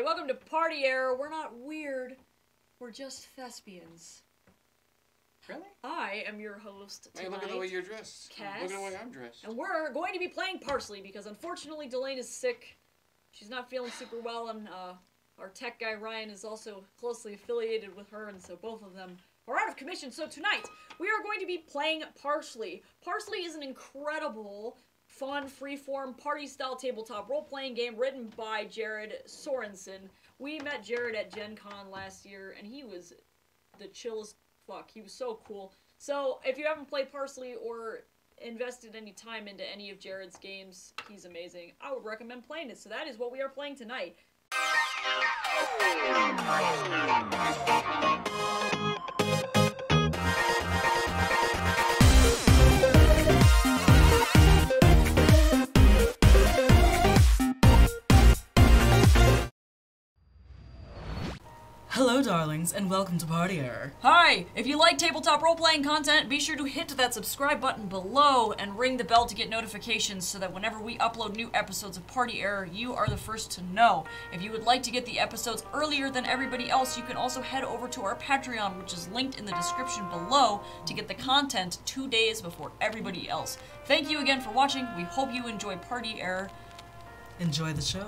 welcome to Party Error. We're not weird. We're just thespians. Really? I am your host tonight. Hey, look at the way you're dressed. Cass. Look at the way I'm dressed. And we're going to be playing Parsley because unfortunately Jalaine is sick. She's not feeling super well, and our tech guy Ryan is also closely affiliated with her, and so both of them are out of commission. So tonight, we are going to be playing Parsley. Parsley is an incredible, fun, freeform, party-style tabletop role-playing game written by Jared Sorensen. We met Jared at Gen Con last year, and he was the chillest fuck. He was so cool. So, if you haven't played Parsley or invested any time into any of Jared's games, he's amazing. I would recommend playing it. So that is what we are playing tonight. Hello, darlings, and welcome to Party Error. Hi! If you like tabletop role-playing content, be sure to hit that subscribe button below and ring the bell to get notifications so that whenever we upload new episodes of Party Error, you are the first to know. If you would like to get the episodes earlier than everybody else, you can also head over to our Patreon, which is linked in the description below, to get the content 2 days before everybody else. Thank you again for watching. We hope you enjoy Party Error. Enjoy the show.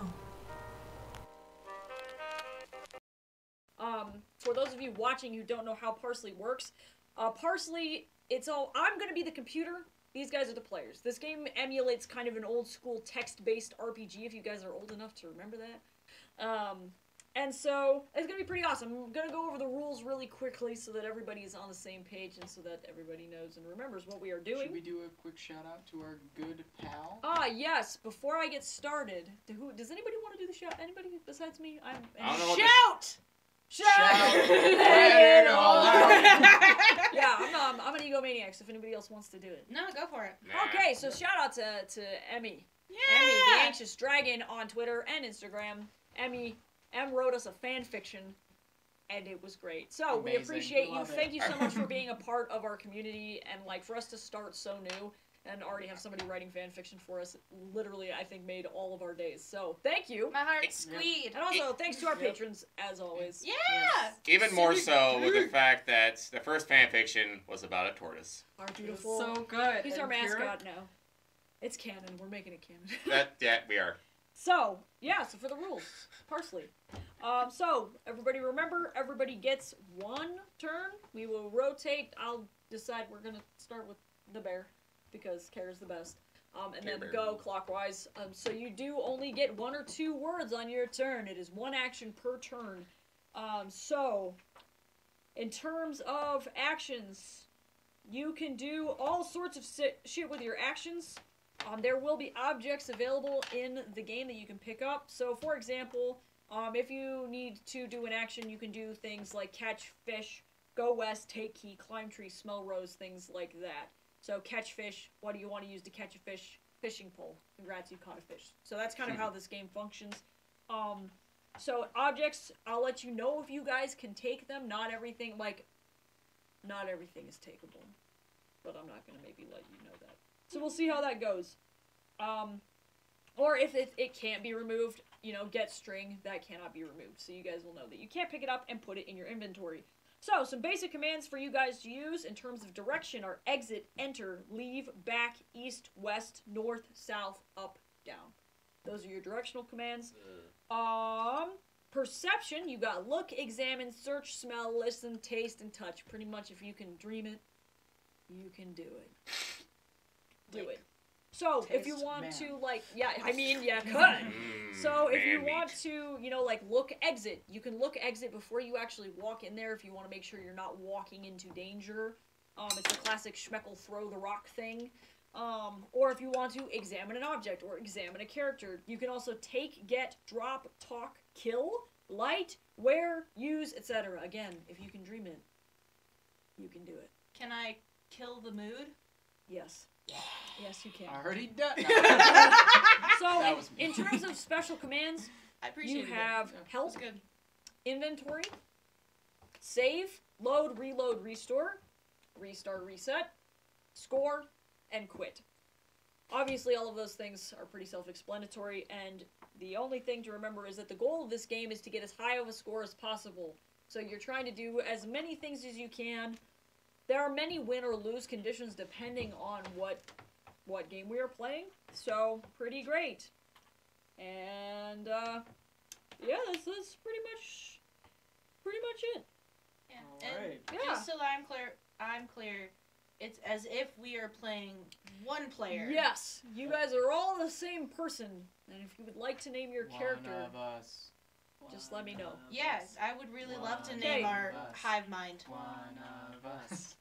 For those of you watching who don't know how Parsley works, Parsley, I'm gonna be the computer, these guys are the players. This game emulates kind of an old school text-based RPG, if you guys are old enough to remember that. And so, it's gonna be pretty awesome. I'm gonna go over the rules really quickly so that everybody is on the same page and so that everybody knows and remembers what we are doing. Should we do a quick shout out to our good pal? Yes, before I get started, does anybody want to do the shout? Anybody besides me? I don't know what Shout! Shout! Let it all out. Yeah, I'm an egomaniac, so if anybody else wants to do it. No, go for it. Nah. Okay, so shout out to Emmy. Yeah! Emmy, the Anxious Dragon on Twitter and Instagram. Em wrote us a fan fiction, and it was great. So, we Amazing. appreciate you. Love it. Thank you so much for being a part of our community, and, like, for us to start so new and already have somebody writing fan fiction for us, literally, I think, made all of our days. So, thank you. My heart's squeezed. And also, thanks to our patrons, as always. Yeah! Yes. Even more so with the fact that the first fanfiction was about a tortoise. Our beautiful... So good. He's and our pure. mascot now. It's canon. We're making it canon. Yeah, we are. So for the rules. Parsley. So, everybody remember, everybody gets one turn. We will rotate. I'll decide we're going to start with the bear, because Kara's the best. And then go clockwise. So you do only get 1 or 2 words on your turn. It is 1 action per turn. So, in terms of actions, you can do all sorts of shit with your actions. There will be objects available in the game that you can pick up. So, for example, if you need to do an action, you can do things like catch fish, go west, take key, climb tree, smell rose, things like that. So, catch fish, what do you want to use to catch a fish? Fishing pole. Congrats, you caught a fish. So that's kind of how this game functions. So, objects, I'll let you know if you guys can take them. Not everything is takeable. But I'm not going to maybe let you know that. So we'll see how that goes. Or if it can't be removed, get string, that cannot be removed. So you guys will know that you can't pick it up and put it in your inventory. So, some basic commands for you guys to use in terms of direction are exit, enter, leave, back, east, west, north, south, up, down. Those are your directional commands. Perception, you got look, examine, search, smell, listen, taste, and touch. Pretty much if you can dream it, you can do it. Do it. So, if you want to, you could. So, if you want to, look exit, you can look exit before you actually walk in there if you want to make sure you're not walking into danger. It's the classic Schmeckle throw the rock thing. Or if you want to examine an object or examine a character, you can also take, get, drop, talk, kill, light, wear, use, etc. Again, if you can dream it, you can do it. Can I kill the mood? Yes. Yeah. Yes, you can. Already done. So, in terms of special commands, you have help, good. inventory, save, load, reload, restore, restart, reset, score, and quit. Obviously, all of those things are pretty self-explanatory, and the only thing to remember is that the goal of this game is to get as high of a score as possible. So you're trying to do as many things as you can. There are many win or lose conditions depending on what game we are playing. So, pretty great. And, yeah, this is pretty much it. Yeah. Alright. And Yeah. just so I'm clear, it's as if we are playing one player. Yes, you guys are all the same person, and if you would like to name your character, One of us. just let me know. One of Yes, us. I would really love to One name of our us. hive mind. One of us.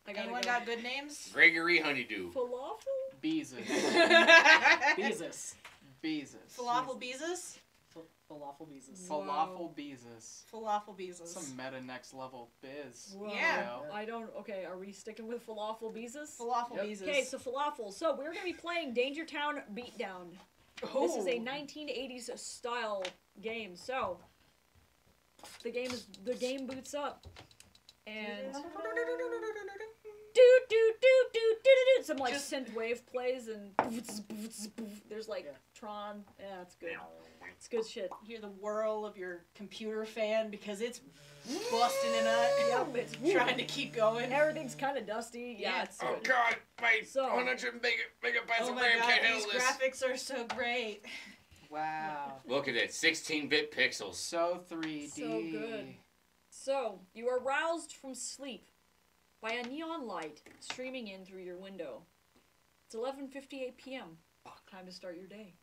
I gotta Anyone go. got good names? Gregory Honeydew. Falafel? Beezus. Beezus. Beezus. Falafel Beezus? Falafel Beezus. Wow. Falafel Beezus. Falafel Beezus. Some meta next level biz. Wow. Yeah. I don't. Okay, are we sticking with falafel Beezus? Falafel Yep. Beezus. Okay, so falafel. So we're gonna be playing Danger Town Beatdown. This is a 1980s style game. So the game boots up, and do some like Just- synth wave plays and there's like Yeah. Tron. Yeah, it's good. It's good shit. You hear the whirl of your computer fan because it's busting a nut. Yep, it's Trying to keep going. Everything's kind of dusty. Yeah, Yeah. it's Oh good. God, my So- 100 megabytes Oh of my RAM god, can't these handle this. graphics are so great. Wow. Look at it, 16-bit pixels. So 3D. So good. So, you are roused from sleep by a neon light streaming in through your window. It's 11:58 p.m. Time to start your day.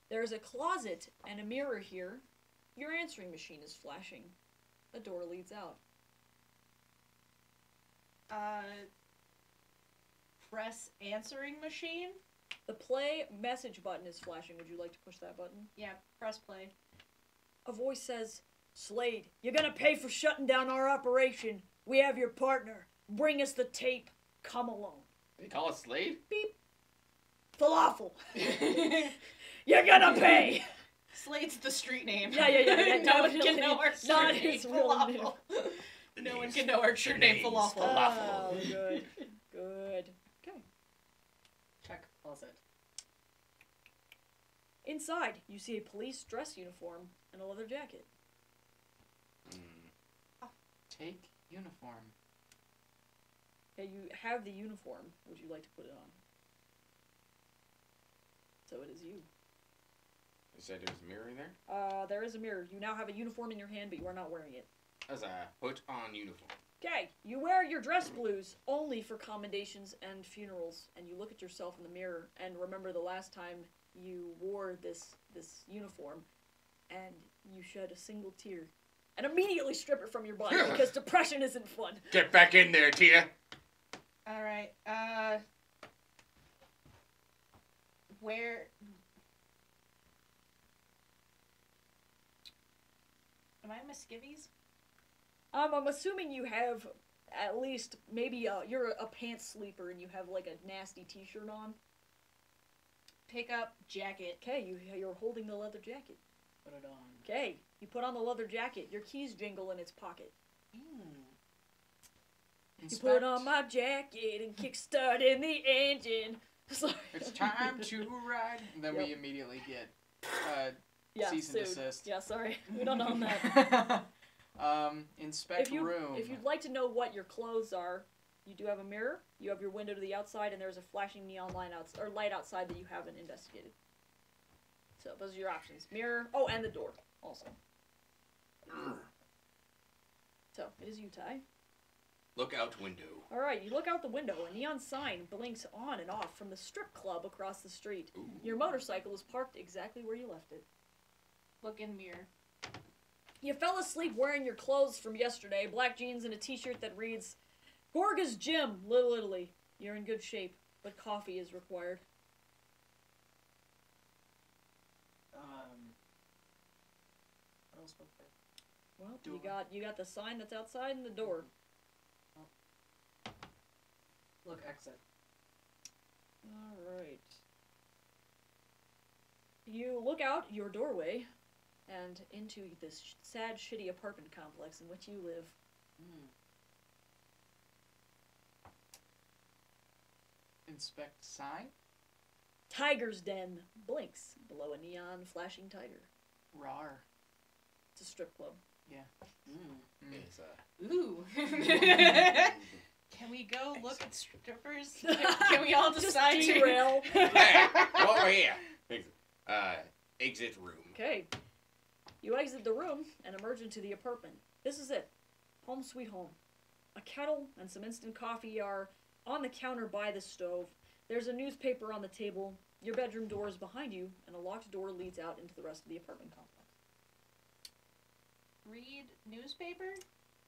There is a closet and a mirror here. Your answering machine is flashing. A door leads out. Press answering machine? The play message button is flashing. Would you like to push that button? Yeah, press play. A voice says, Slade, you're gonna pay for shutting down our operation. We have your partner. Bring us the tape. Come along. They call it Slade? Beep. Falafel. You're gonna pay. Slade's the street name. Yeah. No one can know our Not true his name, real name. Falafel. The No one name's- can know our true the name, name's Falafel. Oh, Falafel. good. Good. Okay. Check closet. Inside, you see a police dress uniform and a leather jacket. Take uniform. Okay, you have the uniform. Would you like to put it on? So it is you. You said there's a mirror there? There is a mirror. You now have a uniform in your hand, but you are not wearing it. That's a put-on uniform. Okay, you wear your dress blues only for commendations and funerals, and you look at yourself in the mirror and remember the last time you wore this uniform, and you shed a single tear, and immediately strip it from your body because depression isn't fun. Get back in there, Tia. Alright, where... Am I Misskivvies? I'm assuming you have at least maybe you're a pants sleeper and you have like a nasty t-shirt on. Pick up jacket. Okay, you're holding the leather jacket. Put it on. Okay, you put on the leather jacket. Your keys jingle in its pocket. You put on my jacket and kickstart in the engine. Sorry. It's time to ride. And then Yep. we immediately get Yeah, cease and sued. desist. Yeah, sorry. We don't own that. Inspect room. If you'd like to know what your clothes are, you do have a mirror, you have your window to the outside, and there's a flashing neon light outside that you haven't investigated. So those are your options. Mirror, oh, and the door, also. So, it is you, Ty. Look out window. Alright, you look out the window, a neon sign blinks on and off from the strip club across the street. Ooh. Your motorcycle is parked exactly where you left it. Look in mirror. You fell asleep wearing your clothes from yesterday, black jeans and a t-shirt that reads, Gorga's Gym, Little Italy. You're in good shape, but coffee is required. What else was there? Well, Door. you got the sign that's outside and the door. Look, exit. Alright. You look out your doorway and into this sad, shitty apartment complex in which you live. Inspect sign. Tiger's Den blinks below a neon flashing tiger. Rar. It's a strip club. It's, Ooh. Can we go look at strippers? Can we all Just decide to derail. hey, over here. Exit room. Okay. You exit the room and emerge into the apartment. This is it. Home sweet home. A kettle and some instant coffee are on the counter by the stove. There's a newspaper on the table. Your bedroom door is behind you, and a locked door leads out into the rest of the apartment complex. read newspaper?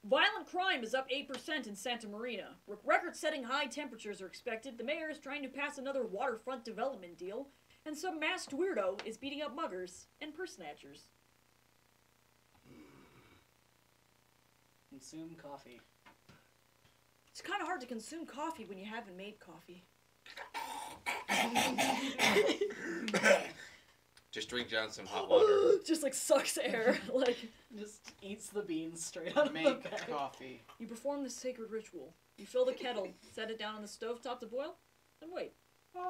Violent crime is up 8% in Santa Marina. Record-setting high temperatures are expected. The mayor is trying to pass another waterfront development deal, and some masked weirdo is beating up muggers and purse snatchers. Consume coffee. It's kind of hard to consume coffee when you haven't made coffee. Just drink down some hot water. Just like sucks air. Like, Just eats the beans straight out of the Make bag. coffee. you perform this sacred ritual. You fill the kettle, set it down on the stovetop to boil, and wait. Of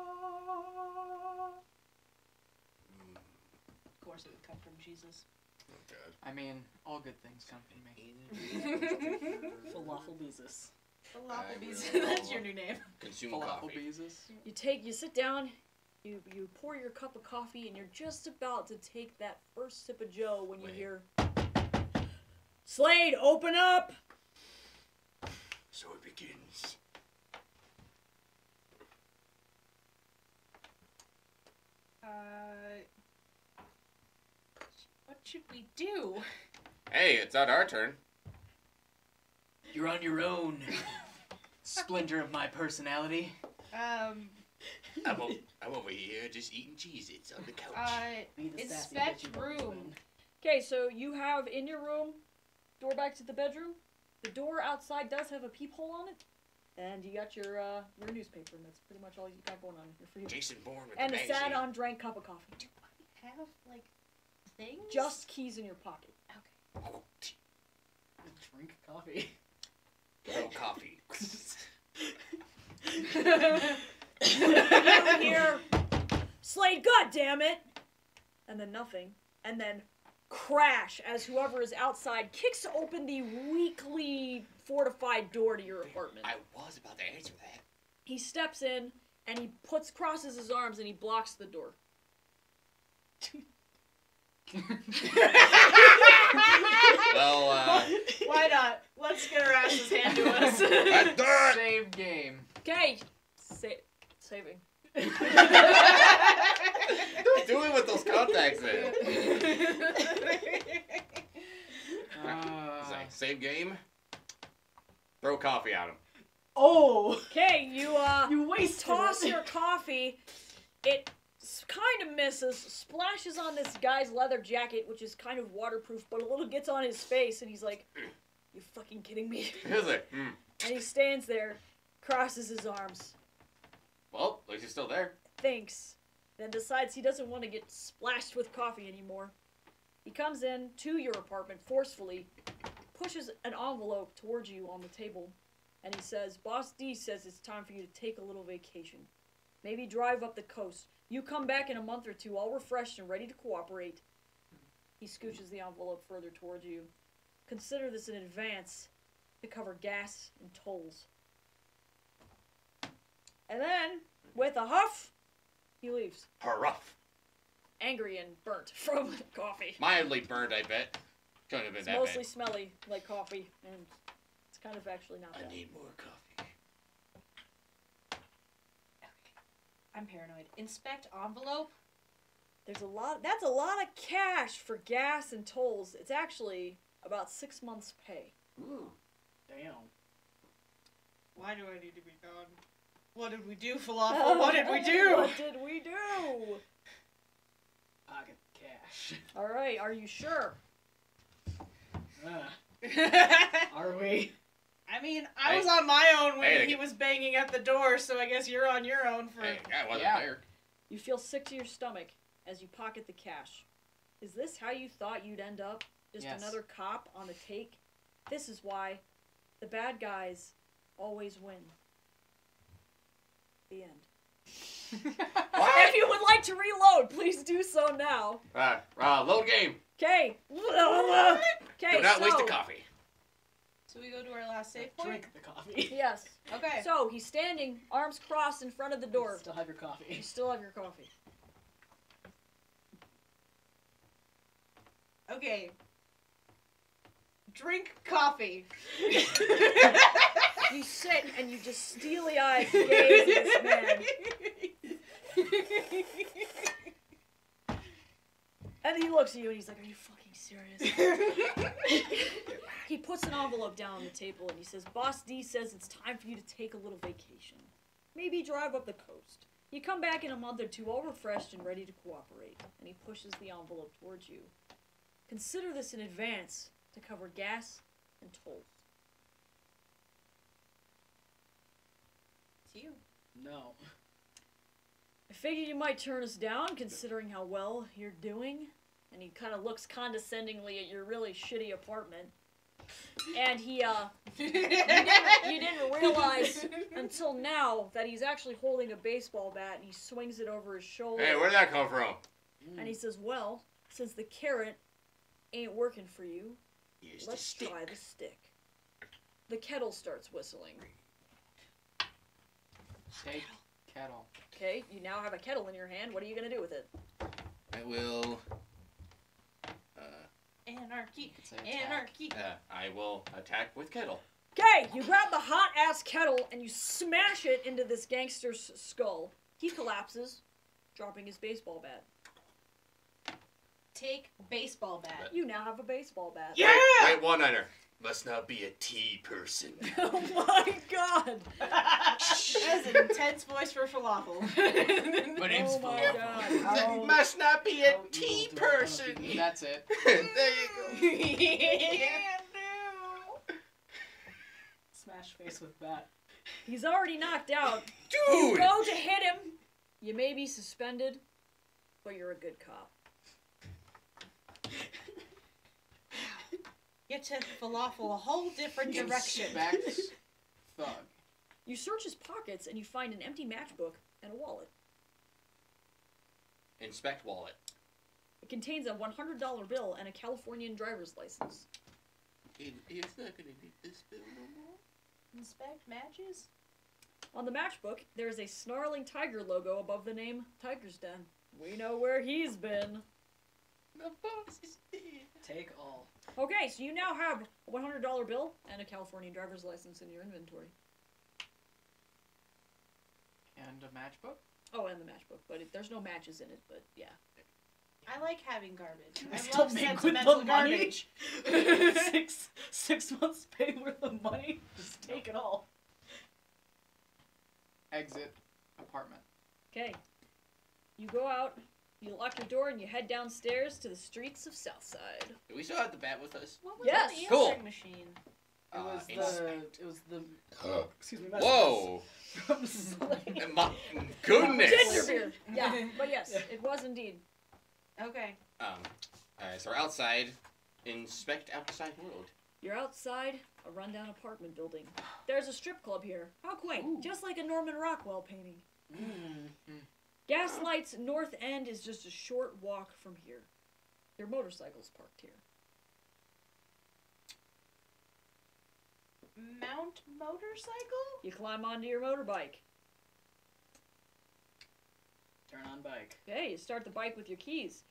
course, it would come from Jesus. Oh, God. I mean, all good things come from me. Falafel Beezus. Falafel beans. will That's your new name. Consume Falafel coffee. Beezus. You sit down, you pour your cup of coffee, and you're just about to take that first sip of Joe when you Wait. hear, Slade, open up! So it begins. What should we do? Hey, it's not our turn. You're on your own. Splinter of my personality. I'm over here just eating Cheez-Its on the couch. Be the sassy Inspect bitch you want to room. win. Okay, so you have in your room, door back to the bedroom. The door outside does have a peephole on it. And you got your newspaper, and that's pretty much all you got going on here for you. Jason Bourne with And the a sad, magazine. undrank cup of coffee. Do I have, like, things? Just keys in your pocket. Drink coffee. Throw coffee. You hear, Slade, goddammit! And then nothing. And then crash as whoever is outside kicks open the weakly fortified door to your apartment. I was about to answer that. He steps in and he crosses his arms and he blocks the door. Well, Why not? Let's get our asses handed to us. let's do it! Save game. Okay, saving. Do it with those contacts in. It's like, save game. Throw coffee at him. Oh! Okay, you wasted toss it. your coffee. It kind of misses, splashes on this guy's leather jacket, which is kind of waterproof, but a little gets on his face, and he's like, "You fucking kidding me?" He's like, And he stands there, crosses his arms, well, at least he's still there. thinks, then decides he doesn't want to get splashed with coffee anymore. He comes in to your apartment forcefully, pushes an envelope towards you on the table, and he says, Boss D says it's time for you to take a little vacation. Maybe drive up the coast. You come back in a month or two, all refreshed and ready to cooperate. He scooches the envelope further towards you. Consider this in advance to cover gas and tolls. And then, with a huff, he leaves. Hurruff. Angry and burnt from coffee. Mildly burned, I bet. Couldn't have been It's that mostly bad. smelly, like coffee, and it's kind of actually not I bad. need more coffee. I'm paranoid. Inspect envelope. That's a lot of cash for gas and tolls. It's actually about 6 months' pay. Ooh. Damn. Why do I need to be gone? What did we do, Falafel? What did we do? What did we do? Pocket cash. Alright, are you sure? Are we? I mean, I was on my own when Hey, he was banging at the door, so I guess you're on your own for... Hey, I wasn't Yeah. there. You feel sick to your stomach as you pocket the cash. Is this how you thought you'd end up? Just Yes. another cop on the take? This is why the bad guys always win. The end. If you would like to reload, please do so now. Load game. Okay. Okay. Do not waste the coffee. So we go to our last save point? Drink the coffee. Yes. Okay. So he's standing, arms crossed in front of the door. Still have your coffee. You still have your coffee. Okay. Drink coffee. You sit and you just steely-eyed gaze at this man. And he looks at you and he's like, "Are you fucking serious?" He puts an envelope down on the table and he says, "Boss D says it's time for you to take a little vacation. Maybe drive up the coast. You come back in a month or two all refreshed and ready to cooperate." And he pushes the envelope towards you. "Consider this in advance to cover gas and tolls." It's you. No. "I figured you might turn us down, considering how well you're doing." And he kind of looks condescendingly at your really shitty apartment. And he, you didn't realize until now that he's actually holding a baseball bat and he swings it over his shoulder. Hey, where'd that come from? And he says, "Well, since the carrot ain't working for you, Use let's the stick. try the stick." The kettle starts whistling. Take kettle. Okay, you now have a kettle in your hand. What are you going to do with it? I will. Anarchy. Say attack. Anarchy. I will attack with kettle. Okay, you grab the hot-ass kettle and you smash it into this gangster's skull. He collapses, dropping his baseball bat. Take baseball bat. You now have a baseball bat. Yeah! Wait, one-liner. Must not be a tea person. Oh my god! That's an intense voice for falafel. My name's Oh my Falafel. god. How- Must not be a how tea evil do I wanna person. be? That's it. There you go. Smash face with bat. He's already knocked out. You Dude! go to hit him. You may be suspended, but you're a good cop. Get to falafel a whole different direction. Inspect thug. You search his pockets and you find an empty matchbook and a wallet. Inspect wallet. It contains a $100 bill and a Californian driver's license. He's not gonna need this bill no more. Inspect matches? On the matchbook, there is a snarling tiger logo above the name Tiger's Den. We know where he's been. The box is dead. Take all. Okay, so you now have a $100 bill and a Californian driver's license in your inventory. And a matchbook. Oh, and the matchbook, but there's no matches in it, but yeah. I like having garbage. I I still love make with sentimental the money. garbage. six months pay worth of money. Just take it all. Exit apartment. Okay. You go out, you lock your door, and you head downstairs to the streets of Southside. Do we still have the bat with us? What was Yes. on the Cool. answering machine? It was the. Excuse me. Whoa! From Slade. My goodness! Ginger beer! Yeah, but yes, it was indeed. Okay. So we're outside. Inspect outside world. You're outside a rundown apartment building. There's a strip club here. How quaint. Ooh. Just like a Norman Rockwell painting. Mm. Gaslight's north end is just a short walk from here. Your motorcycle's parked here. Mount motorcycle? You climb onto your motorbike. Turn on bike. Okay, you start the bike with your keys.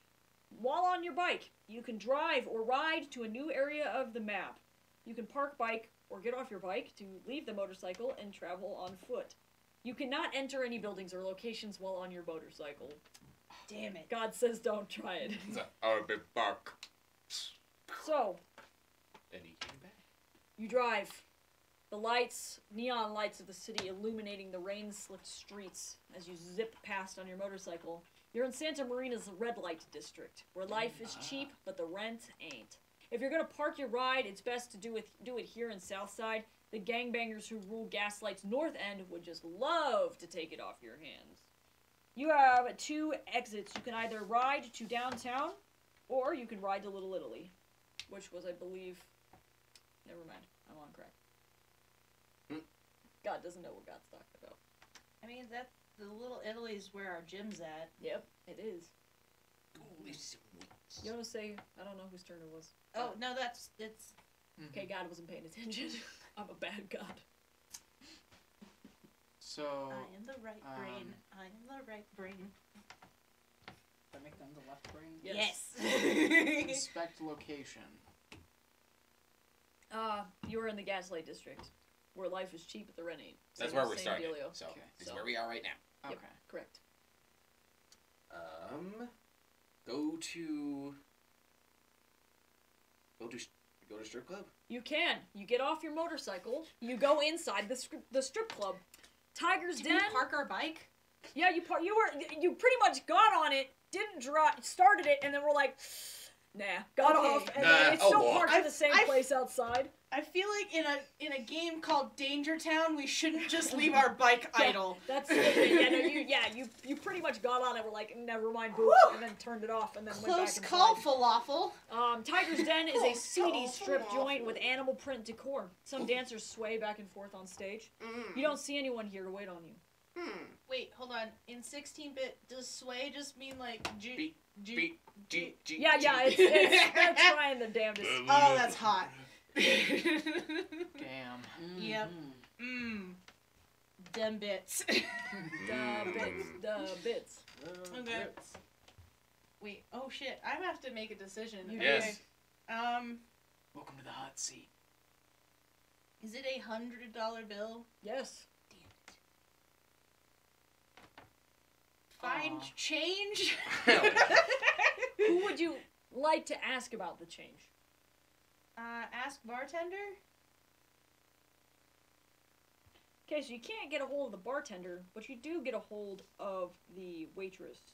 While on your bike, you can drive or ride to a new area of the map. You can park bike or get off your bike to leave the motorcycle and travel on foot. You cannot enter any buildings or locations while on your motorcycle. Damn it. God says don't try it. I'll be back. So, And he came back. you drive. The lights, neon lights of the city illuminating the rain-slicked streets as you zip past on your motorcycle. You're in Santa Marina's red light district, where life is cheap, but the rent ain't. If you're gonna park your ride, it's best to do it here in Southside. The gangbangers who rule Gaslight's north end would just love to take it off your hands. You have 2 exits. You can either ride to downtown, or you can ride to Little Italy, which was, I believe... Never mind, I'm on crack. God doesn't know what God's talking about. I mean, that the Little Italy's where our gym's at. Yep, it is. Holy sweet. You want to say, I don't know whose turn it was. Oh, no, it's... Okay, God wasn't paying attention. I'm a bad God. So. I am the right brain. I am the right brain. Did I make them the left brain? Yes. Inspect location. You were in the Gaslight District, where life is cheap at the Rent Ain't. That's Same- where we're same starting. dealio. So, Okay. this is where we are right now. Okay. Yep, correct. Go to strip club. You can. You get off your motorcycle. You go inside the strip club. Tiger's Did Den. we park our bike? Yeah, you pretty much got on it, didn't drive, started it, and then we're like, nah, got Okay. off, and then it's still walk. parked in the same place outside. I feel like in a game called Danger Town, we shouldn't just leave our bike idle. That's you pretty much got on it. We're like, never mind, boots, and then turned it off, and then went Close back call, inside. falafel. Tiger's Den is a seedy Close strip call, joint with animal print decor. Some dancers sway back and forth on stage. Mm. You don't see anyone here to wait on you. Wait, hold on. In 16-bit, does sway just mean like Beat, G. Yeah, it's they're trying the damnedest. Oh, that's hot. Damn. Yep. Dem bits. The bits. Okay. Wait. Oh shit. I have to make a decision. Yes. Welcome to the hot seat. Is it $100 bill? Yes. Find change. Who would you like to ask about the change? Ask bartender. Okay, so you can't get a hold of the bartender, but you do get a hold of the waitress.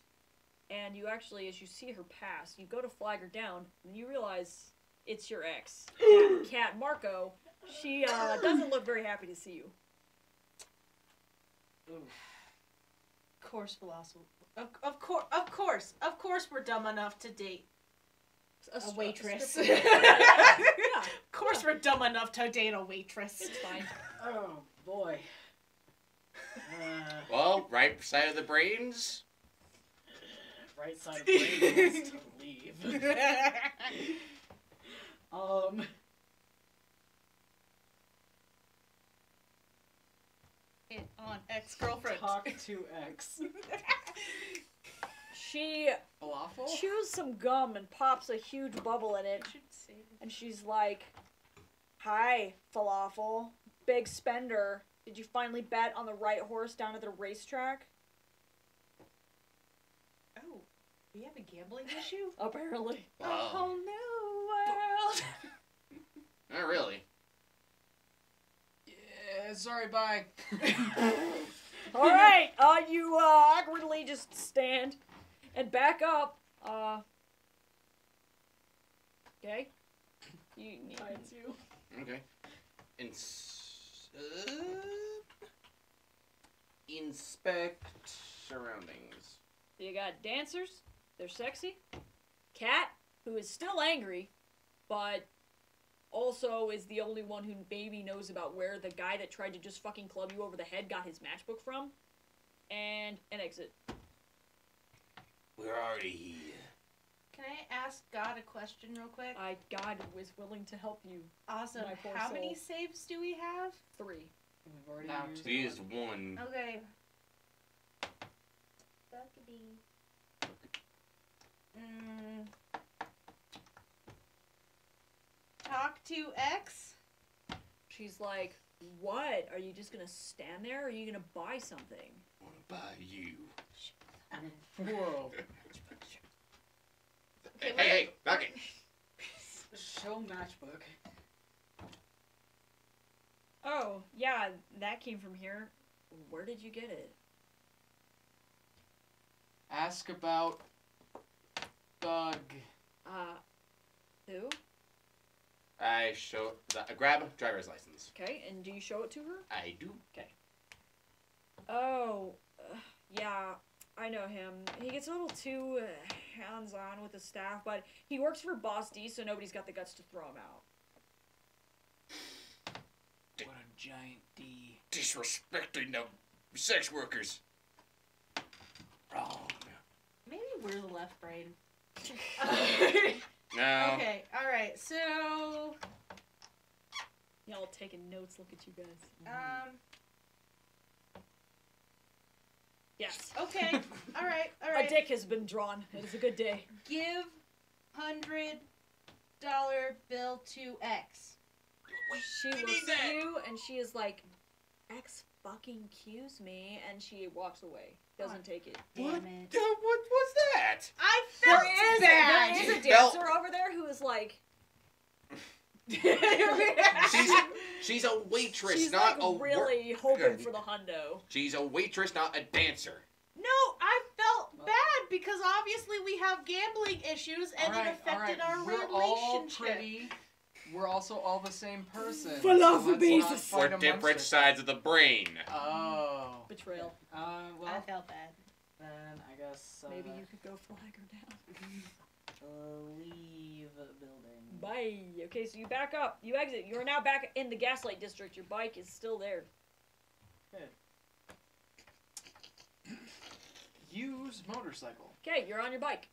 And you actually, as you see her pass, you go to flag her down, and you realize it's your ex, Cat Marco. She doesn't look very happy to see you. Of course, philosophy. Of course, we're dumb enough to date a waitress. stripper. Yeah. Of course, we're dumb enough to date a waitress. It's fine. Oh, boy. Well, right side of the brains. Right side of the brain wants to leave. Hit on ex-girlfriend. Talk to X. She Falafel? chews some gum and pops a huge bubble in it. And she's like, "Hi, Falafel. Big spender. Did you finally bet on the right horse down at the racetrack?" Oh, we have a gambling issue? Apparently. A whole new world. Not really. Yeah, sorry, bye. Alright, you awkwardly just stand and back up. Okay. You need you. Okay. Inspect surroundings. You got dancers, they're sexy. Cat, who is still angry, but also is the only one who maybe knows about where the guy that tried to just fucking club you over the head got his matchbook from. And an exit. We're already here. Can I ask God a question real quick? God was willing to help you. Awesome. My poor How soul. many saves do we have? 3. We've already Now used We used one. Okay. Buckity. Talk to X? She's like, "What? Are you just gonna stand there, or are you gonna buy something?" I wanna buy you. Whoa. Hey, knock it. Show matchbook. Oh, yeah, that came from here. Where did you get it? Ask about Doug. Who? I grab driver's license. Okay, and do you show it to her? I do. Oh, yeah, I know him. He gets a little too hands-on with the staff, but he works for Boss D, so nobody's got the guts to throw him out. What a giant D. Disrespecting the sex workers. Wrong. Maybe we're the left brain. No. Okay, alright, so... Y'all taking notes, look at you guys. Yes. Okay, alright. A dick has been drawn. It is a good day. Give $100 bill to X. She looks at you and she is like, X fucking cues me, and she walks away. Doesn't take it. What? Damn it. What was that? I felt bad. There is a dancer over there who is like... She's a waitress, She's not like a really hoping for the hundo. She's a waitress, not a dancer. No, I felt bad because obviously we have gambling issues and it affected our We're relationship. all pretty. We're also all the same person. Falafel so let's pieces. not fight We're amongst different ourselves. sides of the brain. Oh. Betrayal. I Well, felt bad. then I guess. Maybe you could go flag her down. leave the building. Bye. Okay, so you back up. You exit. You are now back in the Gaslight District. Your bike is still there. Good. Use motorcycle. Okay, you're on your bike.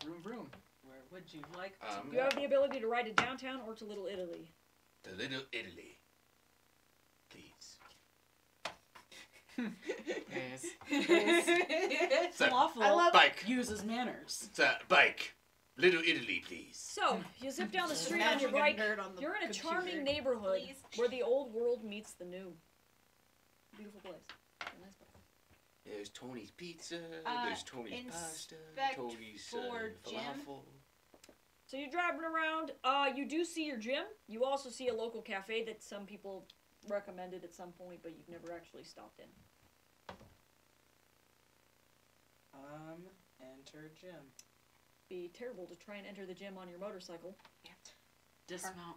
Vroom vroom. Where would you like to Um, You have the ability to ride to downtown or to Little Italy. To Little Italy. Please. Yes. So, Falafel bike. uses manners. Bike. Little Italy, please. So, you zip down the Just street on your imagine a bike. nerd on the You're in a computer. charming neighborhood Please. where the old world meets the new. Beautiful place. A nice place. There's Tony's Pizza. Uh, There's Tony's Pasta. inspect Tony's for gym. falafel. So you're driving around. You do see your gym. You also see a local cafe that some people recommended at some point, but you've never actually stopped in. Enter gym. Be terrible to try and enter the gym on your motorcycle. Dismount.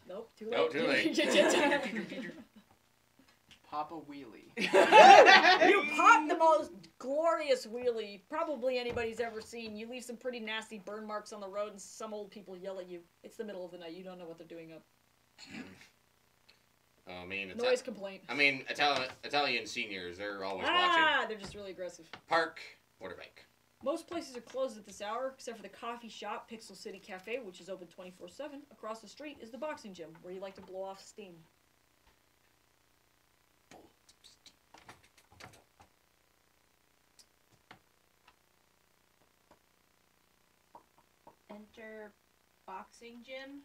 Nope, too late. Nope, too late. Pop a wheelie. You pop the most glorious wheelie probably anybody's ever seen. You leave some pretty nasty burn marks on the road, and some old people yell at you. It's the middle of the night. You don't know what they're doing up. I mean, Noise complaint. Italian seniors, they're always watching. They're just really aggressive. Park, motorbike. Most places are closed at this hour, except for the coffee shop, Pixel City Cafe, which is open 24/7. Across the street is the boxing gym, where you like to blow off steam. Enter boxing gym.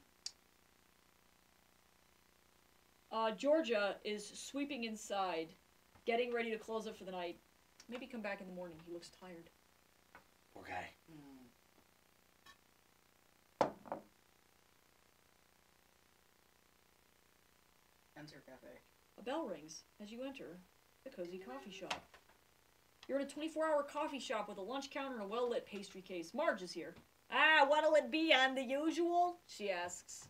Georgia is sweeping inside, getting ready to close up for the night. Maybe come back in the morning. He looks tired. Okay. Enter cafe. A bell rings as you enter the cozy coffee shop. You're in a 24-hour coffee shop with a lunch counter and a well-lit pastry case. Marge is here. What'll it be on the usual? She asks.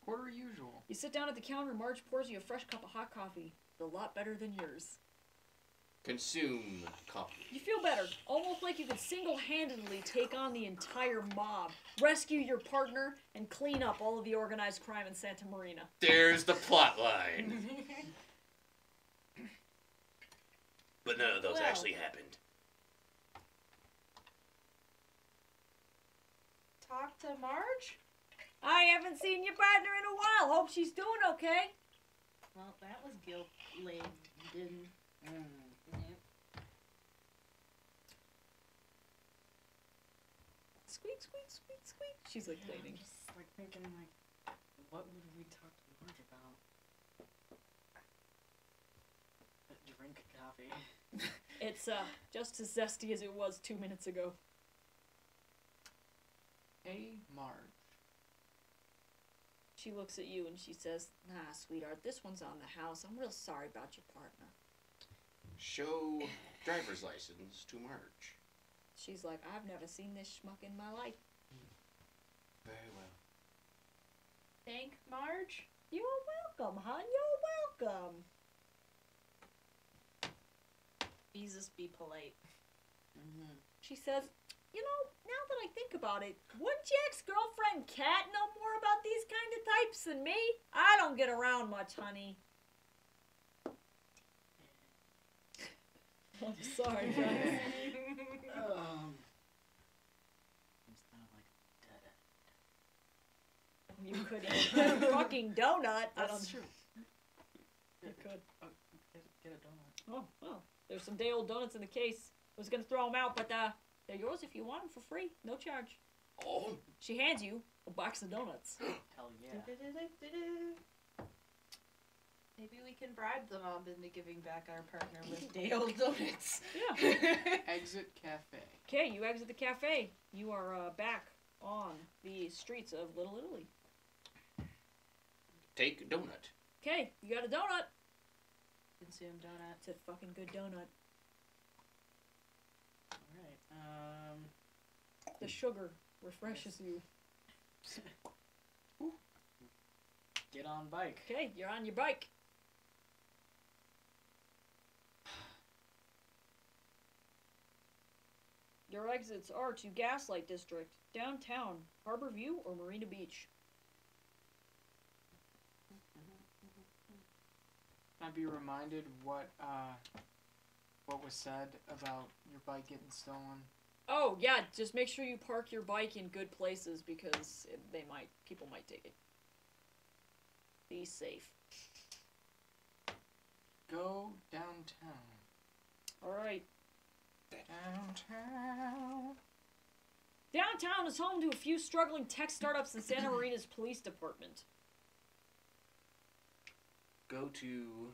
Quarter usual. You sit down at the counter and Marge pours you a fresh cup of hot coffee. It's a lot better than yours. Consume coffee. You feel better, almost like you could single-handedly take on the entire mob, rescue your partner, and clean up all of the organized crime in Santa Marina. There's the plot line. But none of those Well. actually happened. Talk to Marge? I haven't seen your partner in a while. Hope she's doing okay. Well, that was guilt-laden. Squeak, squeak, squeak, squeak. She's like cleaning. I'm just like thinking like, what would we talk to Marge about? Drink coffee. It's just as zesty as it was 2 minutes ago. Hey, Marge. She looks at you and she says, "Nah, sweetheart, this one's on the house. I'm real sorry about your partner." Show driver's license to Marge. She's like, "I've never seen this schmuck in my life." Very well. Thank Marge? You're welcome, hon. You're welcome. Jesus, be polite. She says, "You know, now that I think about it, wouldn't your ex-girlfriend Kat know more about these kind of types than me? I don't get around much, honey." I'm sorry, guys. It's kind of like You could eat a fucking donut. I don't. true. You could. Get a donut. Oh, well. There's some day old donuts in the case. I was gonna throw them out, but they're yours if you want them for free, no charge. Oh. She hands you a box of donuts. Hell yeah. Maybe we can bribe the mob into giving back our partner with day old donuts. Yeah. Exit cafe. Okay, you exit the cafe. You are back on the streets of Little Italy. Take a donut. Okay, you got a donut. Consume donut. It's a fucking good donut. Alright. The sugar refreshes you. Get on bike. Okay, you're on your bike. Your exits are to Gaslight District, downtown, Harbor View, or Marina Beach. I'd be reminded what was said about your bike getting stolen. Oh, yeah, just make sure you park your bike in good places because people might take it. Be safe. Go downtown. Alright. Downtown. Downtown is home to a few struggling tech startups in Santa Marina's police department. Go to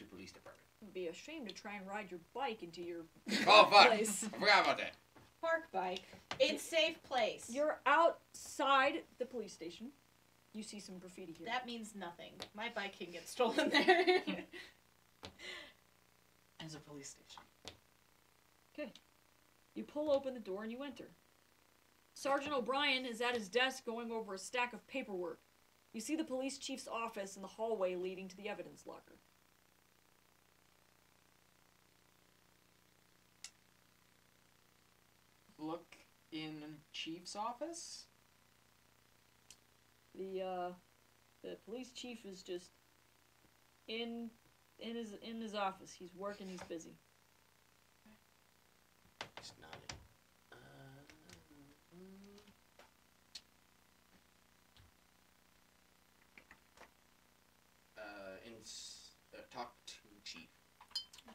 police department. It'd be a shame to try and ride your bike into your Oh fuck! place. I forgot about that. Park bike. In safe place. You're outside the police station. You see some graffiti here. That means nothing. My bike can get stolen there. As a police station. Okay. You pull open the door and you enter. Sergeant O'Brien is at his desk going over a stack of paperwork. You see the police chief's office in the hallway leading to the evidence locker. Look in chief's office. The police chief is just in his office. He's working. He's busy. It's not it. Talk to chief.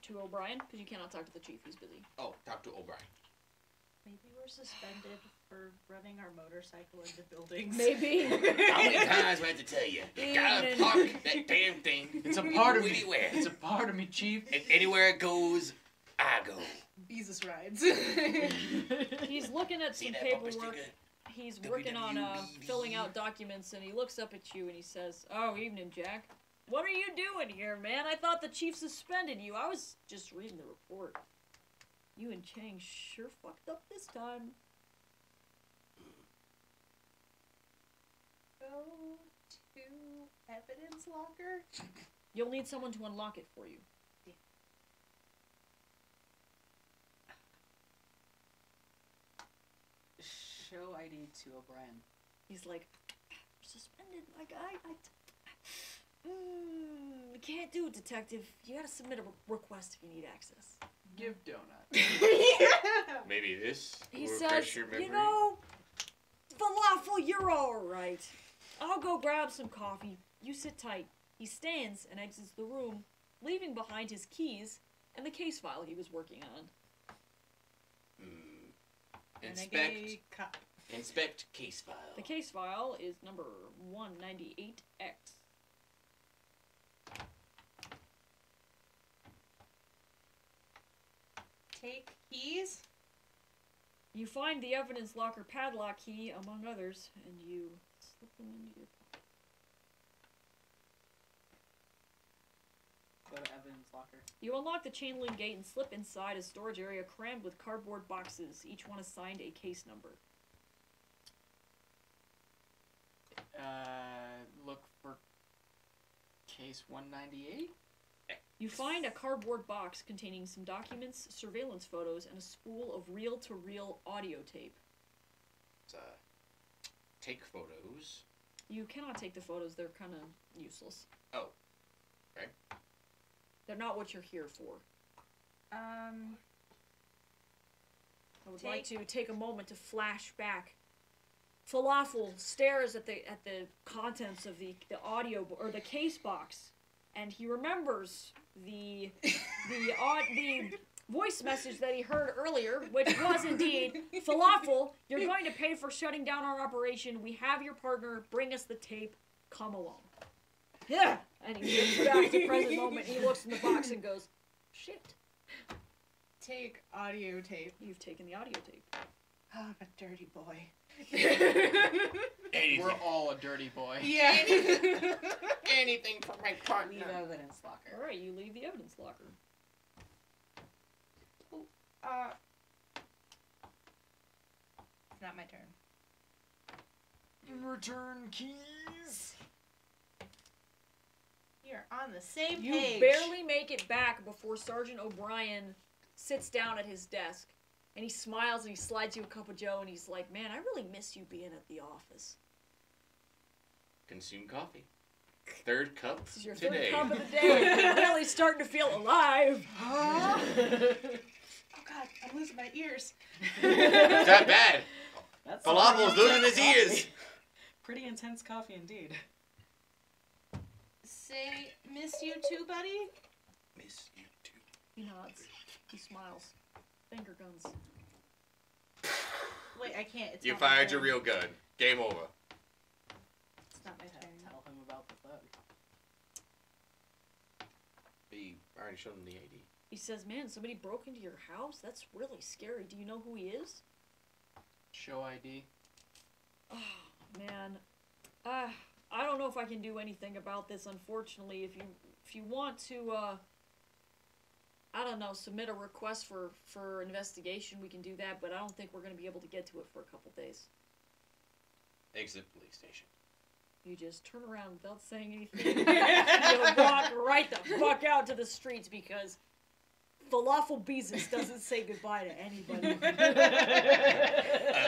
To O'Brien, because you cannot talk to the chief. He's busy. Oh, talk to O'Brien. Maybe we're suspended for running our motorcycle into buildings. Maybe. How many times do I have to tell you? Gotta park that damn thing. It's a part of me. Anywhere. It's a part of me, chief. And anywhere it goes, I go. Jesus rides. He's looking at See some that bumper paperwork. sticker? He's working on filling out documents, and he looks up at you and he says, "Oh, evening, Jack. What are you doing here, man? I thought the chief suspended you. I was just reading the report. You and Chang sure fucked up this time." Go to evidence locker. You'll need someone to unlock it for you. Show ID to O'Brien. He's like, "Suspended, my guy. I can't do it, detective. You gotta submit a request if you need access." Give donut. Maybe this He will says, refresh your memory. "You know, falafel, you're alright. I'll go grab some coffee. You sit tight." He stands and exits the room, leaving behind his keys and the case file he was working on. Inspect case file. The case file is number 198X. Take keys. You find the evidence locker padlock key, among others, and you slip them into your pocket. Go to evidence locker. You unlock the chain link gate and slip inside a storage area crammed with cardboard boxes, each one assigned a case number. Look for case 198. You find a cardboard box containing some documents, surveillance photos, and a spool of reel-to-reel audio tape. Take photos. You cannot take the photos, they're kind of useless. Oh. Okay. They're not what you're here for. I would like to take a moment to flash back. Falafel stares at the contents of the audio or the case box, and he remembers the voice message that he heard earlier, which was indeed, Falafel, you're going to pay for shutting down our operation. We have your partner. Bring us the tape. Come along. Yeah. And he looks back to present moment. He looks in the box and goes, shit. Take audio tape. You've taken the audio tape. Oh, I'm a dirty boy. Anything. We're all a dirty boy. Yeah. Anything for my partner. Leave evidence locker. All right, you leave the evidence locker. It's not my turn. Return keys. You're on the same You page. barely make it back before Sergeant O'Brien sits down at his desk, and he smiles and he slides you a cup of joe, and he's like, man, I really miss you being at the office. Consume coffee. Third cup This is your today. third cup of the day. You're really starting to feel alive. Oh god, I'm losing my ears. Is that bad? That's Falafel's losing his ears. Pretty intense coffee indeed. Say, miss you too, buddy? Miss you too. He nods. He smiles. Finger guns. Wait, I can't. It's You not my fired turn. your real gun. Game over. It's not my turn. Tell him about the thug. We already showed him the AD. He says, man, somebody broke into your house? That's really scary. Do you know who he is? Show ID. Oh, man. I don't know if I can do anything about this, unfortunately. If you want to, I don't know, submit a request for investigation, we can do that, but I don't think we're going to be able to get to it for a couple days. Exit police station. You just turn around without saying anything. You walk right the fuck out to the streets because Falafel Beezus doesn't say goodbye to anybody.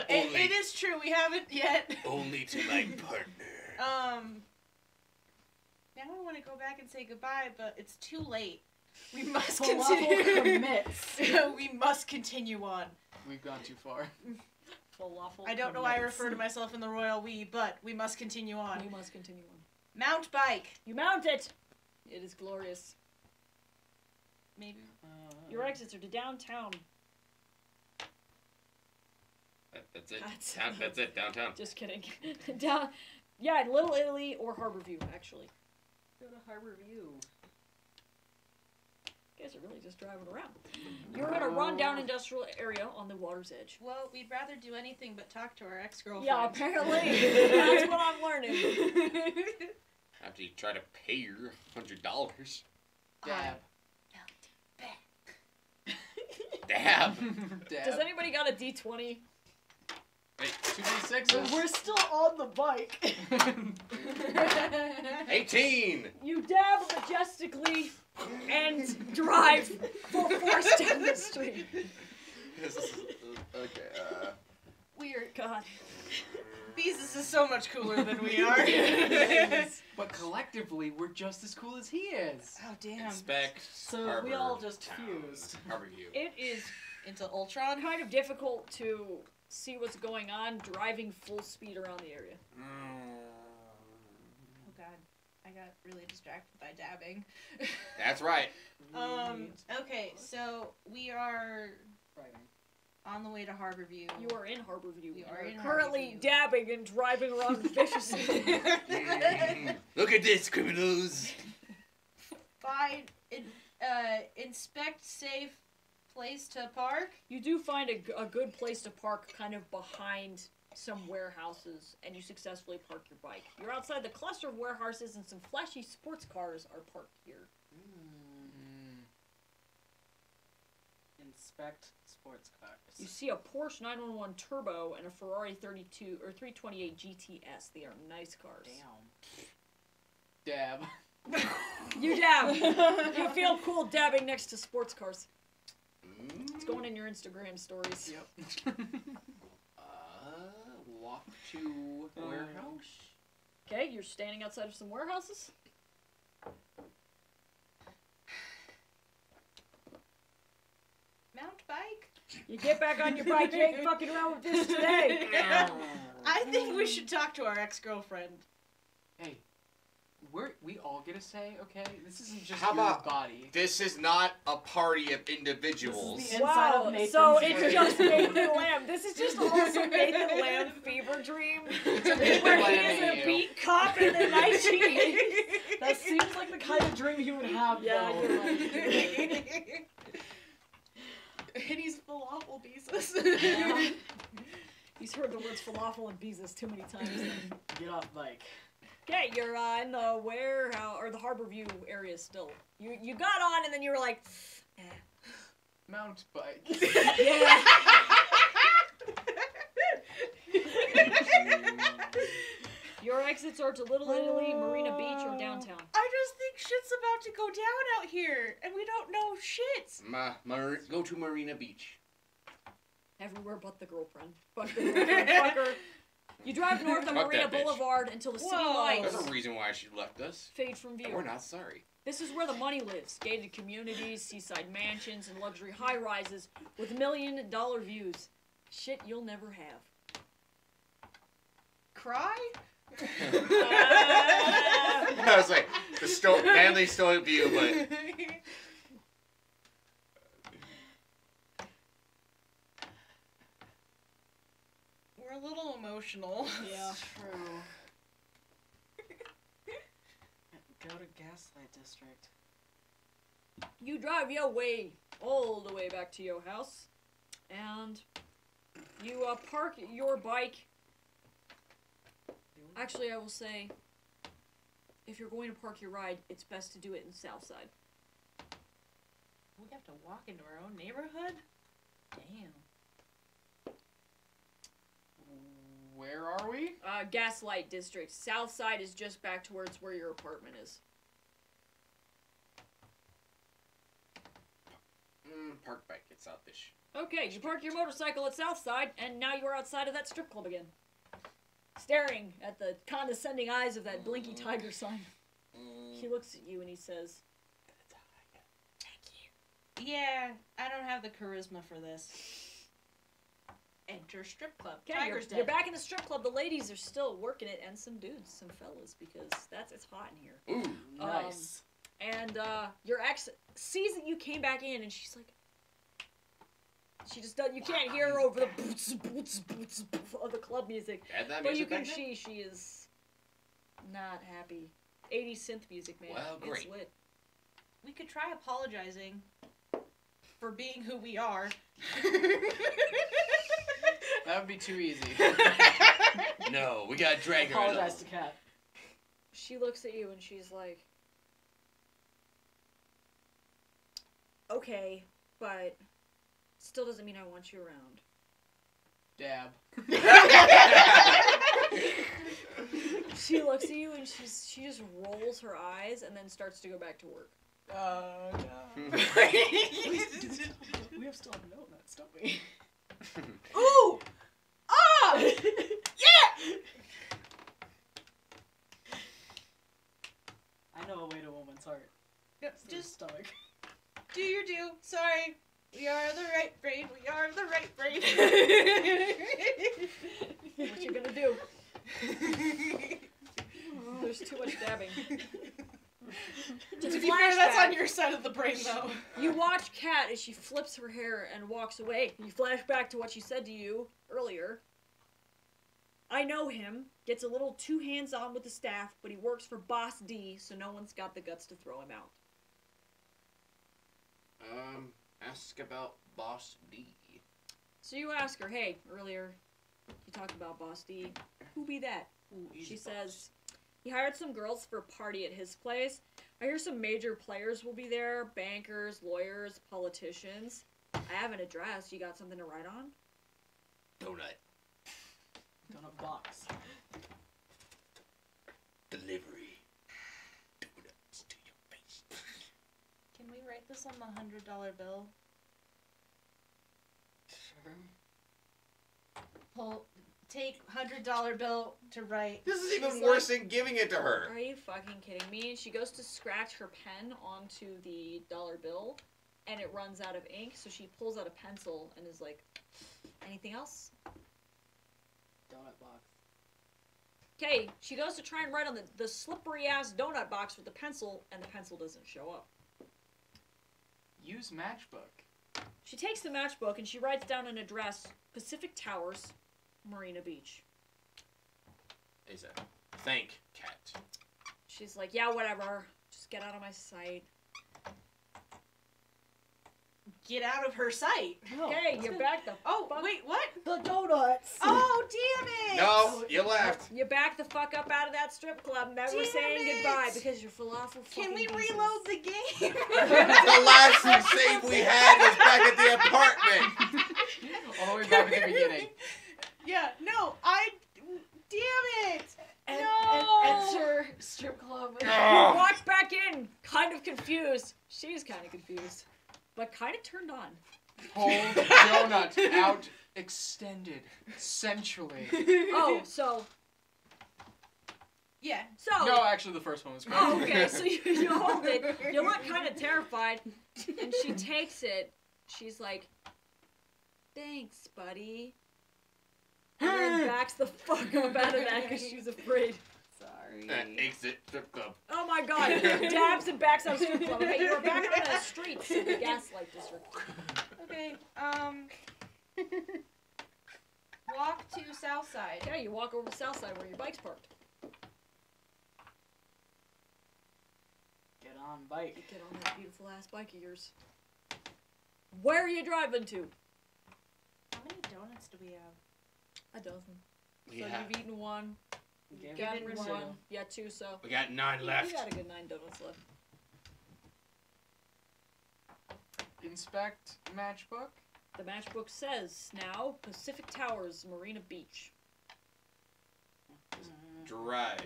It is true, we haven't yet. Only to my partner. Now I want to go back and say goodbye, but it's too late. We must Falafel continue. commits. We must continue on. We've gone too far. Falafel I don't know why I commits. refer to myself in the royal we, but we must continue on. You must continue on. Mount bike. You mount it! It is glorious. Maybe. Your exits are to downtown. That's it. That's- That's it. Downtown. Just kidding. Yeah, Little Italy or Harborview, actually. Go to Harborview. You guys are really just driving around. You're in a rundown industrial area on the water's edge. Well, we'd rather do anything but talk to our ex-girlfriend. Yeah, apparently. That's what I'm learning. After you try to pay your $100. Dab. Dab. Dab. Does anybody got a D20? Hey, 2d6s. We're still on the bike. 18. You dab majestically and drive full force down the street. Okay. Weird. God. Beezus is so much cooler than we are. But collectively, we're just as cool as he is. Oh, damn. Inspect. So we all just Town. fused. Harborview. It is Into Ultron? kind of difficult to see what's going on driving full speed around the area. Oh, God. I got really distracted by dabbing. That's right. Okay, so we are Riding. on the way to Harborview. You are in Harborview. We You are are in currently Harborview. dabbing and driving around viciously. Look at this, criminals. Find, inspect safe place to park. You do find a good place to park kind of behind some warehouses, and you successfully park your bike. You're outside the cluster of warehouses, and some flashy sports cars are parked here. Inspect sports cars. You see a Porsche 911 Turbo and a Ferrari 32 or 328 GTS. They are nice cars. Damn. Dab. You dab. You feel cool dabbing next to sports cars. It's going in your Instagram stories. Yep. Walk to warehouse. Okay, you're standing outside of some warehouses. You get back on your bike. You ain't fucking around with this today. I think we should talk to our ex-girlfriend. Hey, we all get a say, okay? This isn't just How your about body. This is not a party of individuals. This is the inside Wow, of Nathan's so brain. it's just Nathan Lamb. This is just also Nathan Lamb fever dream. Nathan Where he Lamb is and a you. beat cop in the night shift. That seems like the kind of dream he would have, Yeah, though. you're right. And he's falafel pieces. Yeah. He's heard the words falafel and Beezus too many times. Get off bike. Okay, you're in the warehouse or the Harbor View area still. You got on and then you were like, eh. Mount bike. Yeah. Your exits are to Little Italy, Marina Beach, or downtown. I just think shit's about to go down out here, and we don't know shit. Go to Marina Beach. Everywhere but the girlfriend. Fuck the girlfriend. Fuck her. You drive north on Fuck Marina that bitch. Boulevard until the city Whoa. lights There's a reason why she left us. fade from view. We're not sorry. This is where the money lives. Gated communities, seaside mansions, and luxury high-rises with $1 million views. Shit you'll never have. Cry? I was like, the manly stoic view, but We're a little emotional. Yeah. True. Go to Gaslight District. You drive your way all the way back to your house, and you park your bike. Actually, I will say, if you're going to park your ride, it's best to do it in Southside. We have to walk into our own neighborhood? Damn. Where are we? Gaslight District. Southside is just back towards where your apartment is. park bike. It's Southish. Okay, you park your motorcycle at Southside, and now you are outside of that strip club again. Staring at the condescending eyes of that blinky tiger sign. He looks at you and he says, Yeah, I don't have the charisma for this. Enter strip club. okay, Tiger's you're dead. back in the strip club. The ladies are still working it, and some dudes, some fellas, because it's hot in here. Ooh. Nice. And your ex sees that you came back in, and she's like, she just does. You can't hear her over the boots, boots, boots, boots of the club music, Had that but you music can back then? see she is not happy. 80s synth music, man. Well, It's great. lit. We could try apologizing for being who we are. That would be too easy. No, we gotta drag her. Apologize to Kat. She looks at you and she's like, okay, but still doesn't mean I want you around. Dab. She looks at you and she just rolls her eyes and then starts to go back to work. No. We have still known that, don't we? Ooh! Ah! Yeah! I know a way to a woman's heart. It's their Just stomach. do your do. Sorry. We are the right brain. We are the right brain. What you gonna do? There's too much dabbing. To be fair, that's on your side of the brain, though. You watch Kat as she flips her hair and walks away. You flash back to what she said to you earlier. I know him. Gets a little too hands-on with the staff, but he works for Boss D, so no one's got the guts to throw him out. Ask about Boss D. So you ask her, hey, earlier you talked about Boss D. Who be that? She says, he hired some girls for a party at his place. I hear some major players will be there. Bankers, lawyers, politicians. I have an address. You got something to write on? Donut. Donut box. Delivery. Donuts to your face. Can we write this on the $100 bill? Sure. Take $100 bill to write. This is even She's worse than giving it to her. Are you fucking kidding me? And she goes to scratch her pen onto the dollar bill, and it runs out of ink, so she pulls out a pencil and is like, anything else? Donut box. Okay, she goes to try and write on the slippery-ass donut box with the pencil, and the pencil doesn't show up. Use matchbook. She takes the matchbook and she writes down an address, Pacific Towers, Marina Beach. Is a thank cat. She's like, yeah, whatever. Just get out of my sight. Get out of her sight. Okay, you're back the Oh, fuck. wait, what? The donuts. Oh, damn it! No, you left. You back the fuck up out of that strip club, never Damn saying it. goodbye because you're falafel Can we fucking pieces. reload the game? The last save we had was back at the apartment. All the way back at the beginning. Yeah, no, damn it! And enter strip club. You Oh. walk back in, kind of confused. She's kind of confused, but kind of turned on. Hold donut out, extended, sensually. Oh, so Yeah. No, actually, the first one was great. Oh, okay, so you hold it. You look kind of terrified, and she takes it. She's like, "Thanks, buddy," and then backs the fuck up out of that because she's afraid. Sorry. Exit strip club. Oh my god! Dabs and backs out of strip club. Okay, you were back on the streets of the Gaslight District. Okay, walk to south side. Yeah, you walk over to the south side where your bike's parked. Get on bike. You get on that beautiful ass bike of yours. Where are you driving to? How many donuts do we have? A dozen. So Yeah. you've eaten one. Gave Gotten it rid one. of one. Yeah, two. So We got 9 you left. got a good 9 donuts left. Inspect matchbook. The matchbook says now Pacific Towers, Marina Beach. Drive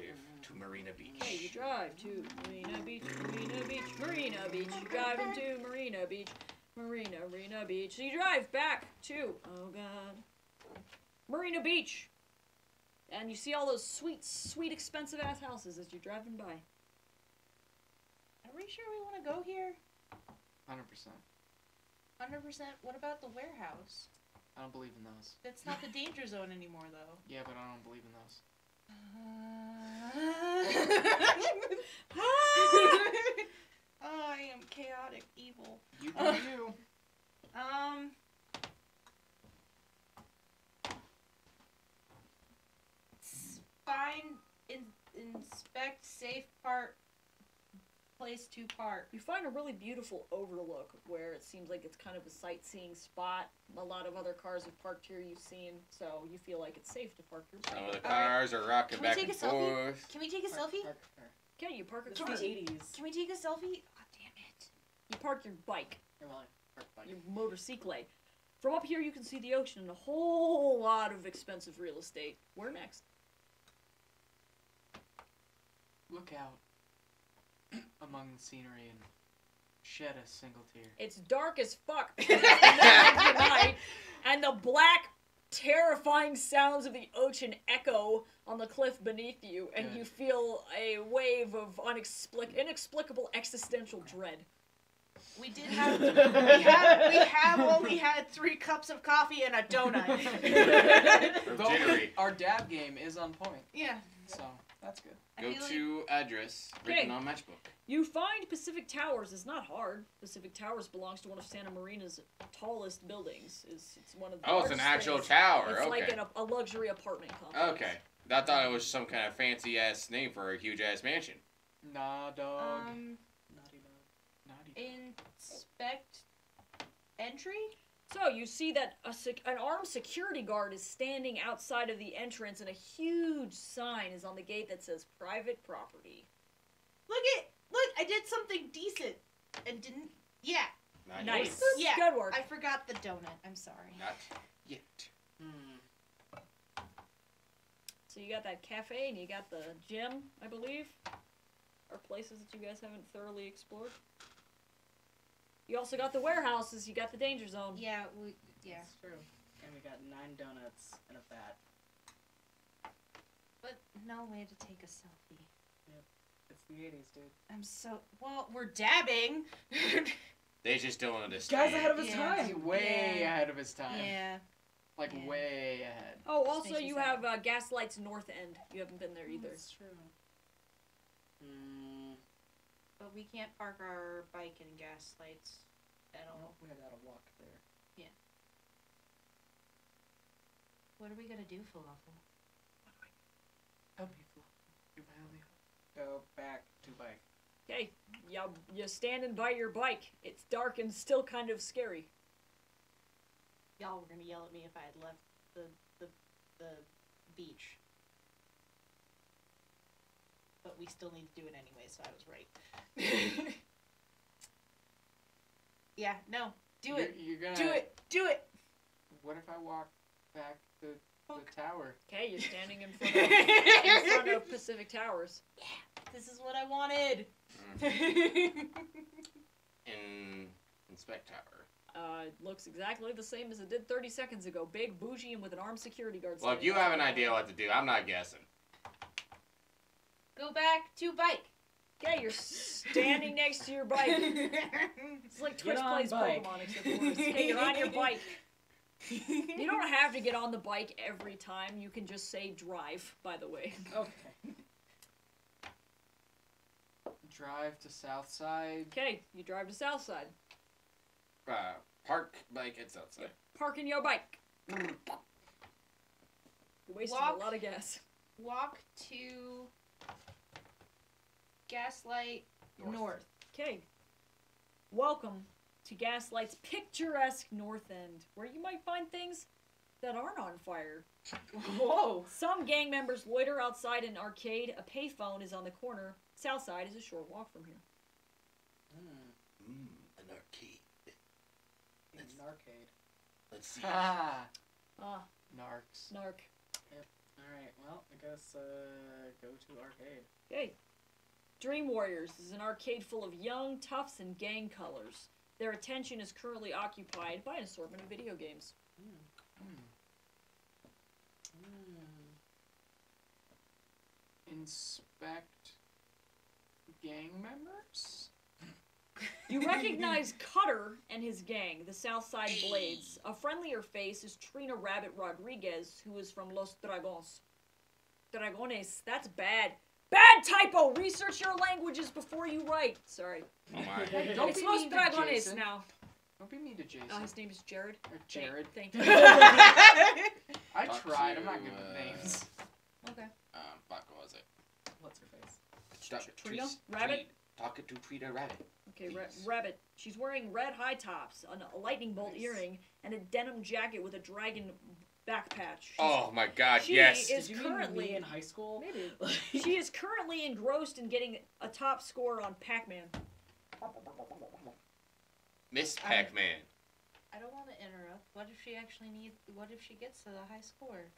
to Marina Beach. Hey, you drive to Marina Beach, Marina Beach, Marina Beach. You drive into Marina Beach, Marina Beach. So you drive back to, oh god, Marina Beach. And you see all those sweet, sweet, expensive ass houses as you're driving by. Are we sure we want to go here? 100%. 100%. What about the warehouse? I don't believe in those. That's not the danger zone anymore, though. Yeah, but I don't believe in those. I am chaotic evil. You do you. Inspect safe place to park. You find a really beautiful overlook where it seems like it's kind of a sightseeing spot. A lot of other cars have parked here you've seen, so you feel like it's safe to park your bike. Some of the cars are rocking Can we back take and a selfie? forth. Can we take a selfie? Okay, you park a It's car. the 80s. Can we take a selfie? Oh, damn it. You park your bike, You're like, park bike. your motorcycle. From up here you can see the ocean and a whole lot of expensive real estate. Where next? Look out among the scenery and shed a single tear. It's dark as fuck in the middle of the night, and the black, terrifying sounds of the ocean echo on the cliff beneath you, and Good. you feel a wave of inexplicable existential dread. We did have we have only had 3 cups of coffee and a donut. Or Though jittery. our dab game is on point, Yeah. so that's good. I Go feel like- to address written Okay. on matchbook. You find Pacific Towers is not hard. Pacific Towers belongs to one of Santa Marina's tallest buildings. It's one of the Oh, it's an largest actual things. tower. It's Okay. like a luxury apartment complex. Okay. I thought it was some kind of fancy ass name for a huge ass mansion. Nah, dog. Naughty dog. Naughty. Inspect entry? So you see that an armed security guard is standing outside of the entrance, and a huge sign is on the gate that says "Private Property." Look, I did something decent and didn't. Yeah. Not Nice. yet. Yeah. Good work. I forgot the donut. I'm sorry. Not yet. So you got that cafe, and you got the gym, I believe, are places that you guys haven't thoroughly explored. You also got the warehouses. You got the danger zone. Yeah, yeah. That's true. And we got 9 donuts and a bat. But no way to take a selfie. It's the 80s, dude. I'm so... Well, we're dabbing. They just don't understand. Guy's ahead of his Yeah. time. He's way ahead of his time. Yeah. Like, Yeah. way ahead. Oh, Just also makes me you sad. have Gaslight's North End. You haven't been there either. That's true. But we can't park our bike in Gaslights at all. We gotta walk there. What are we gonna do, Falafel? Help me, go back to bike. Okay, you're standing by your bike. It's dark and still kind of scary. Y'all were gonna yell at me if I had left the beach. But we still need to do it anyway, so I was right. Yeah, no. Do it. You're gonna... Do it. Do it. What if I walk back the tower? Okay, you're standing in front of Pacific Towers. This is what I wanted. Inspect tower. Looks exactly the same as it did 30 seconds ago. Big, bougie, and with an armed security guard. Well, if you have an idea what to do, I'm not guessing. Go back to bike. Okay, you're standing next to your bike. It's like Twitch on plays bike. Pokemon, except worse. Okay, you're on your bike. You don't have to get on the bike every time. You can just say drive, by the way. Okay. Drive to south side. Okay, you drive to Southside. Park bike at Southside. Parking your bike. You're wasting Walk. a lot of gas. Walk to Gaslight North. Okay. Welcome to Gaslight's picturesque North End, where you might find things that aren't on fire. Whoa. Some gang members loiter outside an arcade. A payphone is on the corner. Southside is a short walk from here. An arcade. An arcade. Let's see. Ah, Ah, narcs. narc. Alright, well, I guess, go to arcade. Okay. Dream Warriors is an arcade full of young toughs and gang colors. Their attention is currently occupied by an assortment of video games. Inspect gang members? You recognize Cutter and his gang, the Southside Blades. A friendlier face is Trina Rabbit Rodriguez, who is from Los Dragons. Dragones, that's bad. Bad typo! Research your languages before you write. Sorry. Oh my. Don't It's be Los mean to Dragones Jason. now. Don't be mean to Jason. His name is Jared. Or Jared. Thank you. I Talk tried. I'm to, not good with names. Okay. Fuck, what was it? What's her face? Trina? Rabbit? Talking to Trina Rabbit. Okay, Rabbit. She's wearing red high tops, a lightning bolt earring, and a denim jacket with a dragon back patch. Oh my god, She yes. is Did you mean currently me in high school? Maybe. She is currently engrossed in getting a top score on Pac-Man. Miss Pac-Man. I don't want to interrupt. What if she actually needs? What if she gets to the high score?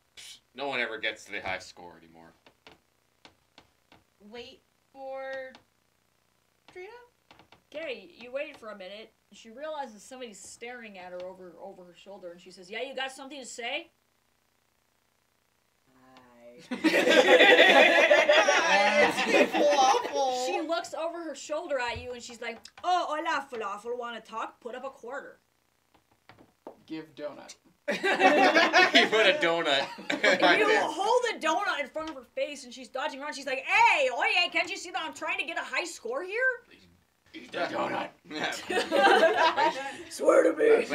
No one ever gets to the high score anymore. Wait for Trina. Okay, you wait for a minute. She realizes somebody's staring at her over her shoulder, and she says, "Yeah, you got something to say?" She looks over her shoulder at you, and she's like, "Oh, hola, falafel. Want to talk? Put up a quarter." Give donut. He put a donut. And you hold the donut in front of her face, and she's dodging around. She's like, "Hey, oye, can't you see that I'm trying to get a high score here?" Eat the donut. Swear to me.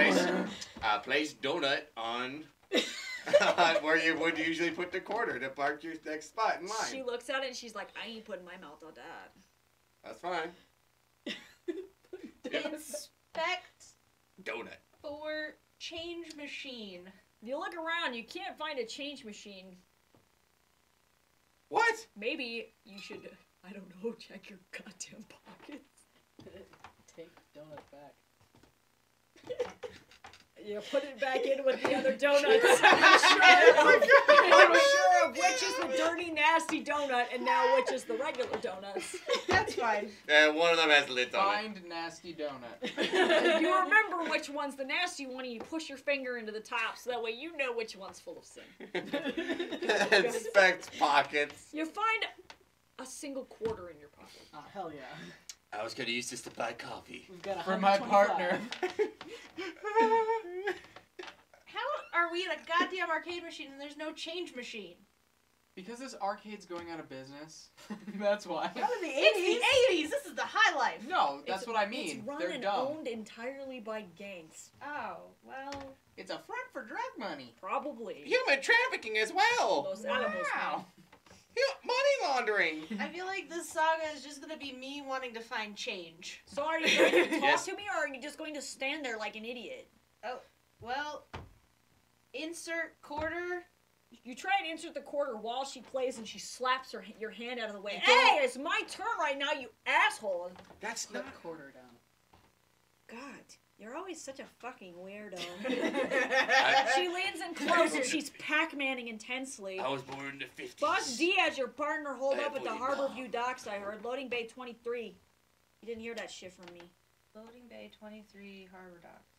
Place donut on where you would usually put the quarter to park your next spot in line. She looks at it and she's like, "I ain't putting my mouth on that." That's fine. Inspect Donut. for change machine. You look around, you can't find a change machine. What? Maybe you should, I don't know, check your goddamn pockets. Take donut back. You put it back in with the other donuts. I'm sure of which is the dirty, nasty donut and now which is the regular donuts. That's fine. And one of them has lids on it. Find nasty donut. You remember which one's the nasty one and you push your finger into the top so that way you know which one's full of sin. Inspect pockets. You find a single quarter in your pocket. Oh, hell yeah. I was gonna use this to buy coffee. We've got For my 125. partner. How are we in a goddamn arcade machine and there's no change machine? Because this arcade's going out of business. That's why. Not in the 80s. It's the 80s. This is the high life. No, that's It's- what I mean. It's run They're and dumb. owned entirely by gangs. Oh, well. It's a front for drug money. Probably. Human trafficking as well. Los Alamos. Wow. Money laundering. I feel like this saga is just gonna be me wanting to find change. So are you going to talk Yes. to me, or are you just going to stand there like an idiot? Well, insert quarter. You try and insert the quarter while she plays, and she slaps your hand out of the way. You don't- Hey, it's my turn right now, you asshole! That's Put not. quarter down. God, you're always such a fucking weirdo. I- She leans in close, and she's Pac-Manning intensely. I was born in the 50s. Boss Diaz, your partner, holed I up at the fully Harborview docks, I heard. Loading bay 23. You didn't hear that shit from me. Loading bay 23, Harbor Docks.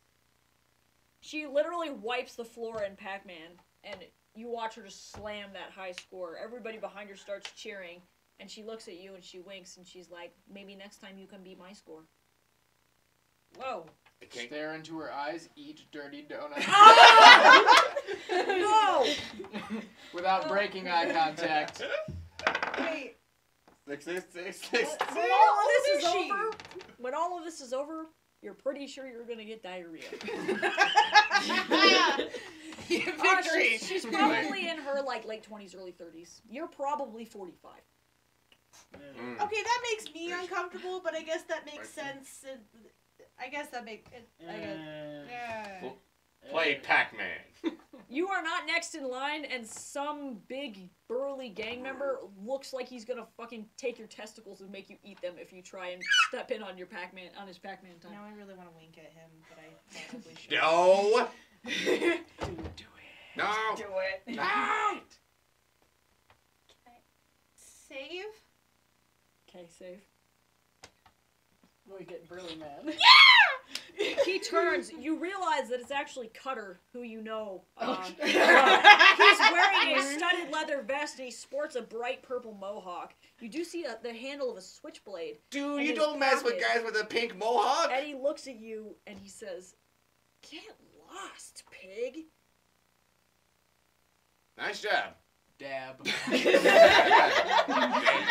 She literally wipes the floor in Pac-Man, and you watch her just slam that high score. Everybody behind her starts cheering, and she looks at you and she winks, and she's like, maybe next time you can beat my score. Whoa. I can't- Stare into her eyes, eat dirty donut. No! Without breaking eye contact. Wait. Six. When all of this old is is she? over, when all of this is over, you're pretty sure you're gonna get diarrhea. Victory. She's probably in her like late 20s, early 30s. You're probably 45. Mm. Okay, that makes me uncomfortable, but I guess that makes sense. I guess that makes it. Yeah. Well, Play Pac-Man. You are not next in line, and some big burly gang member looks like he's gonna fucking take your testicles and make you eat them if you try and step in on your Pac-Man Pac-Man time. Now I really want to wink at him, but I probably should. No. Do it. No. Do it. No. Save? Okay, save. We get burly man. He turns. You realize that it's actually Cutter, who you know. He's wearing a studded leather vest, and he sports a bright purple mohawk. You do see the handle of a switchblade. Dude, And you his don't mess with pocket. guys with a pink mohawk. And he looks at you, and he says, "Get lost, pig." Nice job. Dab.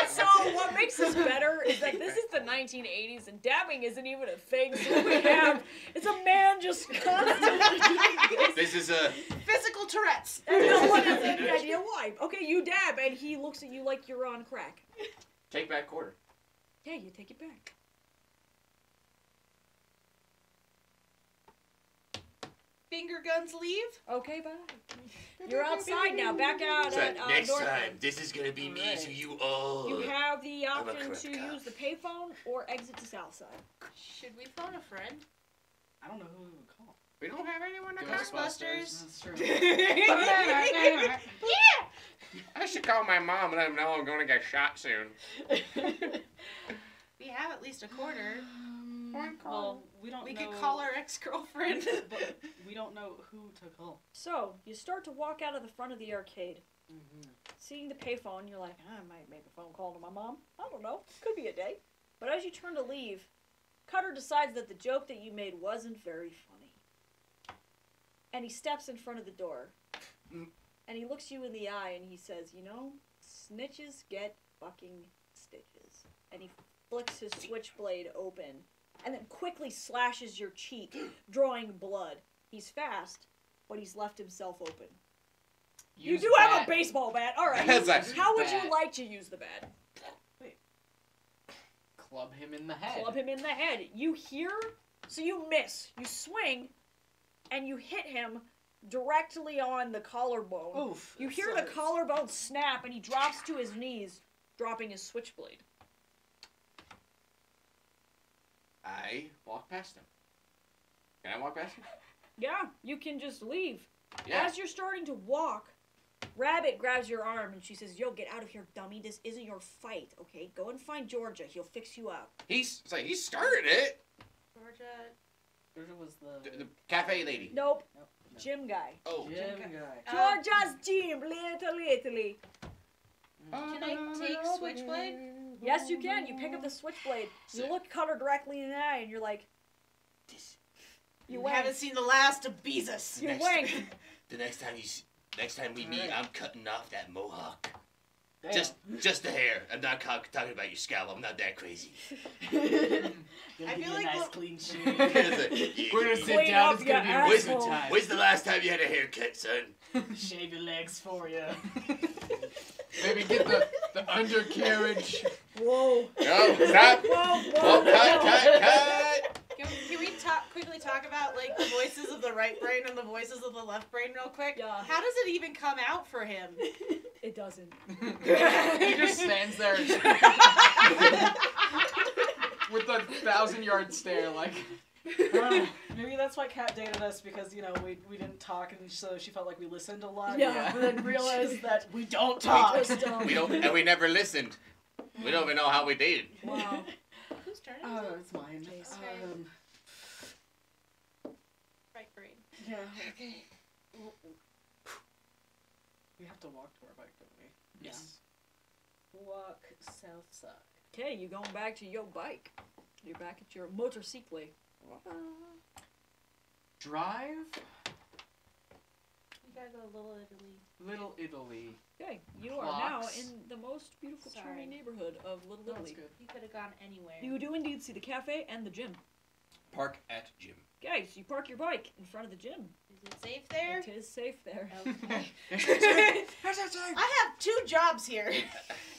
So what makes this better is that this is the 1980s, and dabbing isn't even a thing. So what we have is a man just constantly doing this. This is a. Physical Tourette's. And no one has any idea why. Okay, you dab, and he looks at you like you're on crack. Take back quarter. Yeah, you take it back. Finger guns leave. Okay, bye. You're outside now, back out So at next Northland. time, this is gonna be me Alright. to you all. You have the I'm a option correct to cop. use the payphone or exit to Southside. Should we phone a friend? I don't know who we would call. We don't have anyone to Ghostbusters. That's true. Yeah. I should call my mom and let them know I'm going to get shot soon. We have at least a quarter. Well, we don't We know. could call our ex-girlfriend. But we don't know who to call. So, you start to walk out of the front of the arcade. Mm-hmm. Seeing the payphone, you're like, I might make a phone call to my mom. I don't know. Could be a day. But as you turn to leave, Cutter decides that the joke that you made wasn't very funny. And he steps in front of the door. Mm. And he looks you in the eye and he says, you know, snitches get fucking stitches. And he flicks his switchblade open and then quickly slashes your cheek, drawing blood. He's fast, but he's left himself open. You do have a baseball bat. All right. That's like- How would bat. you like to use the bat? Club him in the head. Club him in the head. You hear, so you miss. You swing, and you hit him directly on the collarbone. Oof. You that hear the sucks. collarbone snap, and he drops to his knees, dropping his switchblade. I walk past him. Can I walk past him? Yeah, you can just leave. Yeah. As you're starting to walk, Rabbit grabs your arm, and she says, yo, get out of here, dummy. This isn't your fight, okay? Go and find Georgia. He'll fix you up. He started it. Georgia. Georgia was The cafe lady. Nope. Nope, no. Gym guy. Oh. Jim guy. Georgia's gym, little Italy. Can I take Switchblade? Yes, you can. You pick up the switchblade. You look Cutter directly in the eye, and you're like, You wink. haven't seen the last of Beezus. You wink. The next time we meet, I'm cutting off that mohawk. Damn. Just the hair. I'm not talking about your scalp. I'm not that crazy. I feel like nice the- clean shave. We're gonna sit Clean down. up It's gonna be your a waste of asshole. time. When's the last time you had a haircut, son? Shave your legs for you. Maybe get the undercarriage. whoa. No, stop. Whoa, Oh, cut. Can we quickly talk about like the voices of the right brain and the voices of the left brain real quick? Yeah. How does it even come out for him? It doesn't. He just stands there with a 1,000-yard stare, like. Maybe that's why Kat dated us, because, you know, we didn't talk, and so she felt like we listened a lot. Yeah. And then realized that we don't talk. Just don't. We never listened. We don't even know how we dated. Wow. Whose turn is Oh, it? it's mine. Okay. Right brain. Yeah. Okay. We have to walk to our bike, don't we? Yes. Walk south side. Okay, you going back to your bike. You're back at your motorcycle. Drive. You gotta go Little Italy. Little Italy. Okay, you are now Clocks. in the most beautiful, Sorry. charming neighborhood of Little That's Italy. good. You could have gone anywhere. You do indeed see the cafe and the gym. Park at gym. Okay, so you park your bike in front of the gym. Is it safe there? It is safe there. Okay. I have 2 jobs here,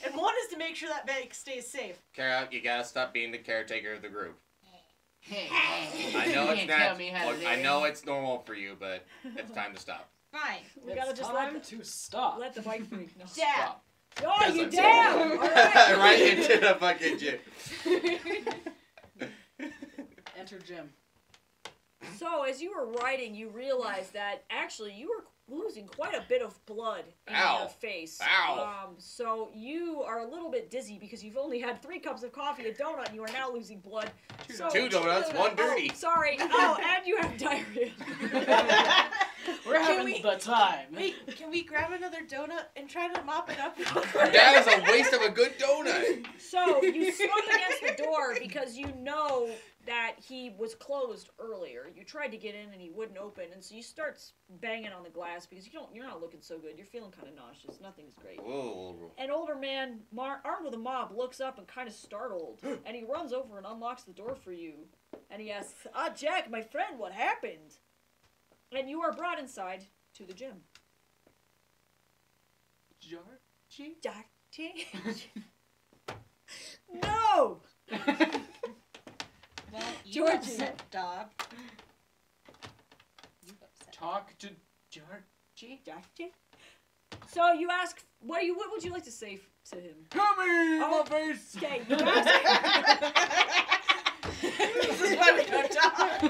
and one is to make sure that bike stays safe. Kara, you gotta stop being the caretaker of the group. Hey. I know You it's can't not. tell me how to I live. know it's normal for you, but it's time to stop. Fine. We gotta It's just time to stop. let the bike freak know. Dad. Stop. Oh, you Peasants. damn! All right. Right into the fucking gym. Enter gym. So as you were riding, you realized that actually you were losing quite a bit of blood in Ow. your face. Ow. So you are a little bit dizzy because you've only had 3 cups of coffee, a donut, and you are now losing blood. So, 2 donuts, 1 dirty. Oh, sorry. Oh, and you have diarrhea. We're having we- the time. Wait, can we grab another donut and try to mop it up? That is a waste of a good donut. So you slump against the door because you know that he was closed earlier. You tried to get in and he wouldn't open, and so you start banging on the glass because you're not looking so good. You're feeling kind of nauseous. Nothing's great. Whoa. An older man, armed with a mop, looks up and kind of startled, and he runs over and unlocks the door for you. And he asks, "Ah, Jack, my friend, what happened?" And you are brought inside to the gym. Georgie? Jack, no! Well, you Georgie. upset, dog. You upset. Talk to Georgie. Jack. So you ask, what would you like to say to him? Come here, Oh. my face. Okay, you ask. This is why we don't talk.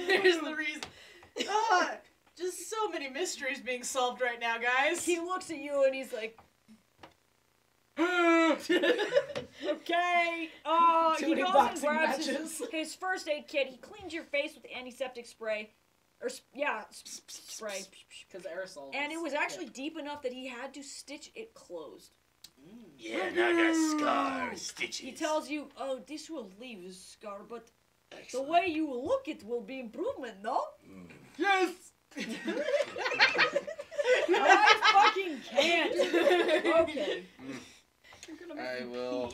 Here's the reason. Just so many mysteries being solved right now, guys. He looks at you and he's like, okay. Too He many goes and boxing grabs matches. his first aid kit. He cleans your face with antiseptic spray. Spray. Because aerosols. And it was actually deep enough that he had to stitch it closed. Yeah, now I got scars, stitches. He tells you, oh, this will leave a scar, but Excellent. the way you look it will be improvement, no? Yes. I fucking can't. Okay. I will.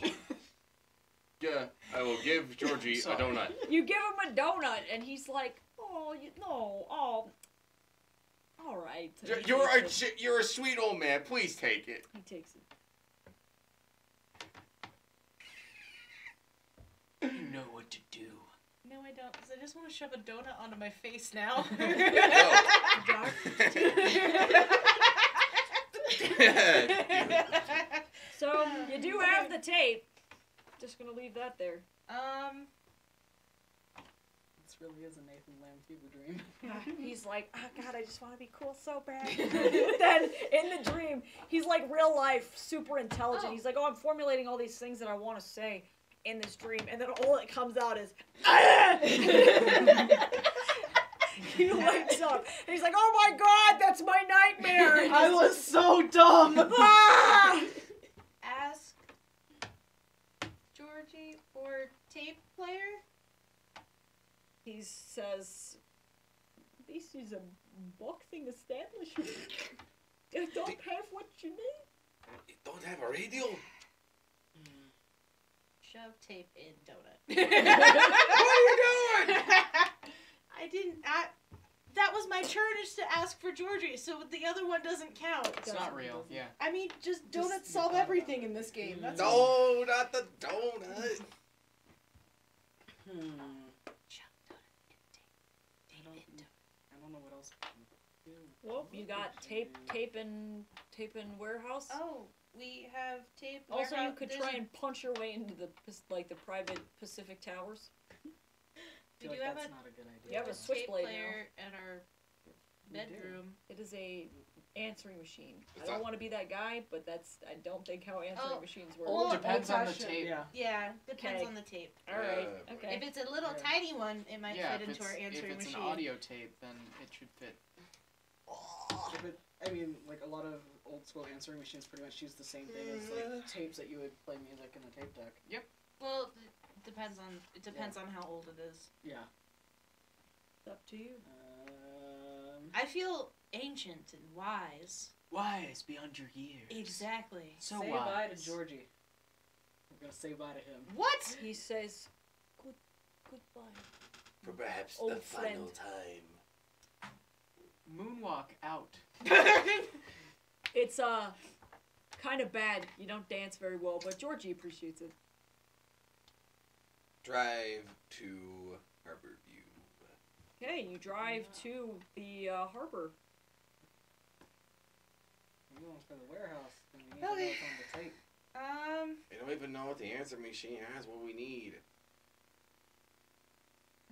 Yeah, I will give Georgie a Sorry. donut. You give him a donut, and he's like, oh, all right. And he takes it. You're a sweet old man. Please take it. He takes it. You know what to do. No, I don't, because I just want to shove a donut onto my face now. So, you do have the tape. Just gonna leave that there. This really is a Nathan Lamb fever dream. He's like, oh god, I just want to be cool so bad. Then, in the dream, he's like real life, super intelligent. Oh. He's like, oh, I'm formulating all these things that I want to say in this dream. And then all that comes out is, He wakes up and he's like, "Oh my God, that's my nightmare!" I was so dumb. Ah! Ask Georgie for tape player. He says, "This is a boxing establishment. I don't have what you need." You don't have a radio? Shove tape in donut. What are you doing? I didn't. That was my turn is to ask for Georgie, so the other one doesn't count. It's not real. Yeah. I mean, just donuts solve everything in this game. That's No, not the donut. Shove donut in tape. Tape in donut. I don't know what else. we can do. Well, you got tape and warehouse. Oh, we have tape. Also, you warehouse- could there's try a- and punch your way into the private Pacific Towers. I feel We do like have that's a- not a good idea. You have a tape switchblade now. player at our We do. bedroom. It is a answering machine. I It's don't not- want to be that guy, but I don't think how answering Oh. machines work. Old- Depends on the old-fashioned- tape. Yeah. Yeah, depends Okay. on the tape. All right. Yeah. Okay. If it's a little Yeah. tiny one, it might Yeah, fit if into our it's, answering if it's machine. an audio tape, then it should fit. Yeah, but, I mean, like a lot of old school answering machines pretty much use the same thing as like tapes that you would play music in a tape deck. Well, it depends on how old it is. Yeah. It's up to you. I feel ancient and wise. Wise beyond your years. Exactly. So say wise. bye to Georgie. We're gonna say bye to him. What? He says, goodbye. For perhaps Old the final friend. time. Moonwalk out. It's kind of bad. You don't dance very well, but Georgie appreciates it. Drive to Harborview. Okay, you drive to the harbor. We're going for the warehouse, and we need to know Okay. what's on the tape. They don't even know what the answer machine has. What we need.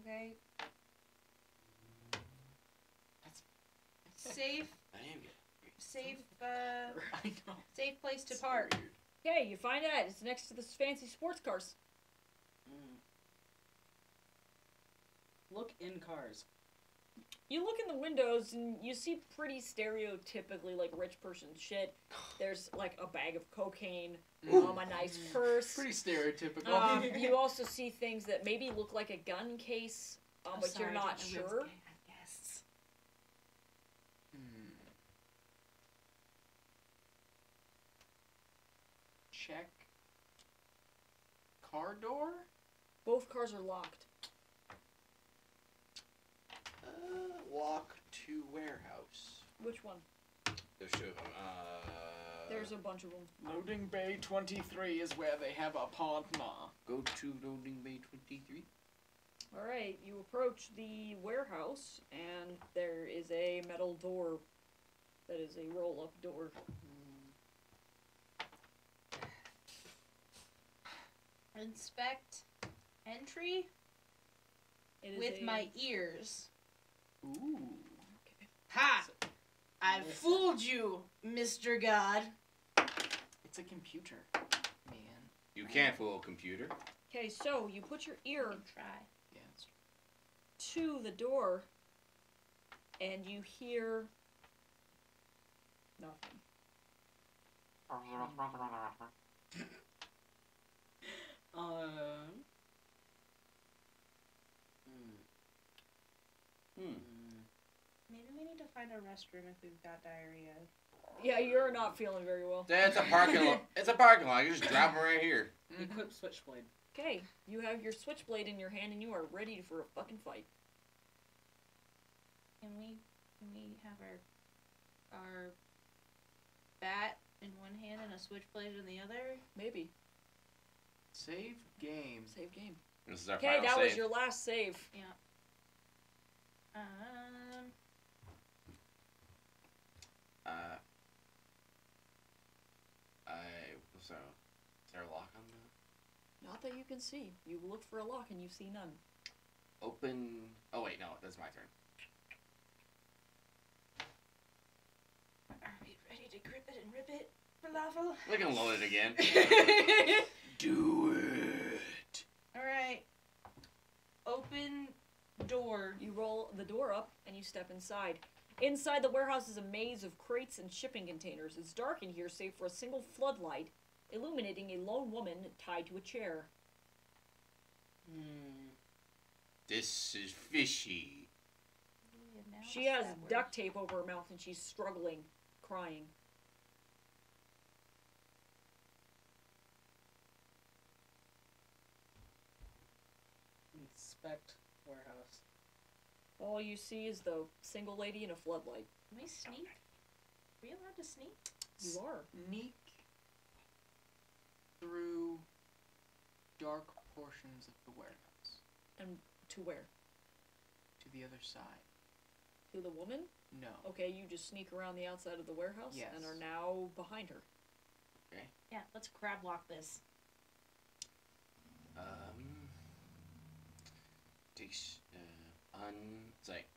Okay. Safe, I am getting safe, I know. safe place to so park. weird. Okay, you find out it's next to the fancy sports cars. Look in cars. You look in the windows and you see pretty stereotypically like rich person shit. There's like a bag of cocaine, a nice purse. Pretty stereotypical. You also see things that maybe look like a gun case, but you're not sure. Yes. Check. Car door? Both cars are locked. Walk to warehouse. Which one? There's two of them. There's a bunch of them. Loading bay 23 is where they have a partner. Go to loading bay 23. All right, you approach the warehouse, and there is a metal door that is a roll-up door. Inspect entry It is with a- my ears. Ooh. Ha! I fooled you, Mr. God. It's a computer. Man. You can't fool a computer. Okay, so you put your ear Try. Yeah, it's to the door, and you hear nothing. Maybe we need to find a restroom if we've got diarrhea. Yeah, you're not feeling very well. That's a parking lot. It's a parking lot. You just drop them right here. Equip switchblade. Okay, you have your switchblade in your hand, and you are ready for a fucking fight. Can we have our bat in one hand and a switchblade in the other? Maybe. Save game. Save game. This is our Okay, final that save. was your last save. So, is there a lock on that? Not that you can see. You look for a lock, and you see none. Open. Oh wait, no, that's my turn. Are we ready to grip it and rip it, falafel? We can load it again. Do it. All right. Open door. You roll the door up and you step inside. Inside the warehouse is a maze of crates and shipping containers. It's dark in here save for a single floodlight illuminating a lone woman tied to a chair. This is fishy. She has duct tape over her mouth and she's struggling, crying. Inspect warehouse. All you see is the single lady in a floodlight. Can we sneak? Are we allowed to sneak? You are. Sneak through dark portions of the warehouse. And to where? To the other side. To the woman? No. Okay, you just sneak around the outside of the warehouse Yes. and are now behind her. Yeah, let's crab walk this. Takes it's like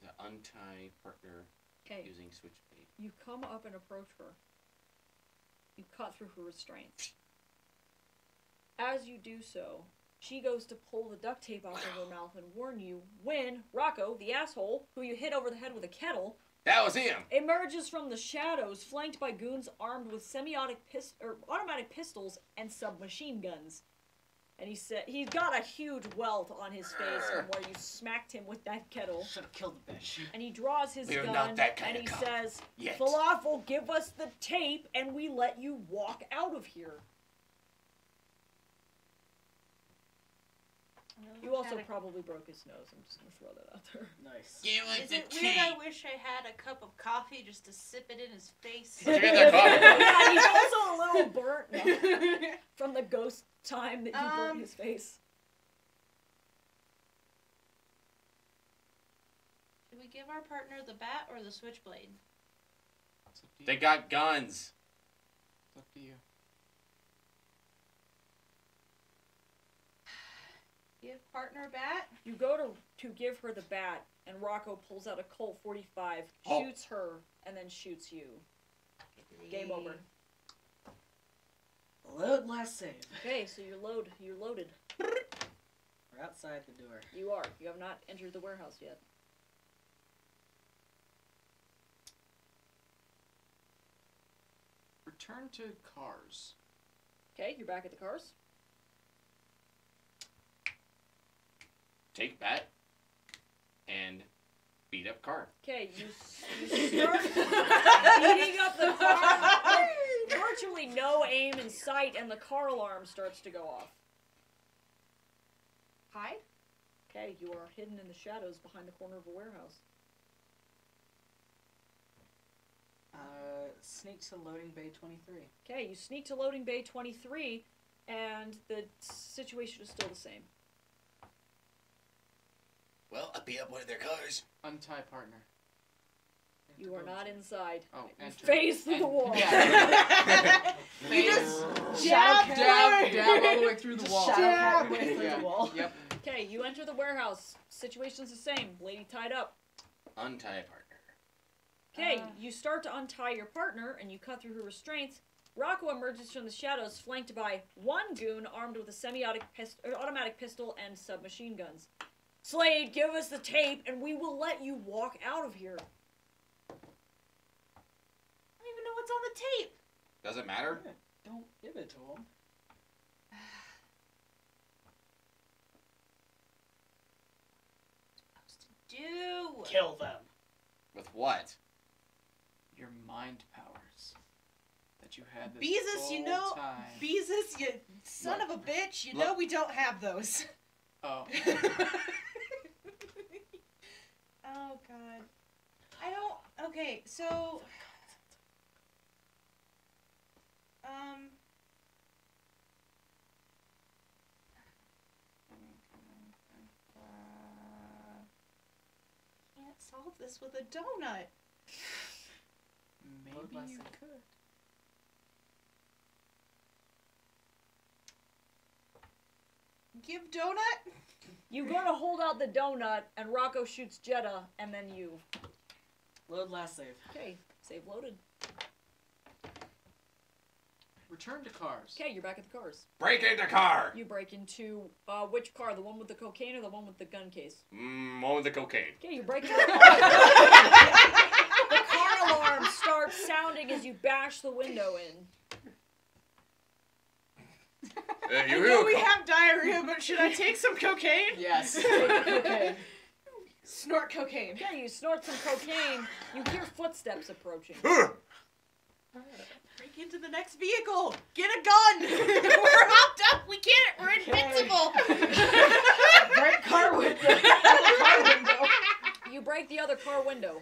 the untie partner Okay, using switchblade. you come up and approach her. You cut through her restraints. As you do so, she goes to pull the duct tape out of her mouth and warn you when Rocco, the asshole, who you hit over the head with a kettle, That was him. emerges from the shadows, flanked by goons armed with automatic pistols and submachine guns. And he said he's got a huge welt on his face from where you smacked him with that kettle. Should have killed the bitch. And he draws his We're gun not that kind and of he cop says, yet. "Falafel, give us the tape, and we let you walk out of here." You also probably broke his nose. I'm just gonna throw that out there. Nice. Give us Is the it weird? I tape. wish I had a cup of coffee just to sip it in his face. Where'd you get that coffee? Yeah, he's also a little burnt now from the ghost time that you burnt his face. Should we give our partner the bat or the switchblade? It's up to you. They got guns. It's up to you. Give partner bat? You go to give her the bat, and Rocco pulls out a Colt 45, Oh. shoots her, and then shoots you. Game over. Load last save. Okay, so you're loaded. We're outside the door. You are. You have not entered the warehouse yet. Return to cars. Okay, you're back at the cars. Take bat and beat up car. Okay, you start beating up the car. Virtually no aim in sight, and the car alarm starts to go off. Hide? Okay, you are hidden in the shadows behind the corner of a warehouse. Sneak to loading bay 23. Okay, you sneak to loading bay 23, and the situation is still the same. Well, I beat up one of their cars. Untie partner. You are not inside. Oh, You enter. phase through the wall. Yeah. You just Jab, jab, dab all the way through the wall. Shadow cat way through Yeah. the wall. Yep. Okay, you enter the warehouse. Situation's the same. Lady tied up. Untie partner. Okay, you start to untie your partner, and you cut through her restraints. Rocco emerges from the shadows, flanked by one goon armed with a automatic pistol and submachine guns. Slade, give us the tape, and we will let you walk out of here. I don't even know what's on the tape. Does it matter? Yeah, don't give it to him. Do. Kill them. With what? Your mind powers that you had this Beezus, you whole know, time. Beezus, you son of a bitch, you know we don't have those. Oh. Oh, God. I don't... Okay, so... Can't solve this with a donut. Maybe you could. Give donut? You go to hold out the donut, and Rocco shoots Jetta, and then you. Load last save. Okay, save loaded. Return to cars. Okay, you're back at the cars. Break into car. You break into which car? The one with the cocaine or the one with the gun case? One with the cocaine. Okay, you break into the car. The car alarm starts sounding as you bash the window in. I know we have diarrhea, but should I take some cocaine? Yes. Okay. Snort cocaine. Yeah, you snort some cocaine. You hear footsteps approaching. Break into the next vehicle. Get a gun. We're hopped up. We can't. We're invincible. Break car window. Car window. You break the other car window.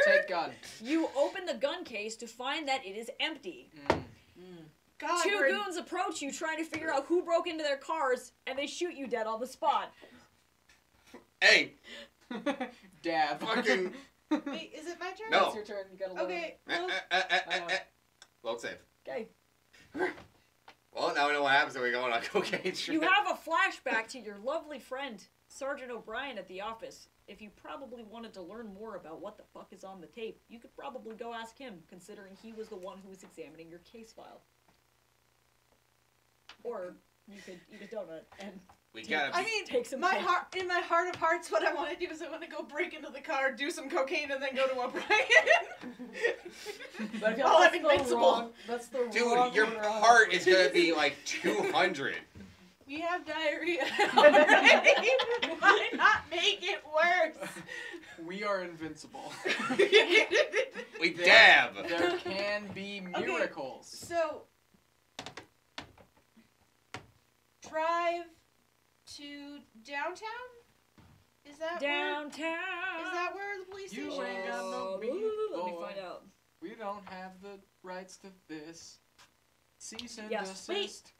Take gun. You open the gun case to find that it is empty. God, Two goons approach you trying to figure out who broke into their cars, and they shoot you dead on the spot. Hey, Dab. fucking. Wait, is it my turn? No. It's your turn. You gotta Okay. Load save. Okay. Well, now we know what happens when we go on a cocaine trip. You have a flashback to your lovely friend, Sergeant O'Brien, at the office. If you probably wanted to learn more about what the fuck is on the tape, you could probably go ask him, considering he was the one who was examining your case file. Or you could eat a donut and We gotta. I mean, take some my coke. heart, in my heart of hearts, what I want to do is I want to go break into the car, do some cocaine, and then go to O'Brien. But I feel Oh, like I'm that's the invincible. wrong. That's the wrong Dude, your order on heart it. is gonna be like 200. We have diarrhea already. Why not make it worse? We are invincible. We dab. There can be miracles. So, drive to downtown? Is that downtown. where the police You station ain't is? got no Let beat, me boy. find out. We don't have the rights to this. Cease and Yes. desist.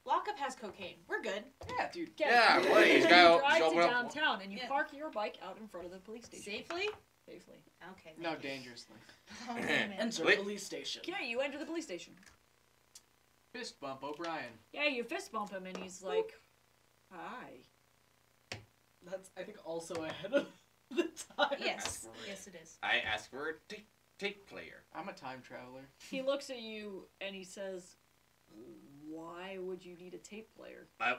Lockup has cocaine. We're good. Yeah, dude. Okay, Yeah, you- what, he's you got- drive he's to open up- downtown and you Yeah. park your bike out in front of the police station. Safely? Safely. Okay. No, dangerously. Oh, damn it. Enter Wait. police station. Yeah, you enter the police station. Fist bump O'Brien. Yeah, you fist bump him and he's like, hi. That's I think also ahead of the time. Yes. Yes, it is. I asked for a tape player. I'm a time traveler. He looks at you and he says, why would you need a tape player? My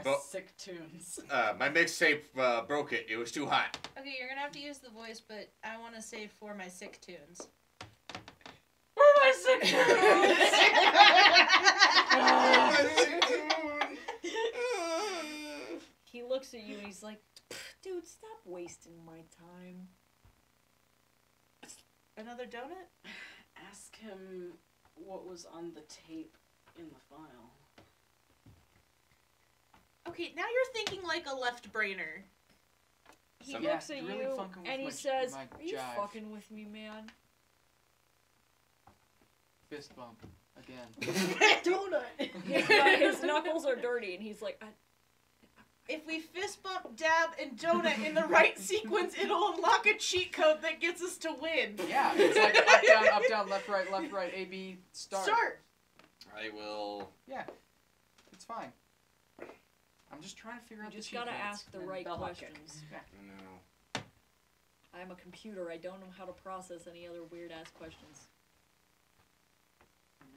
But sick tunes. my mixtape broke it. It was too hot. Okay, you're gonna have to use the voice, but I want to say for my sick tunes. For my sick He looks at you and he's like, dude, stop wasting my time. Another donut? Ask him what was on the tape in the file. Okay, now you're thinking like a left brainer. He Some- looks Yeah, at you're really you fucking with and he my- says, my are you jive." fucking with me, man? Fist bump. Again. Donut. His knuckles are dirty and he's like, If we fist bump, dab, and donut in the right sequence, it'll unlock a cheat code that gets us to win. Yeah, it's like up, down, left, right, A, B, start. Start. I will. Yeah, it's fine. I'm just trying to figure you out just the cheat gotta codes. ask the And right bell kick. questions. No. I'm a computer. I don't know how to process any other weird ass questions.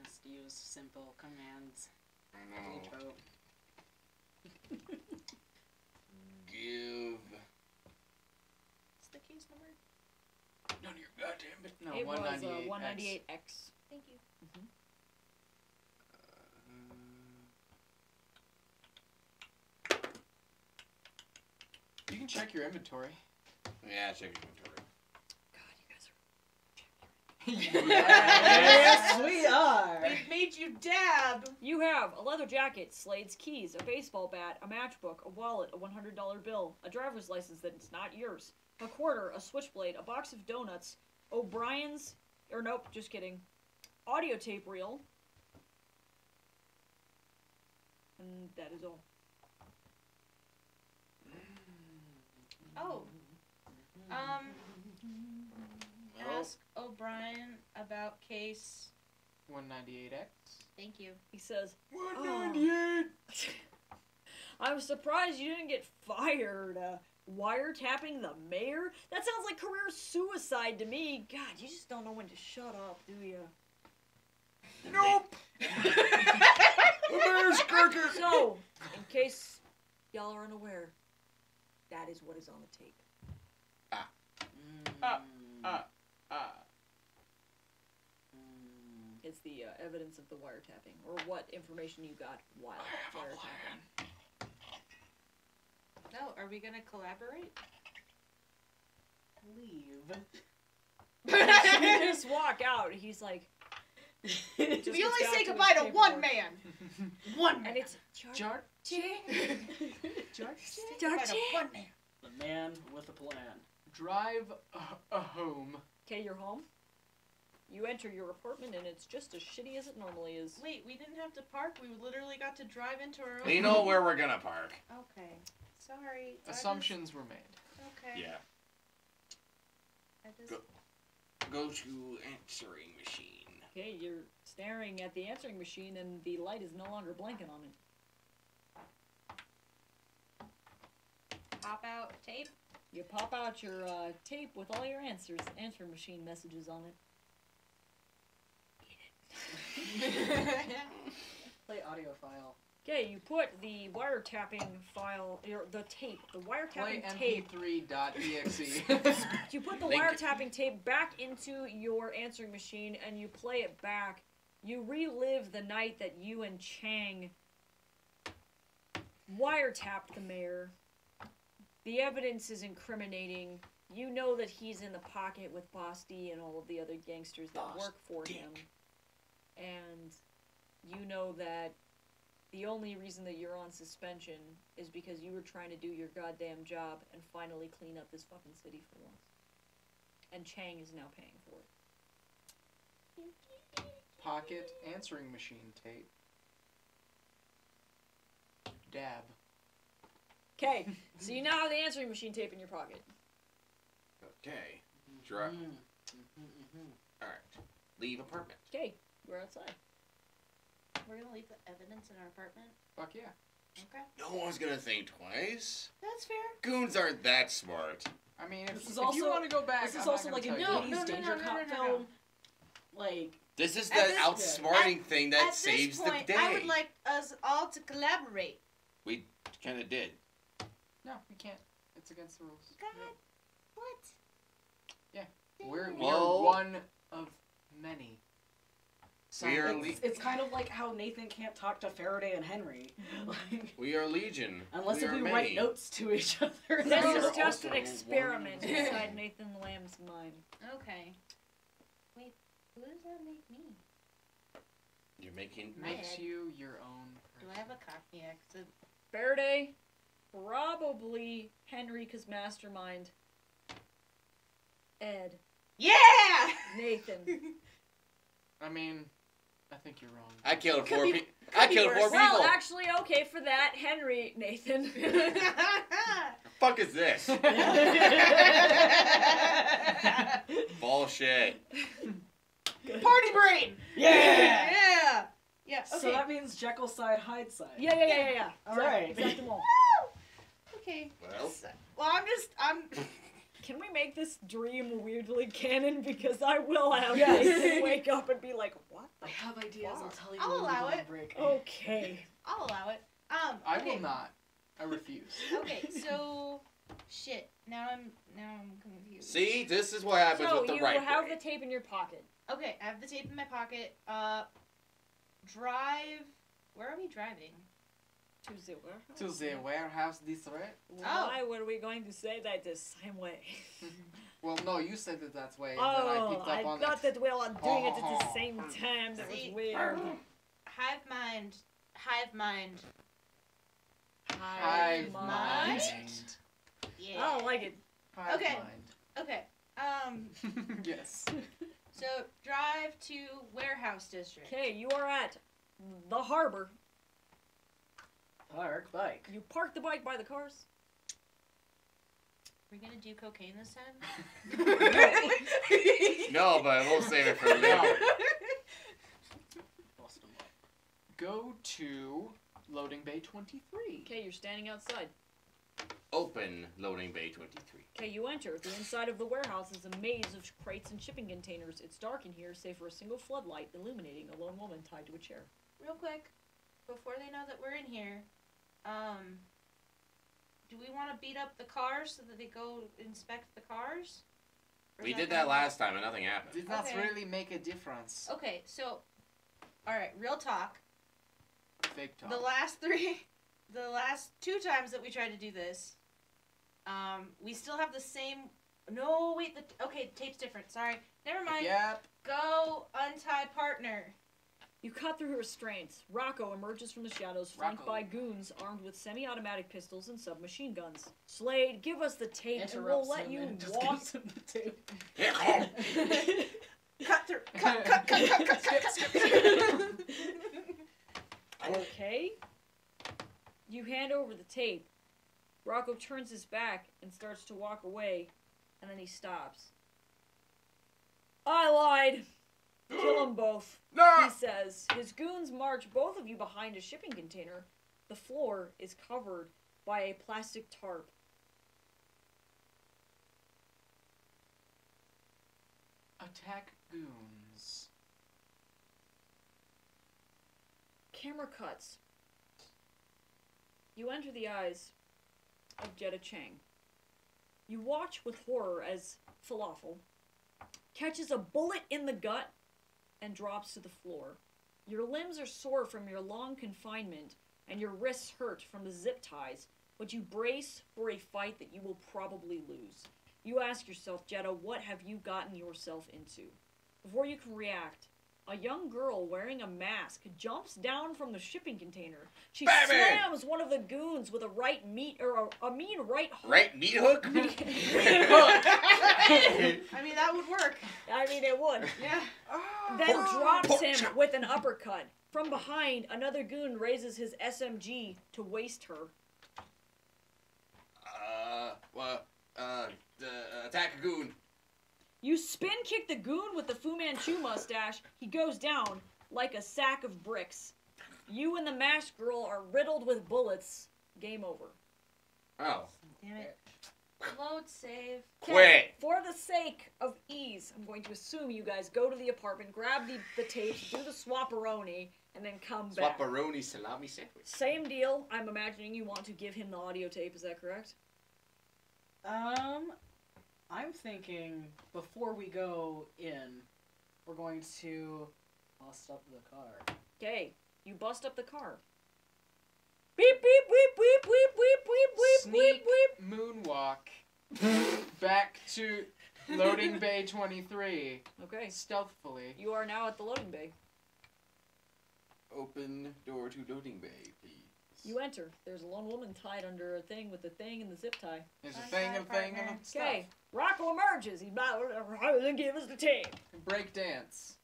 Just use simple commands. No. Each vote. Give. What's the case number? None of your goddamn bit. No, It was 198. 198X. Thank you. You can check your inventory. Yeah, check inventory. God, you guys are. Yes, we are. We've made you dab. You have a leather jacket, Slade's keys, a baseball bat, a matchbook, a wallet, a $100 bill, a driver's license that's not yours, a quarter, a switchblade, a box of donuts, O'Brien's, or nope, just kidding, audio tape reel, and that is all. Oh. Ask O'Brien about case. 198X. Thank you. He says, 198. I'm surprised you didn't get fired. Wiretapping the mayor? That sounds like career suicide to me. God, you just don't know when to shut up, do you? Nope. The bear's crooked. So, in case y'all are unaware, that is what is on the tape. It's the evidence of the wiretapping, or what information you got while wiretapping. No, are we gonna collaborate? Leave. You just walk out. He's like, We gets only down say to goodbye his to one paperwork. man. One man. and it's Jar. Say goodbye to one man. The man with a plan. Drive a home. Okay, you're home. You enter your apartment, and it's just as shitty as it normally is. Wait, we didn't have to park. We literally got to drive into our own. We know where we're gonna park. Okay. Sorry. Assumptions were made. Okay. Yeah. I just... Go to answering machine. Okay, you're staring at the answering machine, and the light is no longer blinking on it. Pop out tape. You pop out your tape with all your answering machine messages on it. Play audio file. Okay, you put the wiretapping file, the tape, the Play wiretapping tape. mp3.exe. You put the Link. wiretapping tape back into your answering machine, and you play it back. You relive the night that you and Chang wiretapped the mayor. The evidence is incriminating. You know that he's in the pocket with Bosty and all of the other gangsters that work for him. And you know that the only reason that you're on suspension is because you were trying to do your goddamn job and finally clean up this fucking city for once. And Chang is now paying for it. Pocket answering machine tape. Dab. Okay, so you now have the answering machine tape in your pocket. Okay. Alright. Leave apartment. Okay, we're outside. We're gonna leave the evidence in our apartment. Fuck yeah. Okay. No one's gonna think twice. That's fair. Goons aren't that smart. I mean, This if is you also- want to go back, This is I'm not also gonna like a tell you. 80s danger cop film. Like, This is At the this- outsmarting thing that At saves this point, the day. I would like us all to collaborate. We kind of did. No, we can't. It's against the rules. God, what? We are Well- one of many. We are it's kind of like how Nathan can't talk to Faraday and Henry. Like, We are legion. unless we if are we many. write notes to each other. This We is are just an also experiment one- inside Nathan Lamb's mind. Okay. Wait, who does that make me? You're making. Makes you your own Do person. I have a Cockney accent? Faraday, probably Henry, 'cause mastermind. Ed, Yeah! Nathan. I mean, I think you're wrong. I killed Could four be- people. I killed four Well, people. actually, okay for that, Henry, Nathan. Fuck is this? Bullshit. Party brain! Yeah! Yeah! Yeah, okay. So that means Jekyll side, Hyde side. Yeah. All right. Exactement. Woo! Okay. Well. Well, I'm Can we make this dream weirdly canon? Because I will have Yes. Nathan wake up and be like, what? I have ideas. I'll tell you. I'll when we allow go on it. Break. Okay. I'll allow it. I Okay. will not. I refuse. Okay, so shit. Now I'm confused. See, this is what happens So with the you right have brain. the tape in your pocket. Okay, I have the tape in my pocket. Drive. Where are we driving? To the warehouse. To the warehouse district. Why were we going to say that the same way? Well, no, you said it that way, and then I Oh, picked I up on thought it. that we were doing it at the same time. That See, was weird. Hive mind. Hive mind. Hive mind. mind. Yeah. I don't like it. Hive Okay. mind. Okay. Yes. So drive to warehouse district. Okay, you are at the harbor. Park bike. You park the bike by the cars. We're gonna do cocaine this time. No, but we'll save it for No. later. Bust 'em up. Go to loading bay 23. Okay, you're standing outside. Open loading bay 23. Okay, you enter. The inside of the warehouse is a maze of crates and shipping containers. It's dark in here, save for a single floodlight illuminating a lone woman tied to a chair. Real quick, before they know that we're in here, do we want to beat up the cars so that they go inspect the cars? Or We is did gonna that last time and nothing happened. Did not Okay. really make a difference. Okay, so, alright, real talk. Fake talk. The last 2 times that we tried to do this, we still have the same. No, wait. Okay, tape's different. Sorry. Never mind. Yep. Go untie partner. You cut through restraints. Rocco emerges from the shadows, flanked Rocco. by goons armed with semi-automatic pistols and submachine guns. Slade, give us the tape and we'll Interrupts let him you and just walk. gives him the tape. Cut through. Cut. Skip. Okay. You hand over the tape. Rocco turns his back and starts to walk away, and then he stops. I lied. Kill them both, No! he says. His goons march both of you behind a shipping container. The floor is covered by a plastic tarp. Attack goons. Camera cuts. You enter the eyes of Jetta Chang. You watch with horror as Falafel catches a bullet in the gut and drops to the floor. Your limbs are sore from your long confinement, and your wrists hurt from the zip ties, but you brace for a fight that you will probably lose. You ask yourself, Jetta, what have you gotten yourself into? Before you can react, a young girl wearing a mask jumps down from the shipping container. She Baby! slams one of the goons with a mean right hook. Right meat hook? I mean, that would work. I mean, it would. Yeah. Then Pork drops him chop. with an uppercut. From behind, another goon raises his SMG to waist her. Attack a goon. You spin kick the goon with the Fu Manchu mustache. He goes down like a sack of bricks. You and the masked girl are riddled with bullets. Game over. Oh. Damn it. Load save. Quit. For the sake of ease, I'm going to assume you guys go to the apartment, grab the tapes, do the swapperoni, and then come back. Swapperoni salami sandwich. Same deal. I'm imagining you want to give him the audio tape. Is that correct? I'm thinking before we go in, we're going to bust up the car. Okay. You bust up the car. Beep, beep, beep, beep, beep, beep, beep, beep, Sneak beep, beep. moonwalk back to loading bay 23 Okay. stealthily. You are now at the loading bay. Open door to loading bay, please. You enter. There's a lone woman tied under a thing with the thing and the zip tie. There's a Bye, thing bye, and thing and partner. a stuff. Okay. Rocco emerges. He's about to give us the tape. Break dance.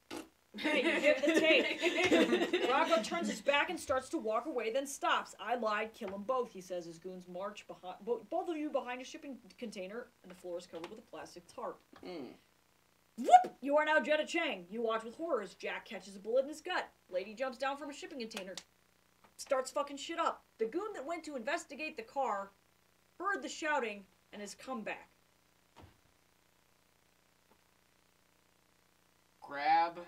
Okay, you give the tape. Rocco turns his back and starts to walk away, then stops. I lied. Kill them both, he says. His goons march behind both of you behind a shipping container, and the floor is covered with a plastic tarp. Whoop! You are now Jetta Chang. You watch with horror as Jack catches a bullet in his gut. Lady jumps down from a shipping container. Starts fucking shit up. The goon that went to investigate the car heard the shouting and has come back. Grab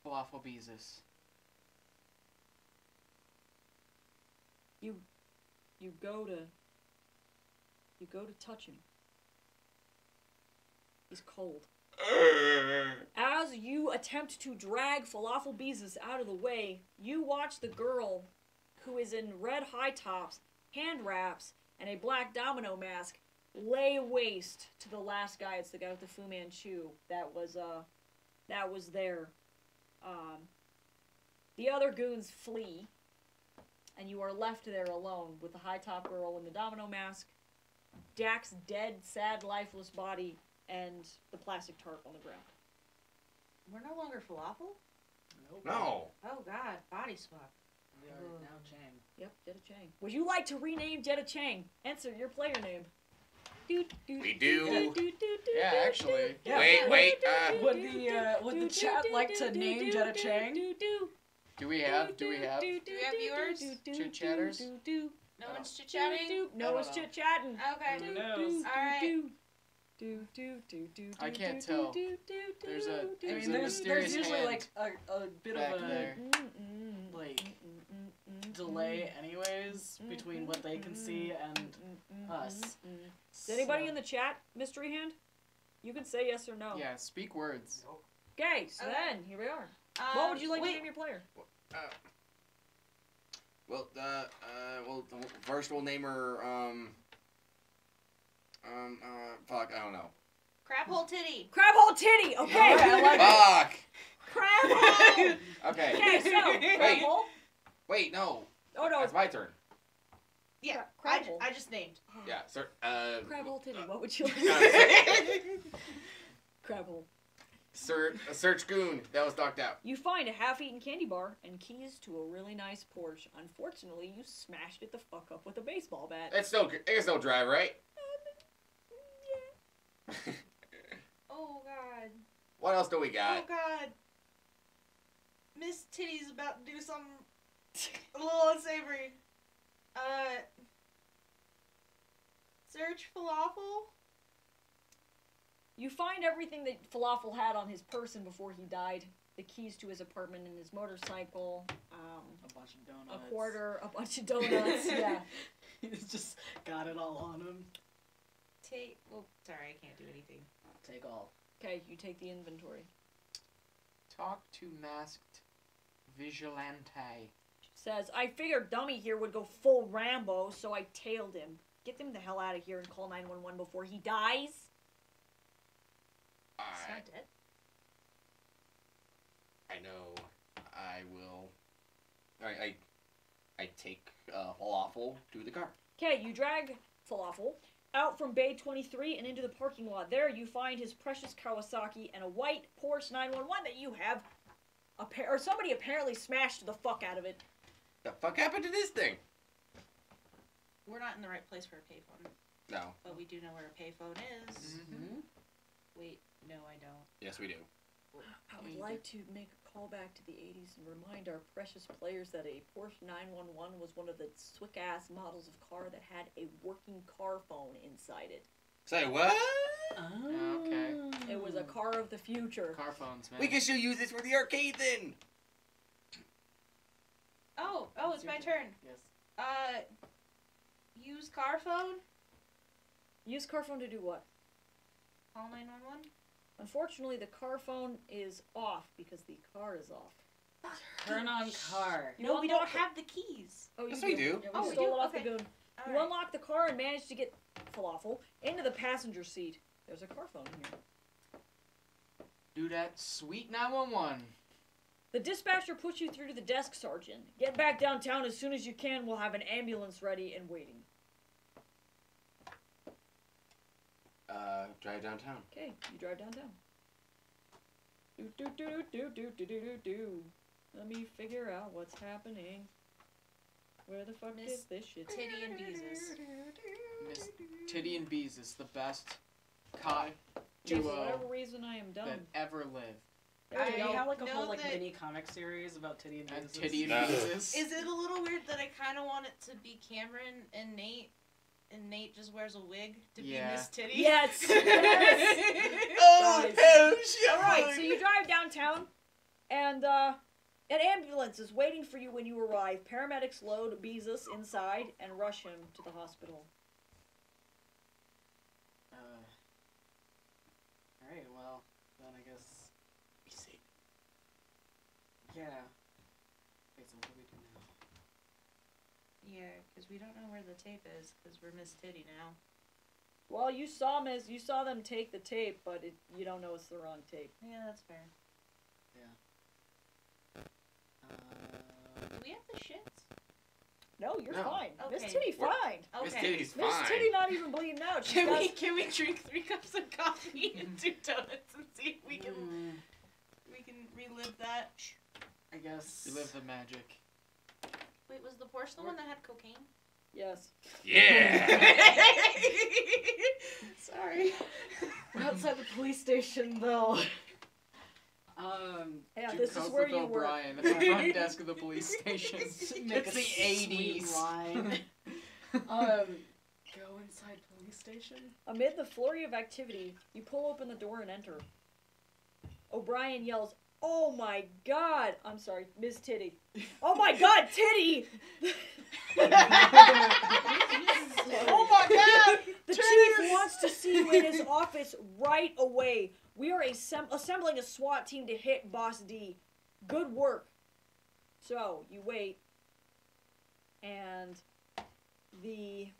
falafel beezus. You go to touch him. He's cold. As you attempt to drag Falafel Beezus out of the way, you watch the girl, who is in red high tops, hand wraps, and a black domino mask, lay waste to the last guy. It's the guy with the Fu Manchu that was there. The other goons flee, and you are left there alone with the high top girl in the domino mask, Jack's dead, sad, lifeless body, and the plastic tarp on the ground. We're no longer falafel? Nope. No. Oh god, body swap. We are now Chang. Yep, Jetta Chang. Would you like to rename Jetta Chang? Answer your player name. We do. Yeah, actually. Yeah. Wait, Would the chat like to name Jetta Chang? Do we have viewers? Chit chatters? No one's chit chatting. No one's chit chatting. Okay. Who knows? Alright. I can't tell. There's a there's mysterious usually hand like a bit back of a there. like delay anyways between what they can see and us. Is anybody So- in the chat mystery hand? You can say yes or no. Yeah, speak words. Okay, so Okay. then here we are. What would you like to name your player? Well, first we'll name her, fuck, I don't know. Crab hole titty. Crab hole titty. Okay. Alright, I like Fuck! Crab hole. Okay. Okay, so crab Wait. hole. Wait, no. Oh no, It's my turn. Yeah, Crab hole. I just named. Yeah, sir. Crab hole titty. What would you like? Crab hole. Search Goon. That was knocked out. You find a half-eaten candy bar and keys to a really nice Porsche. Unfortunately, you smashed it the fuck up with a baseball bat. It's no drive, right? Oh god. What else do we Oh got? god. Miss Titty's about to do something a little unsavory. Search falafel. You find everything that Falafel had on his person before he died. The keys to his apartment and his motorcycle, A bunch of donuts. a quarter, a bunch of donuts, yeah. He's just got it all on him. Oh, sorry, I can't do anything. Take all. Okay, you take the inventory. Talk to masked vigilante. Says, I figured Dummy here would go full Rambo, so I tailed him. Get him the hell out of here and call 911 before he dies. He's not dead. I know. I will. Alright, I take Falafel to the car. Okay, you drag Falafel out from Bay 23 and into the parking lot. There you find his precious Kawasaki and a white Porsche 911 that you have, or somebody apparently smashed the fuck out of it. The fuck happened to this thing? We're not in the right place for a payphone, No. but we do know where a payphone is. Mm-hmm. Wait, no, I don't. Yes, we do. I would like to make a call back to the 80s and remind our precious players that a Porsche 911 was one of the slick-ass models of car that had a working car phone inside it. Say what? Oh. Okay. It was a car of the future. Car phones, man. We can still use this for the arcade then. Oh, it's my turn. Yes. Use car phone. Use car phone to do what? Call 911. Unfortunately, the car phone is off because the car is off. Turn on car. You No, we don't unlock it. have the keys. Oh, you Yes, we do. Yeah, Oh, we we stole do? it off Okay. the goon. All You right. unlock the car and manage to get Falafel into the passenger seat. There's a car phone in here. Do that sweet 911. The dispatcher puts you through to the desk sergeant. Get back downtown as soon as you can. We'll have an ambulance ready and waiting. Drive downtown. Okay, you drive downtown. Do. Let me figure out what's happening. Where the fuck Miss is this shit? Titty and Beezus. Miss Titty and Bees is the best cop For duo whatever reason, I am dumb. that ever lived. There we We go. have like a know whole like that- mini comic series about Titty and And Beezus. Titty and No. Beezus. Is it a little weird that I kind of want it to be Cameron and Nate just wears a wig to Yeah. be Miss Titty? Yes. Oh, Guys. hell shit. Alright, so you drive downtown, and an ambulance is waiting for you when you arrive. Paramedics load Beezus inside and rush him to the hospital. Alright, well, then I guess. Yeah. Wait, so what do we do now? Yeah, because we don't know where the tape is, because we're Miss Titty now. Well, you saw them take the tape, but you don't know it's the wrong tape. Yeah, that's fair. Do we have the shits? No, you're No. fine. Miss Okay. Titty, fine. Miss Okay. Titty's Miss fine. Titty not even bleeding out. She does- Can we drink 3 cups of coffee and 2 donuts and see if we can relive that? I guess. Relive the magic. Wait, was the Porsche the one that had cocaine? Yes. Yeah. Sorry. We're outside the police station though. Yeah, Do this is coke where with you were. O'Brien at the front desk of the police station. Make It's a the sweet 80s. line. Go inside police station. Amid the flurry of activity, you pull open the door and enter. O'Brien yells, "Oh my God!" I'm sorry, Ms. Titty. "Oh my God, Titty!" Oh my God! The chief wants to see you in his office right away. We are assembling a SWAT team to hit Boss D. Good work. So, you wait. And let me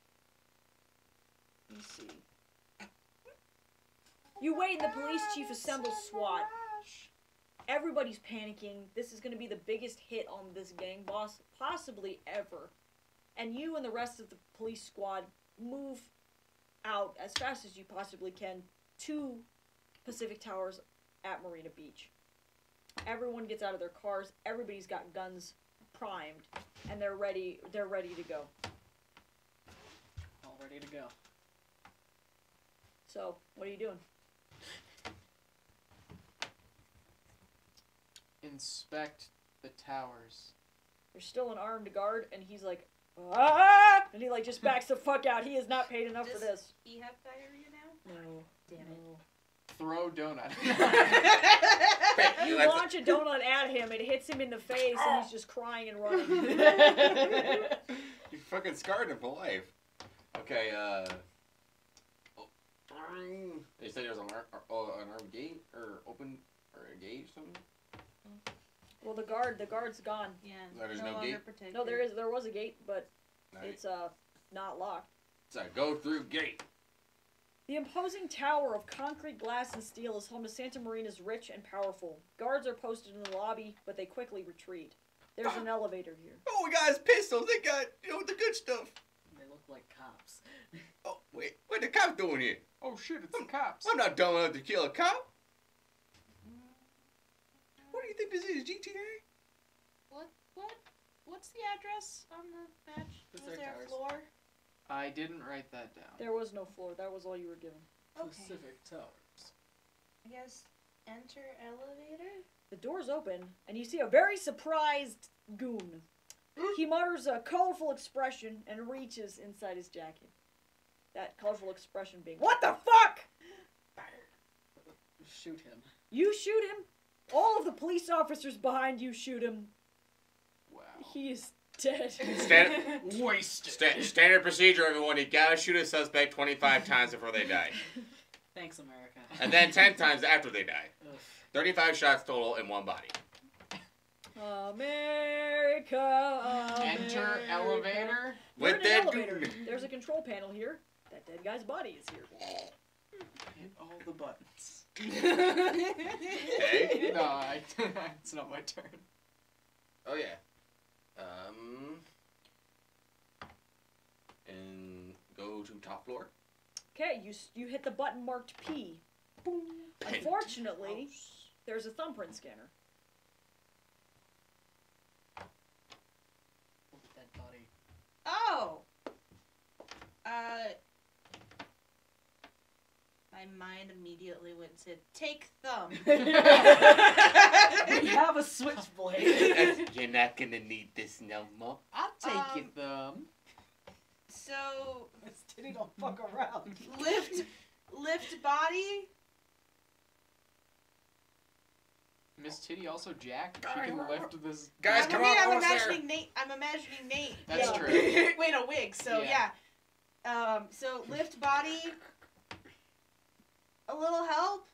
see. You wait and the police chief assembles SWAT. Everybody's panicking. This is going to be the biggest hit on this gang boss possibly ever. And you and the rest of the police squad move out as fast as you possibly can to Pacific Towers at Marina Beach. Everyone gets out of their cars. Everybody's got guns primed, and they're ready to go. All ready to go. So, what are you doing? Inspect the towers. There's still an armed guard, and he's like, "Ah!" And he like just backs the fuck out. He is not paid enough for Does this. he have diarrhea now? No. Damn it. No. Throw donut. You launch a donut at him, it hits him in the face, and he's just crying and running. You fucking scarred him for life. Okay, they said there was an armed gate, or open, or a gate or something? Well, the guard's gone. Yeah. There's no longer gate? protected. No, there was a gate, but it's not locked. So go through gate. The imposing tower of concrete, glass, and steel is home to Santa Marina's rich and powerful. Guards are posted in the lobby, but they quickly retreat. There's an elevator here. Oh, we got his pistols. They got, the good stuff. They look like cops. Oh, wait. What the cop doing here? Oh shit, it's the cops. I'm not dumb enough to kill a cop. What do you think this is, GTA? What's the address on the badge? Was Pacific there a Towers. floor? I didn't write that down. There was no floor. That was all you were given. Okay. Pacific Towers. I guess enter elevator? The door's open, and you see a very surprised goon. He mutters a colorful expression and reaches inside his jacket. That colorful expression being, "What the fuck?" Shoot him. You shoot him. All of the police officers behind you shoot him. Wow. He is dead. Wasted. Standard procedure, everyone. You gotta shoot a suspect 25 times before they die. Thanks, America. And then 10 times after they die. Ugh. 35 shots total in one body. America. Enter elevator. You're With in an that elevator. goon. There's a control panel here. That dead guy's body is here. Hit all the buttons. Okay. No, it's not my turn. Oh, yeah. And go to top floor. Okay, you hit the button marked P. Boom. Unfortunately, there's a thumbprint scanner. Dead body. Oh! My mind immediately went to take thumb. We have a switchblade. You're not gonna need this no more. I'll take your thumb. So, Miss Titty don't fuck around. lift body. Miss Titty also Jack. She can lift this. Guys, come on, I'm almost imagining Nate. I'm imagining Nate. That's Yeah. true. Wait, a wig. So Yeah. yeah. So lift body. A little help.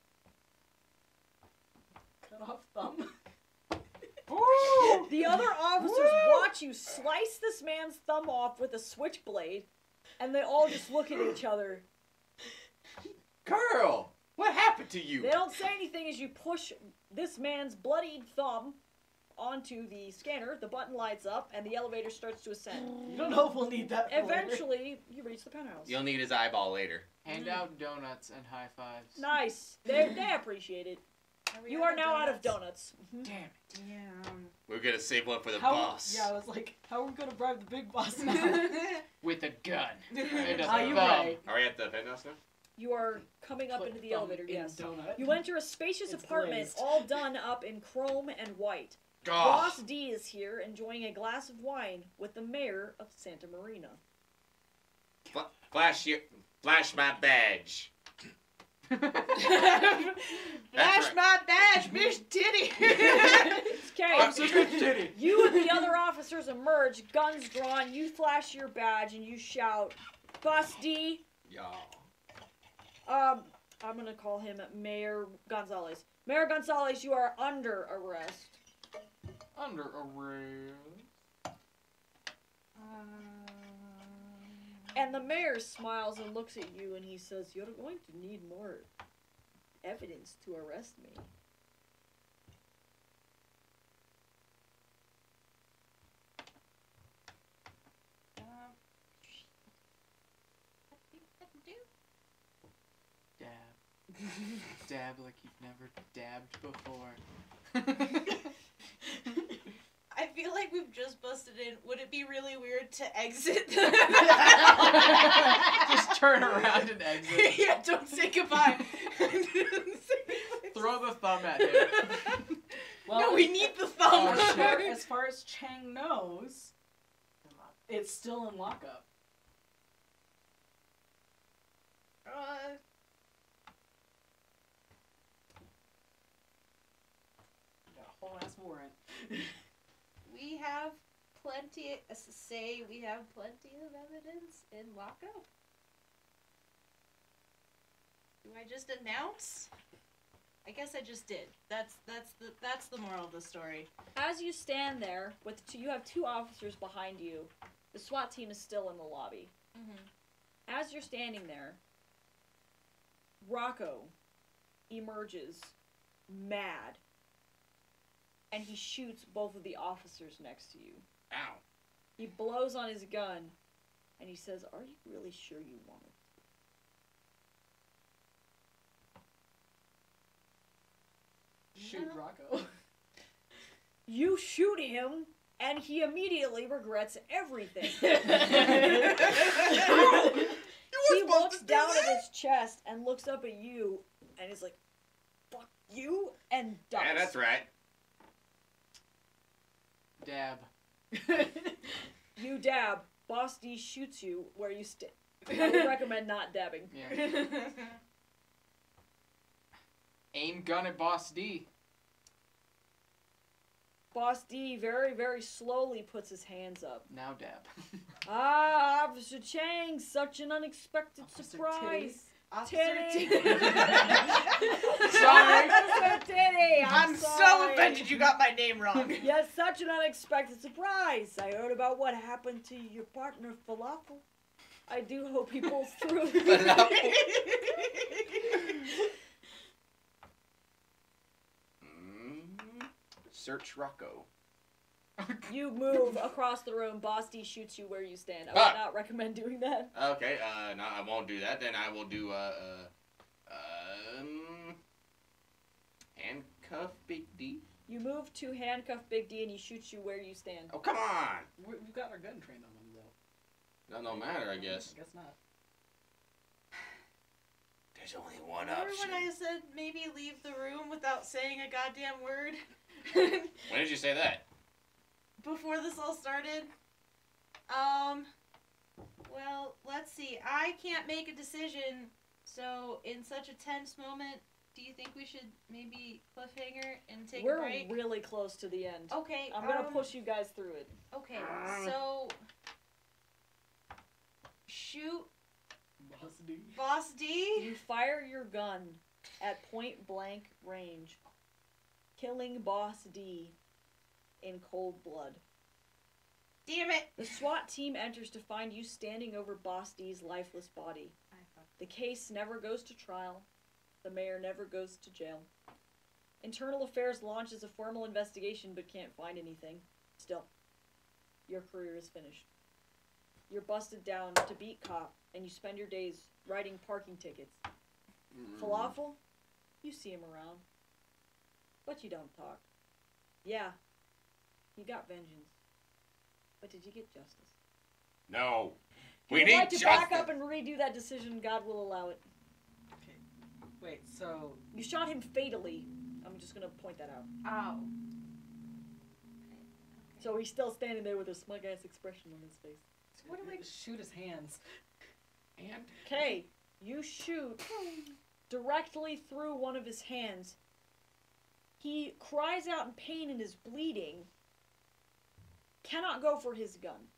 Cut off thumb. The other officers watch you slice this man's thumb off with a switchblade, and they all just look at each other. Girl, what happened to you? They don't say anything as you push this man's bloodied thumb onto the scanner. The button lights up, and the elevator starts to ascend. You don't know if we'll need that for later. Eventually, you reach the penthouse. You'll need his eyeball later. Hand out donuts and high fives. Nice. They appreciate it. You are now out of donuts. Damn it. Damn. We're gonna save one for the How- boss. Yeah, I was like, how are we gonna bribe the big boss now? With a gun. And a Are you thumb. right? Are we at the penthouse now? You are coming up into the Thumb elevator, in yes. donut. You enter a spacious It's apartment, glazed. all done up in chrome and white. Oh, Boss D is here, enjoying a glass of wine with the mayor of Santa Marina. Flash my badge. Flash my badge, Miss Titty. Okay. Officer Miss Titty. You and the other officers emerge, guns drawn. You flash your badge and you shout, "Boss D." Y'all. I'm gonna call him Mayor Gonzalez. Mayor Gonzalez, you are under arrest. Under arrest. And the mayor smiles and looks at you and he says, "You're going to need more evidence to arrest me." What do you have to do? Dab. Dab like you've never dabbed before. I feel like we've just busted in. Would it be really weird to exit? Just turn around and exit. Yeah, don't say goodbye. Throw the thumb at him. Well, No, we need the thumb. Oh, shit. as far as Chang knows, it's still in lockup. Got a whole ass warrant. We have plenty. We have plenty of evidence in lockup. Do I just announce? I guess I just did. That's the moral of the story. As you stand there, you have two officers behind you. The SWAT team is still in the lobby. Mm-hmm. As you're standing there, Rocco emerges, mad, and he shoots both of the officers next to you. Ow. He blows on his gun, and he says, "Are you really sure you want it?" Shoot Rocco. You shoot him, and he immediately regrets everything. He looks down at his chest and looks up at you, and is like, "Fuck you," and dies. Yeah, that's right. Dab. You dab. Boss D shoots you where you stand. I would recommend not dabbing. Yeah. Aim gun at Boss D. Boss D very, very slowly puts his hands up. Now dab. Ah, Officer Chang, such an unexpected Officer surprise. Officer Titty. Sorry. Officer Titty. I'm so sorry. offended you got my name wrong. Yes, such an unexpected surprise. I heard about what happened to your partner, Falafel. I do hope he pulls through. Search Rocco. You move across the room. Boss D shoots you where you stand. I would not recommend doing that. Okay, no, I won't do that. Then I will do, handcuff Big D. You move to handcuff Big D and he shoots you where you stand. Oh, come on! We've got our gun trained on him, though. That don't matter, I guess. I guess not. There's only one Remember option. when I said maybe leave the room without saying a goddamn word? When did you say that? Before this all started? Well, let's see. I can't make a decision, so in such a tense moment, do you think we should maybe cliffhanger and take We're a break? really close to the end. Okay. I'm gonna push you guys through it. Okay, so shoot Boss D. Boss D. You fire your gun at point blank range, killing Boss D in cold blood. Damn it! The SWAT team enters to find you standing over Boss D's lifeless body. The case never goes to trial. The mayor never goes to jail. Internal Affairs launches a formal investigation but can't find anything. Still, your career is finished. You're busted down to beat cop, and you spend your days writing parking tickets. Falafel, you see him around, but you don't talk. Yeah, you got vengeance, but did you get justice? No. If We you'd need like to justice. back up and redo that decision, God will allow it. Okay. Wait, so... You shot him fatally. I'm just gonna point that out. Ow. So he's still standing there with a smug-ass expression on his face. What do I... Shoot his hands. And Okay, you shoot directly through one of his hands. He cries out in pain and is bleeding. Cannot go for his gun.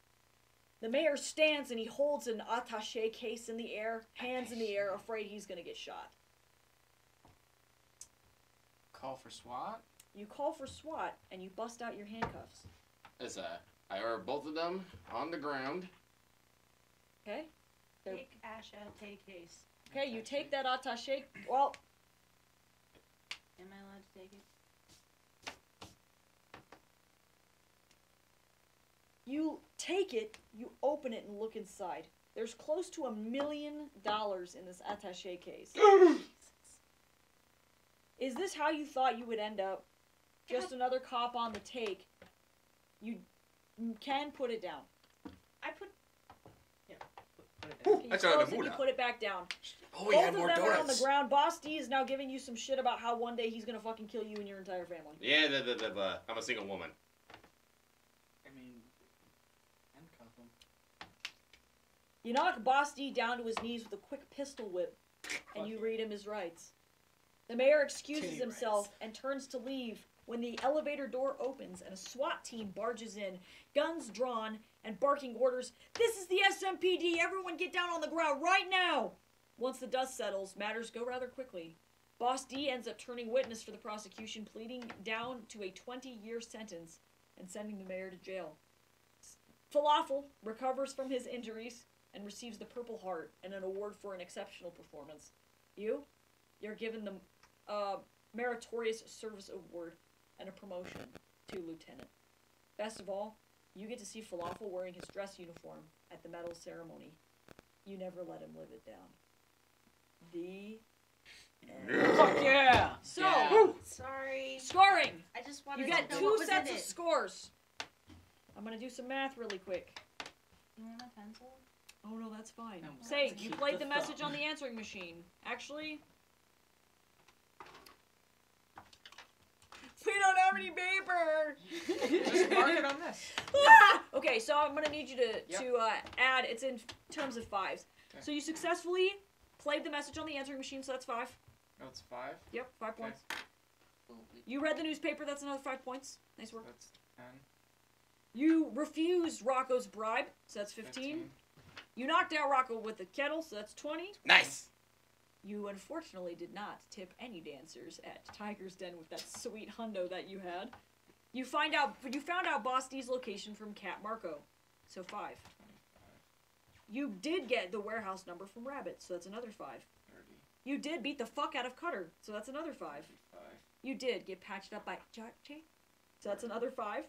The mayor stands and he holds an attaché case in the air, hands in the air, afraid he's gonna get shot. call for SWAT. You call for SWAT and you bust out your handcuffs. I order both of them on the ground. Okay? Take Ash out, take case. Okay, you take that attaché. Well, Am I allowed to take it? you take it, you open it and look inside. There's close to $1 million in this attaché case. Is this how you thought you would end up? Just another cop on the take. You can put it down. I put. Put it down. Okay, you That's out of close the it, you moolah. put it back down. Oh, Both we had of more them are on the donuts. ground. Boss D is now giving you some shit about how one day he's gonna fucking kill you and your entire family. Yeah, I'm a single woman. I mean, handcuff him. You knock Boss D down to his knees with a quick pistol whip, and you read him his rights. The mayor excuses Titty himself rights. and turns to leave when the elevator door opens and a SWAT team barges in, guns drawn and barking orders, "This is the SMPD, everyone get down on the ground right now!" Once the dust settles, matters go rather quickly. Boss D ends up turning witness for the prosecution, pleading down to a 20-year sentence and sending the mayor to jail. Falafel recovers from his injuries and receives the Purple Heart and an award for an exceptional performance. You're given the Meritorious Service Award and a promotion to lieutenant. Best of all, you get to see Falafel wearing his dress uniform at the medal ceremony. You never let him live it down. The end. Fuck yeah! So, Yeah. Sorry. scoring! I just wanted You got to know two what was sets in of it. scores. I'm gonna do some math really quick. You want a pencil? Oh no, that's fine. No, Say, let's you keep played the the message thumb. on the answering machine. Actually, we don't have any paper. Just mark it on this. Ah! Okay, so I'm gonna need you to Yep. add. It's in terms of fives. Okay. So you successfully played the message on the answering machine, so that's 5. No, it's 5. Yep, 5 Okay. points. You read the newspaper, that's another 5 points. Nice work. That's 10. You refused Rocco's bribe, so that's 15. You knocked out Rocco with the kettle, so that's 20. Nice. You unfortunately did not tip any dancers at Tiger's Den with that sweet hundo that you had. You found out Boss D's location from Cat Marco, so 5. You did get the warehouse number from Rabbit, so that's another 5. 30. You did beat the fuck out of Cutter, so that's another 5. 35. You did get patched up by Chachi, so that's another 5.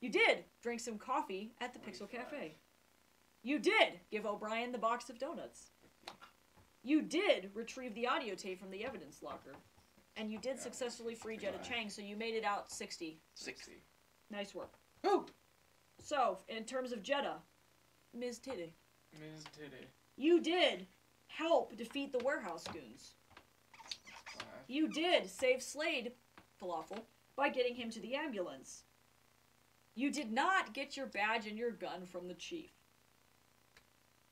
You did drink some coffee at the Pixel 45. Cafe. You did give O'Brien the box of donuts. You did retrieve the audio tape from the evidence locker. And you did successfully free Jetta Chang, so you made it out 60. 60. Nice work. Woo! So, in terms of Jetta, Ms. Titty, Ms. Titty. you did help defeat the warehouse goons. 5. You did save Slade, Falafel, by getting him to the ambulance. You did not get your badge and your gun from the chief.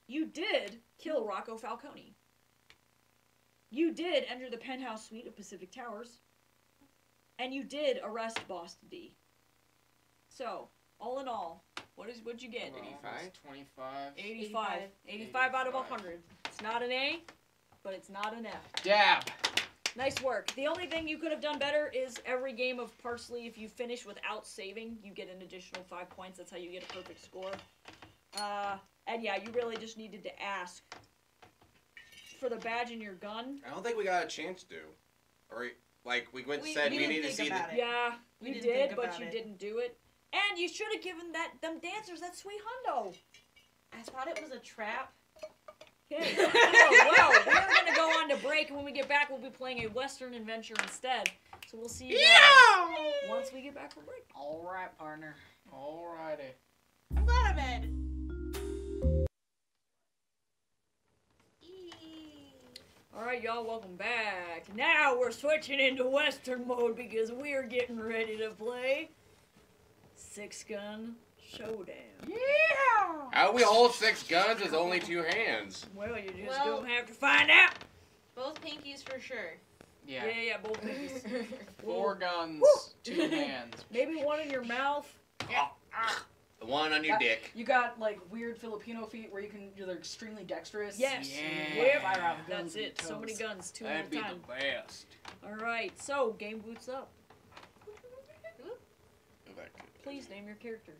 You did kill Rocco Falcone. You did enter the penthouse suite of Pacific Towers. And you did arrest Boss D. So, all in all, what'd you get? Well, 85? that's 25. 85. 85 out of 100. It's not an A, but it's not an F. Dab! Nice work. The only thing you could have done better is every game of Parsley, if you finish without saving, you get an additional 5 points. That's how you get a perfect score. And yeah, you really just needed to ask for the badge and your gun. I don't think we got a chance to. Or, like, we said we we didn't need to think see the... about it. Yeah, We you didn't did, think but about you it. didn't do it. And you should have given them dancers that sweet hundo. I thought it was a trap. Okay. Well, we're going to go on to break, and when we get back, we'll be playing a Western adventure instead. So we'll see you guys once we get back from break. Alright, partner. Alrighty. I'm glad I'm in. Eee. Alright, y'all, welcome back. Now we're switching into Western mode because we're getting ready to play Six Gun Showdown. Yeah. How we hold 6 guns with only 2 hands? Well, you just Well- gonna have to find out. Both pinkies for sure. Yeah. Yeah, both pinkies. 4 guns, Woo. 2 hands. Maybe one in your mouth. The one on your dick. You got like weird Filipino feet where you're extremely dexterous. Yes. Yeah. Yep. Fire out guns That's with it. your So many toes. guns, 2 at That'd a be time. the best. All right. So game boots up. Go back. Please name your character.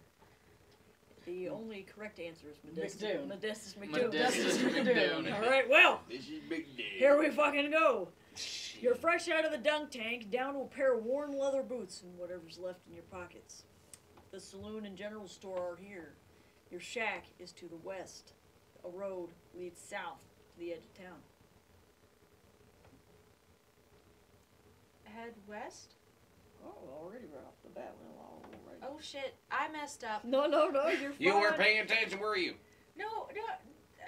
The only correct answer is Modestus. McDoon. Modestus McDoon. Modestus McDoon. All right. Well, This is big deal. here we fucking go. You're fresh out of the dunk tank, down to a pair of worn leather boots and whatever's left in your pockets. The saloon and general store are here. Your shack is to the west. A road leads south to the edge of town. Head west? Oh, already right off the bat. Well, all right. Oh shit, I messed up. No, you're fine. You weren't paying attention, were you? No,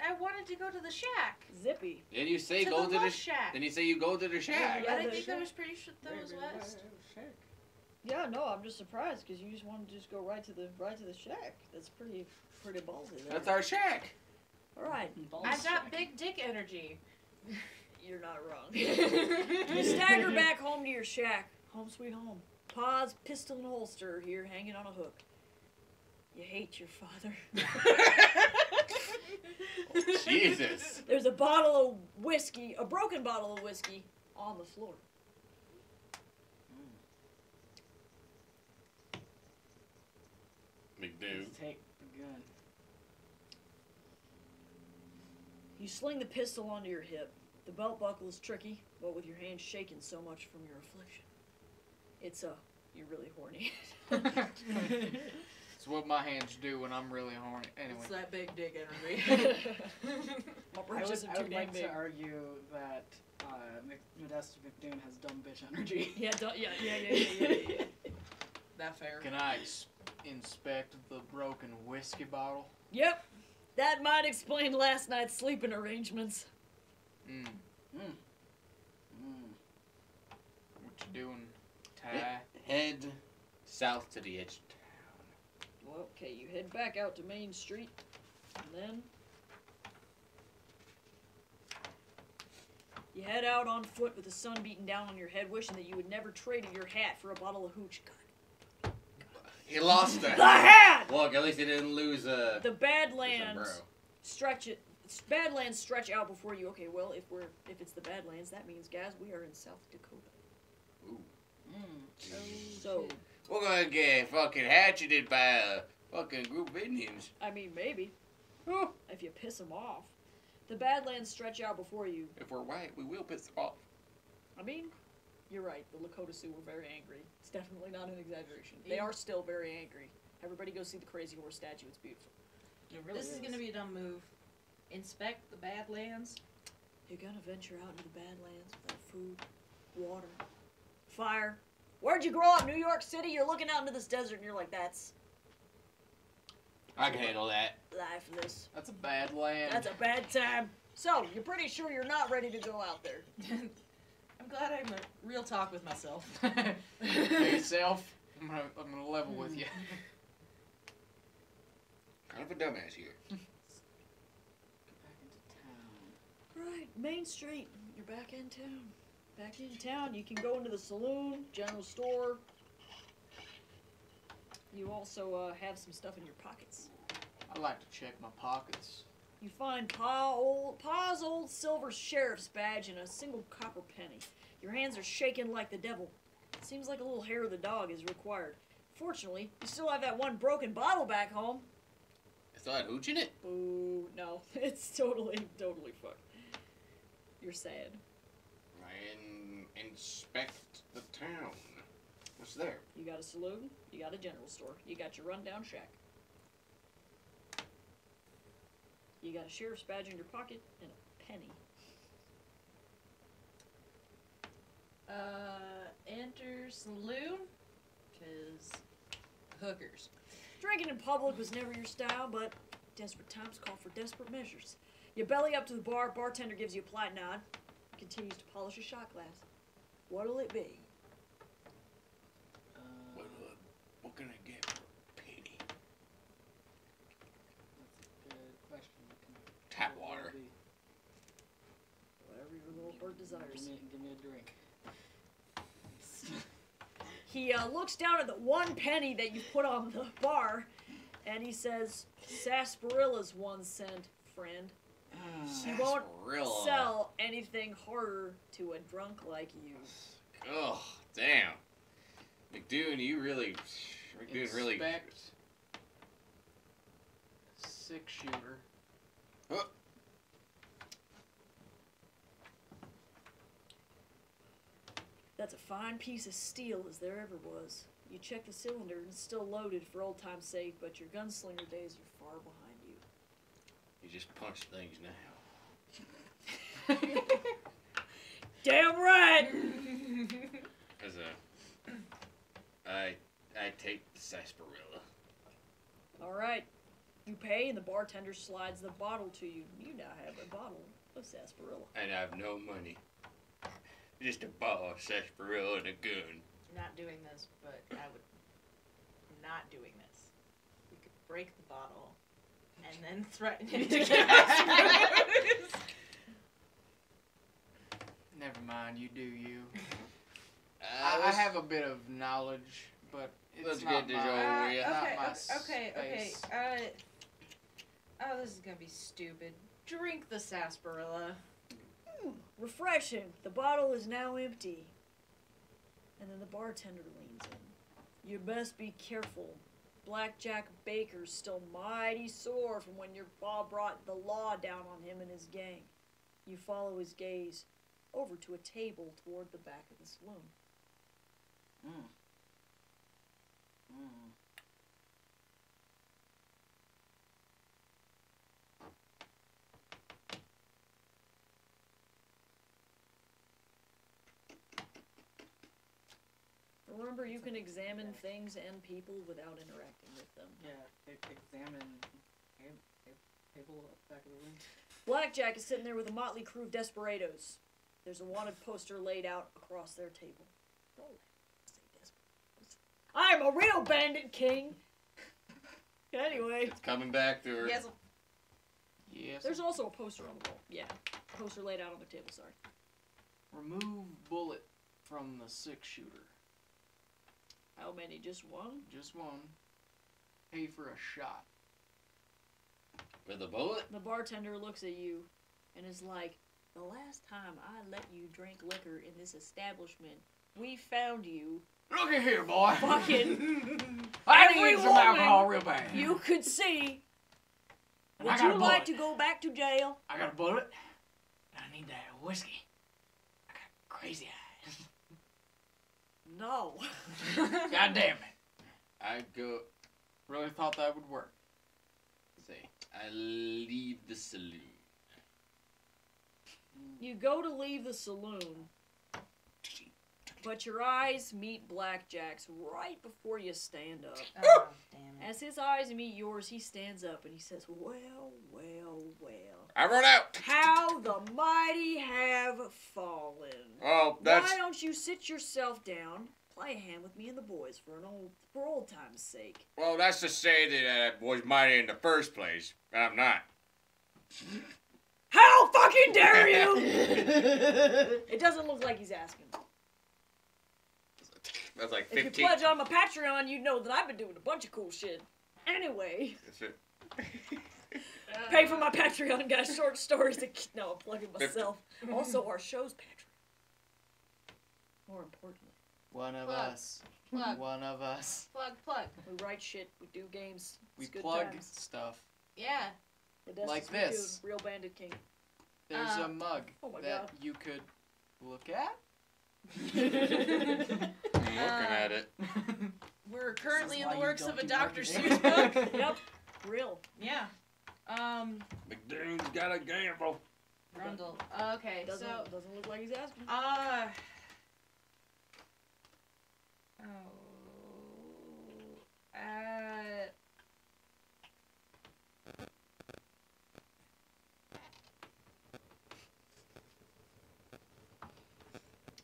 I wanted to go to the shack. Zippy. Did you say To go the to the west shack. Then you say you go to the shack? Yeah, I the think I shack. was pretty sure that was west. Yeah, no, I'm just surprised because you just wanted to just go right to the shack. That's pretty ballsy. There. That's our shack. All right, I've got big dick energy. you're not wrong. You stagger back home to your shack. Home sweet home. Paws, pistol and holster here hanging on a hook. You hate your father. Jesus. There's a bottle of whiskey, a broken bottle of whiskey, on the floor. McDoon. Take the gun. You sling the pistol onto your hip. The belt buckle is tricky, but with your hands shaking so much from your affliction. You're really horny. It's what my hands do when I'm really horny. Anyway. It's that big dick energy. My I britches would, are I too would damn like big. to argue that Modestus McDoon has dumb bitch energy. Yeah, That fair. Can I inspect the broken whiskey bottle? Yep, that might explain last night's sleeping arrangements. Mm. Mm. What you doing, Ty? Head south to the edge of town. Well, okay, you head back out to Main Street, and then you head out on foot with the sun beating down on your head, wishing that you had never traded your hat for a bottle of hooch. God. He lost The it. hat! Look, at least he didn't lose The the Badlands sombrero. Badlands stretch out before you. Okay, well, if it's the Badlands, that means, guys, we are in South Dakota. Ooh. So, We're gonna get fucking hatcheted by a fucking group of Indians. I mean, maybe. If you piss them off. The Badlands stretch out before you. If we're white, we will piss them off. I mean, you're right. The Lakota Sioux were very angry. It's definitely not an exaggeration. They are still very angry. Everybody go see the Crazy Horse statue. It's beautiful. It really This is gonna be a dumb move. Inspect the Badlands. You're gonna venture out into the Badlands without food, water, fire. Where'd you grow up? New York City? You're looking out into this desert and you're like, that's I can handle that. lifeless. That's a bad land. That's a bad time. So, you're pretty sure you're not ready to go out there. I'm glad I'm a real talk with myself. Yourself, I'm gonna level with you. Kind of a dumbass here. Get back into town. Right, Main Street. You're back in town. Back in town. You can go into the saloon, general store. You also have some stuff in your pockets. I like to check my pockets. You find Pa's old silver sheriff's badge and a single copper penny. Your hands are shaking like the devil. It seems like a little hair of the dog is required. Fortunately, you still have that one broken bottle back home. I still had hooch in it. Boo. No, it's totally fucked. You're sad. And inspect the town. What's there? You got a saloon, you got a general store, you got your rundown shack. You got a sheriff's badge in your pocket and a penny. Enter saloon. 'Cause hookers. Drinking in public was never your style, but desperate times call for desperate measures. You belly up to the bar, bartender gives you a polite nod, continues to polish a shot glass. What'll it be? What can I get for a penny? desires. Give me a drink. He looks down at the 1 penny that you put on the bar, and he says, "Sarsaparilla's 1 cent, friend. She won't sell anything harder to a drunk like you." Oh, damn. McDoon, you really... McDoon really... Inspect 6-shooter. Huh. That's a fine piece of steel as there ever was. You check the cylinder and it's still loaded for old time's sake, but your gunslinger days are far behind you. You just punch things now. Damn right! As I take the sarsaparilla. Alright. You pay and the bartender slides the bottle to you. You now have a bottle of sarsaparilla. And I have no money. Just a bottle of sarsaparilla and a gun. Not doing this, but I would. Not doing this. We could break the bottle and then threaten him to get us. Never mind, you do you. I let's- have a bit of knowledge, but it's Let's not get this my, over with. not okay, my okay. space. Oh, this is gonna be stupid. Drink the sarsaparilla. Refreshing. The bottle is now empty. And then the bartender leans in. You best be careful. Blackjack Baker's still mighty sore from when your pa brought the law down on him and his gang. You follow his gaze over to a table toward the back of the saloon. Remember, you can examine things and people without interacting with them. Yeah, examine table at the back of the room. Blackjack is sitting there with a motley crew of desperados. There's a wanted poster laid out across their table. Oh, say desperados. I'm a real bandit king! Anyway, It's coming back to her. Yes. Yes. there's also a poster on the wall. Yeah, poster laid out on the table, sorry. Remove bullet from the 6-shooter. How many? Just one? Just one. Pay for a shot. With a bullet? The bartender looks at you and is like, the last time I let you drink liquor in this establishment, we found you Look at here, boy. fucking I every need some woman alcohol real bad. you could see. And I Would got you a like bullet. to go back to jail? I got a bullet. And I need that whiskey. I got crazy eyes. No. God damn it. I go... Really thought that would work. Say, I leave the saloon. You go to leave the saloon, but your eyes meet Blackjack's right before you stand up. Oh, damn it. As his eyes meet yours, he stands up and he says, well, well, well. I run out! How the mighty have fallen. Oh, that's... Why don't you sit yourself down, play a hand with me and the boys for old time's sake? Well, that's to say that I was mighty in the first place, but I'm not. How fucking dare you! It doesn't look like he's asking. That's like If 15. you pledge on my Patreon, you'd know that I've been doing a bunch of cool shit. Anyway, That's it. pay for my Patreon, guys. Short stories. No, I'm plugging myself. Also, our show's Patreon. More importantly, One of Plug. us. Plug. One of us. Plug. we write shit, we do games. We It's good plug times. stuff. Yeah. That's like what we this. do. Real Bandit King. There's a mug oh my that God. you could look at. I'm looking at it. We're currently in why the you works don't of a do Dr. marketing. Seuss book. Yep. Real. Yeah. McDoon's got a gamble. Rundle. Okay, Doesn't so. look like he's asking. Oh.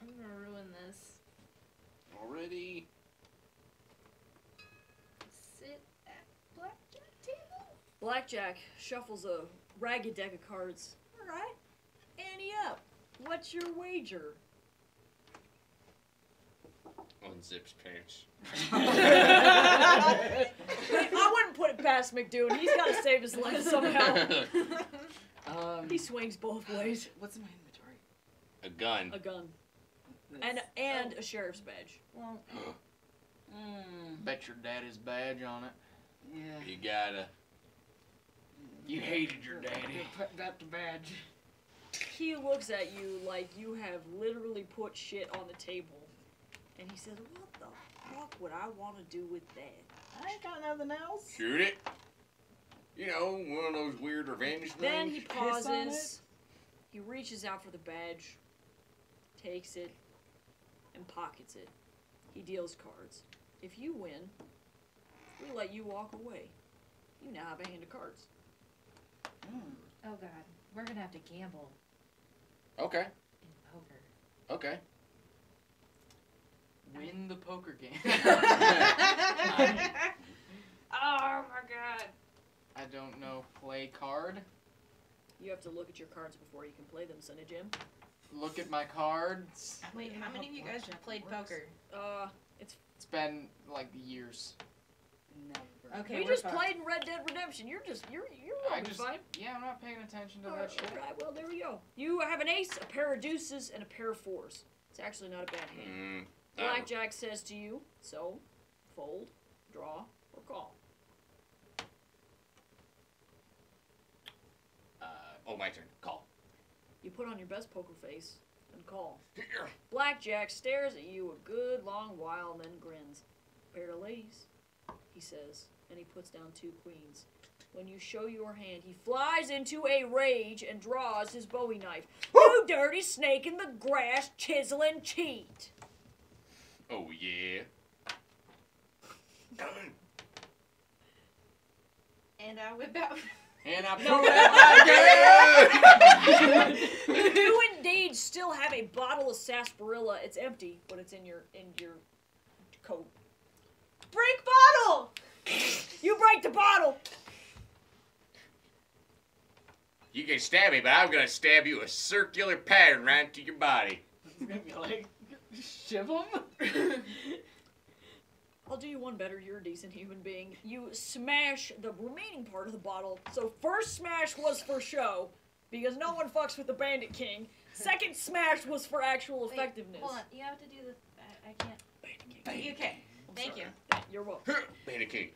I'm gonna ruin this. Already? Sit at blackjack table? Blackjack shuffles a ragged deck of cards. Alright. Ante up. What's your wager? Unzips pants. I wouldn't put it past McDoon. He's got to save his life somehow. He swings both ways. What's in my inventory? A gun. A gun. That's- And a sheriff's badge. Well, Bet your daddy's badge on it. Yeah. You gotta. You hated your daddy. Put that to badge. He looks at you like you have literally put shit on the table. And he says, what the fuck would I want to do with that? I ain't got nothing else. Shoot it. You know, one of those weird revenge things. Then he Piss on pauses. He reaches out for the badge, takes it, and pockets it. He deals cards. If you win, we let you walk away. You now have a hand of cards. oh god, we're gonna have to gamble Okay. in poker. Okay. Win the poker game. Oh my god. I don't know. Play card. You have to look at your cards before you can play them, Sonny Jim. Look at my cards. Wait, how many of you guys have played poker? It's been like years. Never. Okay, We we're just fucked. played in Red Dead Redemption. You're I probably just fine. yeah, I'm not paying attention to that Alright, shit. alright, well, there we go. You have an ace, a pair of deuces, and a pair of fours. It's actually not a bad hand. Blackjack says to you, so, fold, draw, or call. Oh, my turn. Call. You put on your best poker face and call. Blackjack stares at you a good long while and then grins. Pair of ladies, he says, and he puts down 2 queens. When you show your hand, he flies into a rage and draws his Bowie knife. You dirty snake in the grass, chisel and cheat. Oh, yeah. And I whip out. And I No, put that You do indeed still have a bottle of sarsaparilla. It's empty, but it's in your coat. Break bottle! You break the bottle. You can stab me, but I'm gonna stab you a circular pattern right into your body. It's gonna be like, shiv him? I'll do you one better. You're a decent human being. You smash the remaining part of the bottle. So first smash was for show, because no one fucks with the Bandit King. Second smash was for actual Wait, effectiveness. Hold on, you have to do the. I can't. Bandit King. Okay, I'm thank sorry. you. You're welcome. Bandit King.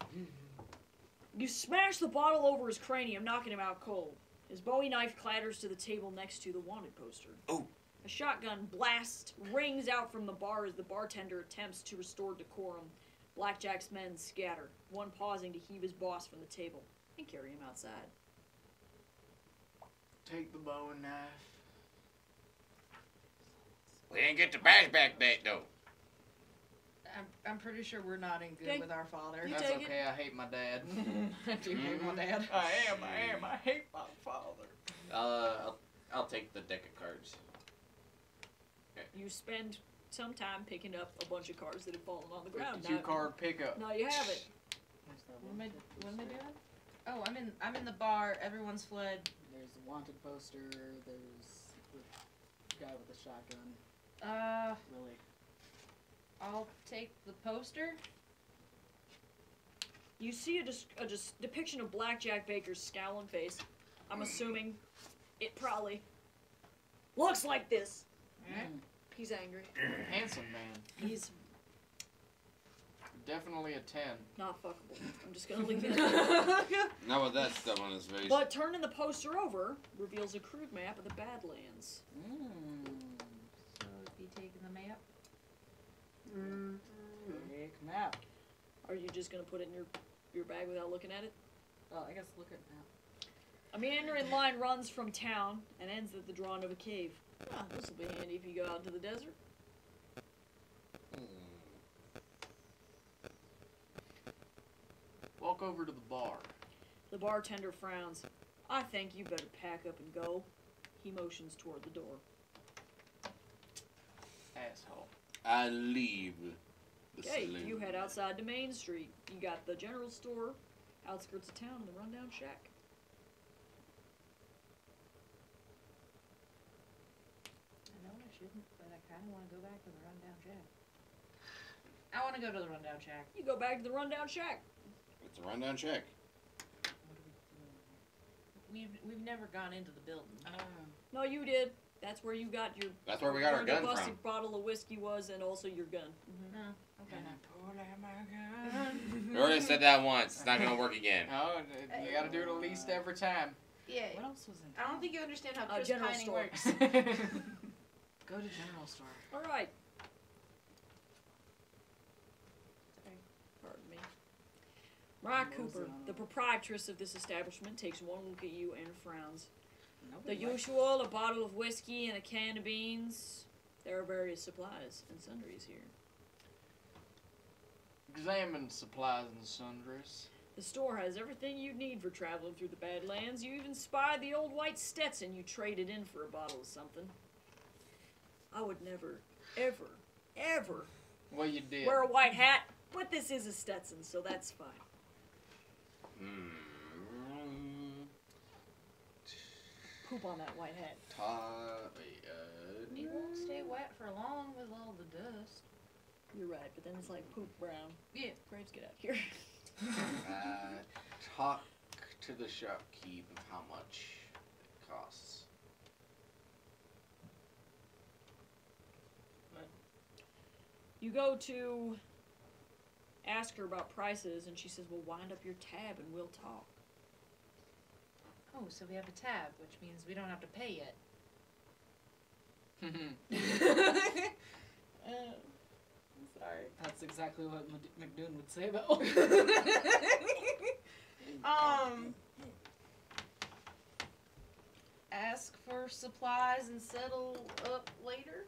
You smash the bottle over his cranium, knocking him out cold. His Bowie knife clatters to the table next to the wanted poster. Oh. A shotgun blast rings out from the bar as the bartender attempts to restore decorum. Blackjack's men scatter, one pausing to heave his boss from the table and carry him outside. Take the bow and knife. We didn't get the bash back bet, though. I'm pretty sure we're not in good Okay. with our father. You That's take it? okay. I hate my dad. I do hate my dad. I am. I hate my father. I'll take the deck of cards. You spend some time picking up a bunch of cards that have fallen on the ground. 52 card pickup. Now you have it. Where's that What am I wanted doing? poster? Oh, I'm in the bar. Everyone's fled. There's the wanted poster. There's the guy with the shotgun. Lily. I'll take the poster. You see a depiction of Blackjack Baker's scowling face. I'm assuming it probably looks like this. Alright. He's angry. Handsome man. He's Definitely a 10. not fuckable. I'm just gonna leave it. Not with that stuff on his face. But turning the poster over reveals a crude map of the Badlands. So be taking the map. Big map. Are you just gonna put it in your bag without looking at it? I guess look at map. A meandering line runs from town and ends at the drawing of a cave. Ah, this will be handy if you go out into the desert. Walk over to the bar. The bartender frowns. I think you better pack up and go. He motions toward the door. Asshole. I leave the Okay, saloon. you head outside to Main Street. You got the general store, outskirts of town, and the rundown shack. don't want to go back to the rundown shack. I want to go to the rundown shack. You go back to the rundown shack. It's a rundown check. What are we doing? We've never gone into the building. No, you did. That's where you got your. That's where we got our where gun the busted from. bottle of whiskey was, and also your gun. Oh, okay. And I pulled out my gun. We already said that once. It's not gonna work again. Oh, you gotta do it at least every time. Yeah. What else was in I don't think you understand how Chris general Pining store. works. Go to general store. All right. Pardon me. Mariah What was Cooper, it on? the proprietress of this establishment, takes one look at you and frowns. The Nobody likes usual, a bottle of whiskey and a can of beans. There are various supplies and sundries here. Examine supplies and sundries. The store has everything you need for traveling through the Badlands. You even spy the old white Stetson you traded in for a bottle of something. I would never, ever, ever Well, you did. wear a white hat, but this is a Stetson, so that's fine. Poop on that white hat. It won't stay wet for long with all the dust. You're right, but then it's like poop brown. Yeah. Graves, get out here. Talk to the shopkeep of how much it costs. You go to ask her about prices, and she says, well, wind up your tab and we'll talk. Oh, so we have a tab, which means we don't have to pay yet. Sorry. That's exactly what McDoon would say, though. Ask for supplies and settle up later.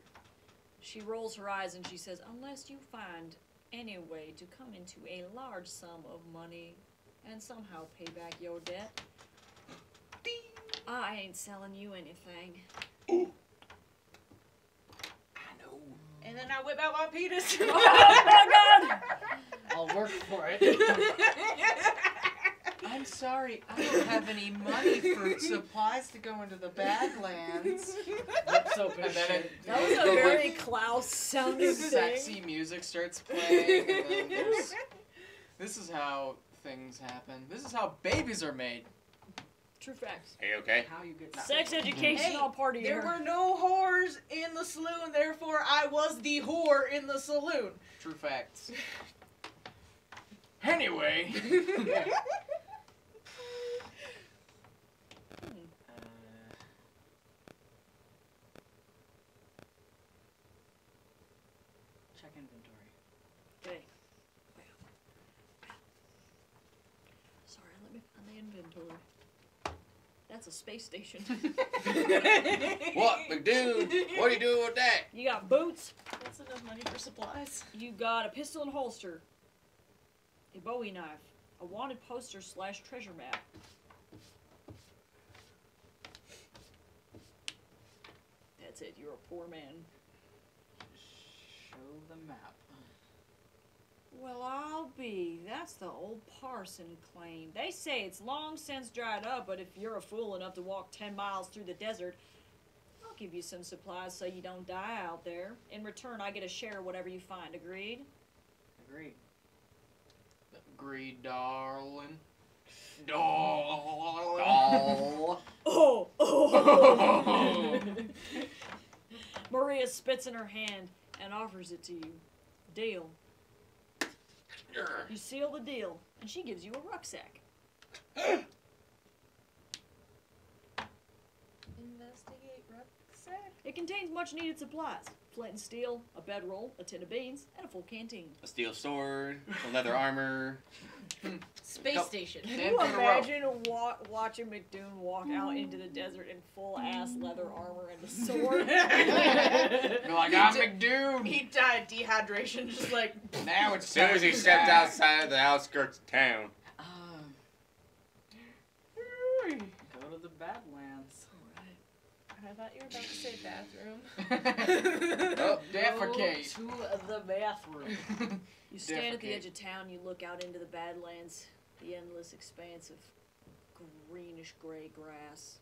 She rolls her eyes and she says, unless you find any way to come into a large sum of money and somehow pay back your debt, I ain't selling you anything. I know. And then I whip out my penis. Oh my god! I'll work for it. I'm sorry, I don't have any money for supplies to go into the Badlands. Rips open And then shit. That was a very Klaus sounding thing. Sexy music starts playing. And then this is how things happen. This is how babies are made. True facts. Are you okay? How you get Sex educational party There here. were no whores in the saloon, therefore I was the whore in the saloon. True facts. Anyway. Check inventory. Okay. Sorry, let me find the inventory. That's a space station. What, McDood? What are you doing with that? You got boots. That's enough money for supplies. You got a pistol and holster. A Bowie knife. A wanted poster / treasure map. That's it. You're a poor man. Show the map. Well, I'll be. That's the old Parson claim. They say it's long since dried up, but if you're a fool enough to walk 10 miles through the desert, I'll give you some supplies so you don't die out there. In return, I get a share of whatever you find. Agreed? Agreed. Agreed, darling. Oh. Oh! Oh! Maria spits in her hand and offers it to you. Deal. You seal the deal, and she gives you a rucksack. Investigate rucksack. It contains much needed supplies. Flint and steel, a bedroll, a tin of beans, and a full canteen. A steel sword, a leather armor. Space Nope. station. Can Can't you put a rope. imagine watching McDoon walk out into the desert in full ass leather armor and a sword? You're like, I'm McDoon. He died of dehydration, just like. Now it's As soon as he time to stepped die. outside the outskirts of town. Go to the Badlands. I thought you were about to say bathroom. Oh, defecate. Go to the bathroom. You stand at the Defecate. edge of town, you look out into the Badlands, the endless expanse of greenish gray grass,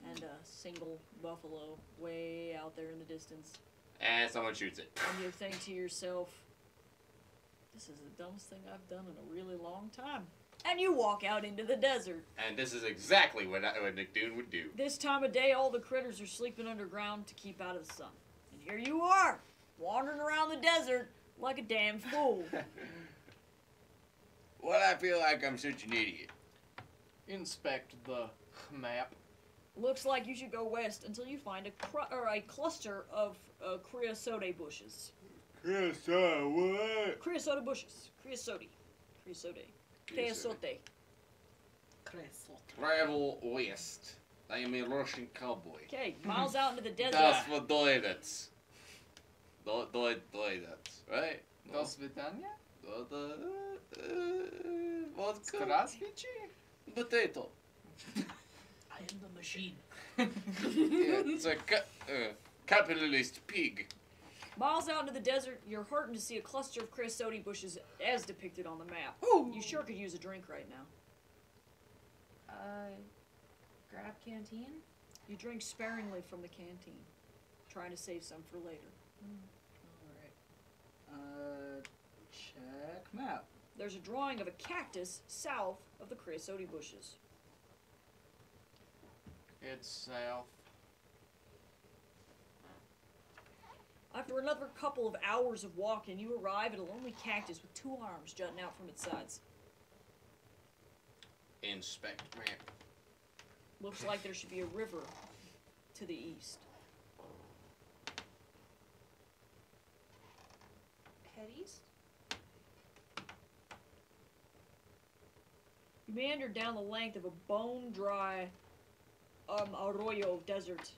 and a single buffalo way out there in the distance. And someone shoots it. And you think to yourself, this is the dumbest thing I've done in a really long time. And you walk out into the desert. And this is exactly what McDoon would do. This time of day, all the critters are sleeping underground to keep out of the sun. And here you are, wandering around the desert like a damn fool. Well, I feel like I'm such an idiot. Inspect the map. Looks like you should go west until you find a cluster of creosote bushes. What? Creosote bushes. Creosote. Creosote. Creosote. Travel west. I am a Russian cowboy. Okay, miles out into the desert. Das Bedeutet. Right? До свидания? Vodka. Здравствуйте? Potato. I am the machine. Yeah, it's a capitalist pig. Miles out into the desert, you're heartened to see a cluster of creosote bushes as depicted on the map. Ooh. You sure could use a drink right now. Grab canteen. You drink sparingly from the canteen, trying to save some for later. Alright. Check map. There's a drawing of a cactus south of the creosote bushes. It's south. After another couple of hours of walking, you arrive at a lonely cactus with two arms jutting out from its sides. Inspect map. Looks like there should be a river to the east. Head east. You meander down the length of a bone-dry arroyo desert.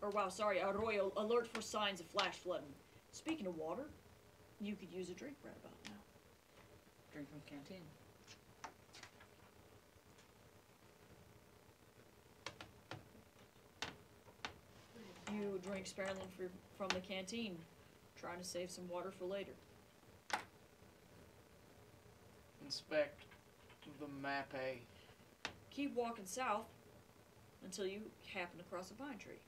Arroyo, alert for signs of flash flooding. Speaking of water, you could use a drink right about now. Drink from canteen. You drink sparingly from the canteen, trying to save some water for later. Inspect the map. Keep walking south until you happen across a pine tree.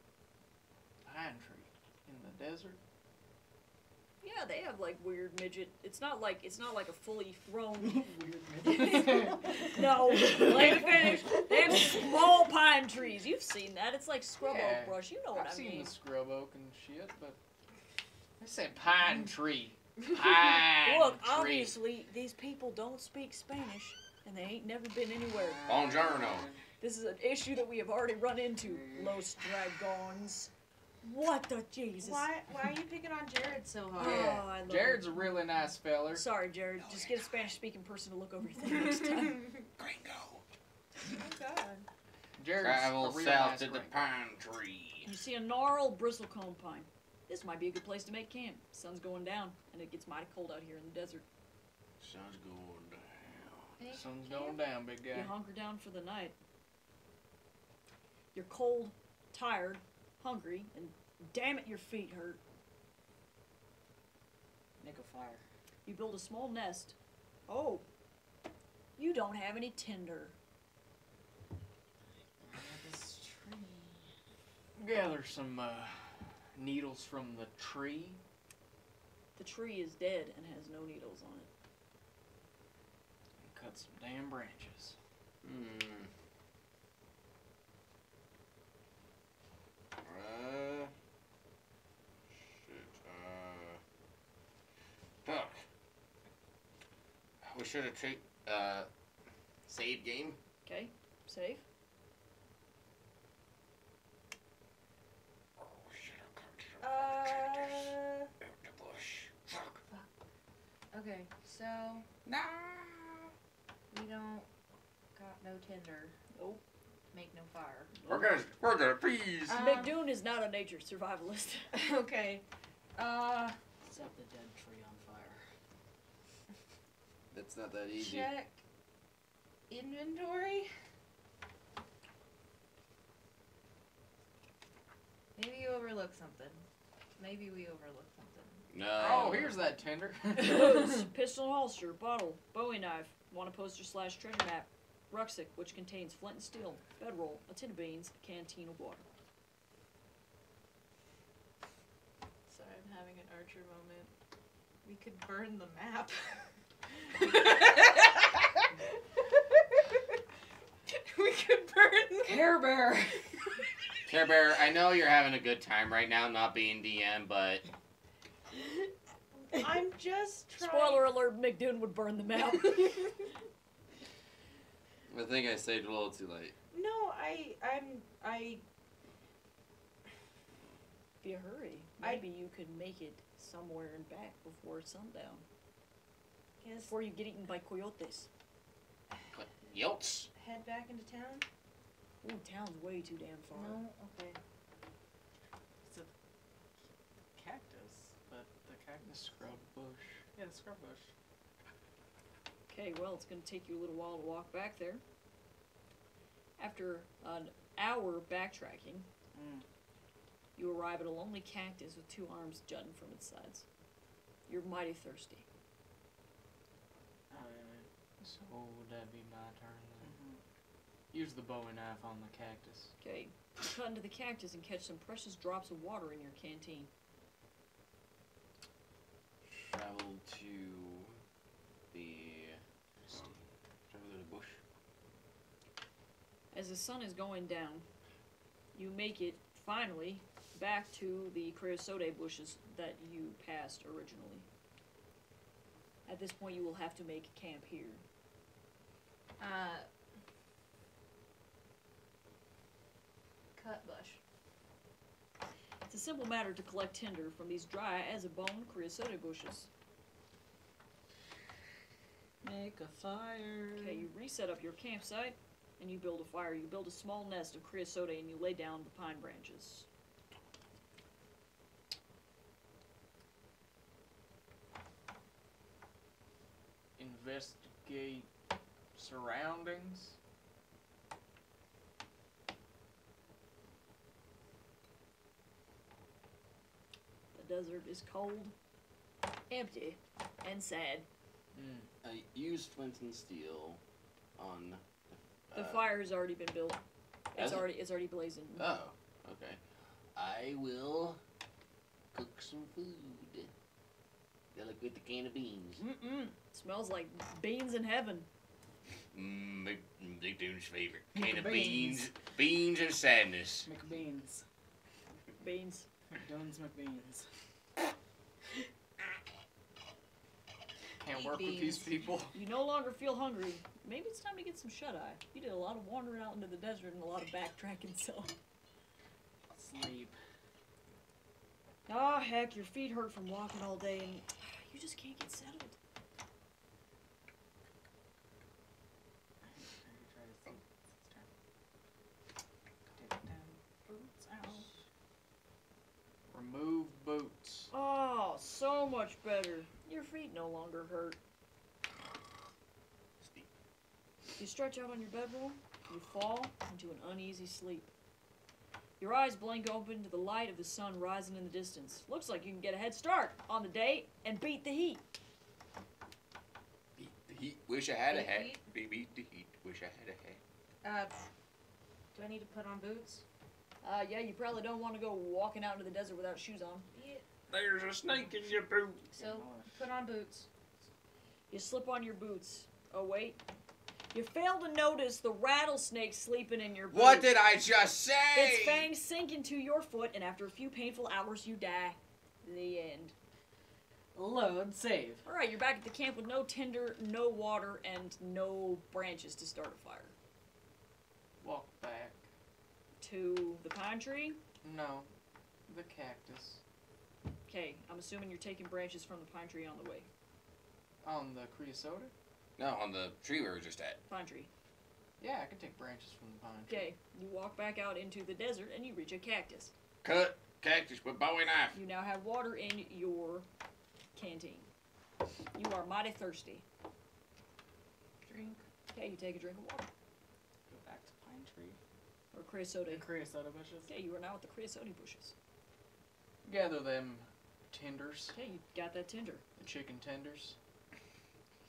Pine tree in the desert. Yeah, they have like weird midget. It's not like a fully thrown. Weird midget. No, let me finish. They have small pine trees. You've seen that. It's like scrub Yeah, oak brush. You know what I've I seen mean. the scrub oak and shit, but I said pine tree. Pine Look, tree. obviously these people don't speak Spanish, and they ain't never been anywhere. Buongiorno. This is an issue that we have already run into. Los Dragons. What the Jesus? Why are you picking on Jared so hard? Yeah. Oh, I love Jared's it. a really nice feller. Sorry, Jared. Just get a Spanish-speaking person to look over your thing next time. Gringo. Oh God. Jared's Travel a real south nice to the gringo. pine tree. You see a gnarled bristlecone pine. This might be a good place to make camp. Sun's going down, and it gets mighty cold out here in the desert. Sun's going down. Sun's going down, big guy. You hunker down for the night. You're cold, tired, hungry, and damn it, your feet hurt. Make a fire. You build a small nest. Oh, you don't have any tinder. This tree. Gather some needles from the tree. The tree is dead and has no needles on it. And cut some damn branches. Fuck. We should have save game. Okay, save. Oh shit! I can't do the bush. Fuck. Okay, so Nah. we don't got no tinder. Nope. Make no fire. We're gonna freeze. McDoon is not a nature survivalist. Okay. Set the dead tree on fire. That's not that easy. Check inventory. Maybe you overlooked something. Maybe we overlooked something. No. Oh, here's that tinder. Boots, pistol and holster, bottle, Bowie knife, want a poster / treasure map, rucksack, which contains flint and steel, bedroll, a tin of beans, a canteen of water. So I have We could burn the map. We could burn the Care Bear. Care Bear, I know you're having a good time right now, not being DM, but I'm just trying. Spoiler alert, McDoon would burn the map. I think I saved a little too late. No, I. Be a hurry. Maybe you could make it somewhere and back before sundown. Guess Before you get eaten by coyotes. Yelts. head back into town. Ooh, town's way too damn far. No, okay. It's a cactus, but the cactus scrub bush. Yeah, the scrub bush. Okay, well, it's going to take you a little while to walk back there. After an hour backtracking, you arrive at a lonely cactus with two arms jutting from its sides. You're mighty thirsty. So would that be my turn then? Use the bow and knife on the cactus. Okay, you cut into the cactus and catch some precious drops of water in your canteen. Travel to the bush. As the sun is going down, you make it, finally, back to the creosote bushes that you passed originally. At this point, you will have to make camp here. Cut bush. It's a simple matter to collect tinder from these dry as a bone creosote bushes. Make a fire. Okay, you reset up your campsite, and you build a fire. You build a small nest of creosote, and you lay down the pine branches. Investigate surroundings. The desert is cold, empty, and sad. I used flint and steel on The fire has already been built. Has it? It's already blazing. Oh, okay. I will cook some food. They look with the can of beans. Smells like beans in heaven. Big Dude's favorite. Make Can of beans. beans. Beans and sadness. McBeans. Beans. McDonald's McBeans. Can't Eat work with these beans. people. You no longer feel hungry. Maybe it's time to get some shut-eye. You did a lot of wandering out into the desert and a lot of backtracking, so... Sleep. Oh, heck, your feet hurt from walking all day and you just can't get settled. Remove boots. Oh, so much better. Your feet no longer hurt. You stretch out on your bedroll, you fall into an uneasy sleep. Your eyes blink open to the light of the sun rising in the distance. Looks like you can get a head start on the day and beat the heat. Beat the heat. Wish I had a Beat hat. heat? Beat the heat. Wish I had a hat. Do I need to put on boots? Yeah, you probably don't want to go walking out into the desert without shoes on. Yeah. There's a snake in your boot. So, put on boots. You slip on your boots. Oh, wait. You fail to notice the rattlesnake sleeping in your boot. What did I just say? Its fangs sink into your foot, and after a few painful hours, you die. The end. Load save. Alright, you're back at the camp with no tinder, no water, and no branches to start a fire. Walk back. To the pine tree? No. The cactus. Okay, I'm assuming you're taking branches from the pine tree on the way. On the creosote? No, on the tree we were just at. Pine tree. Yeah, I can take branches from the pine tree. Okay, you walk back out into the desert, and you reach a cactus. Cut cactus with bowie knife. You now have water in your canteen. You are mighty thirsty. Drink. Okay, you take a drink of water. Go back to pine tree. Or creosote. The creosote bushes. Okay, you are now at the creosote bushes. Gather them tenders. Okay, you got that tinder. The chicken tenders.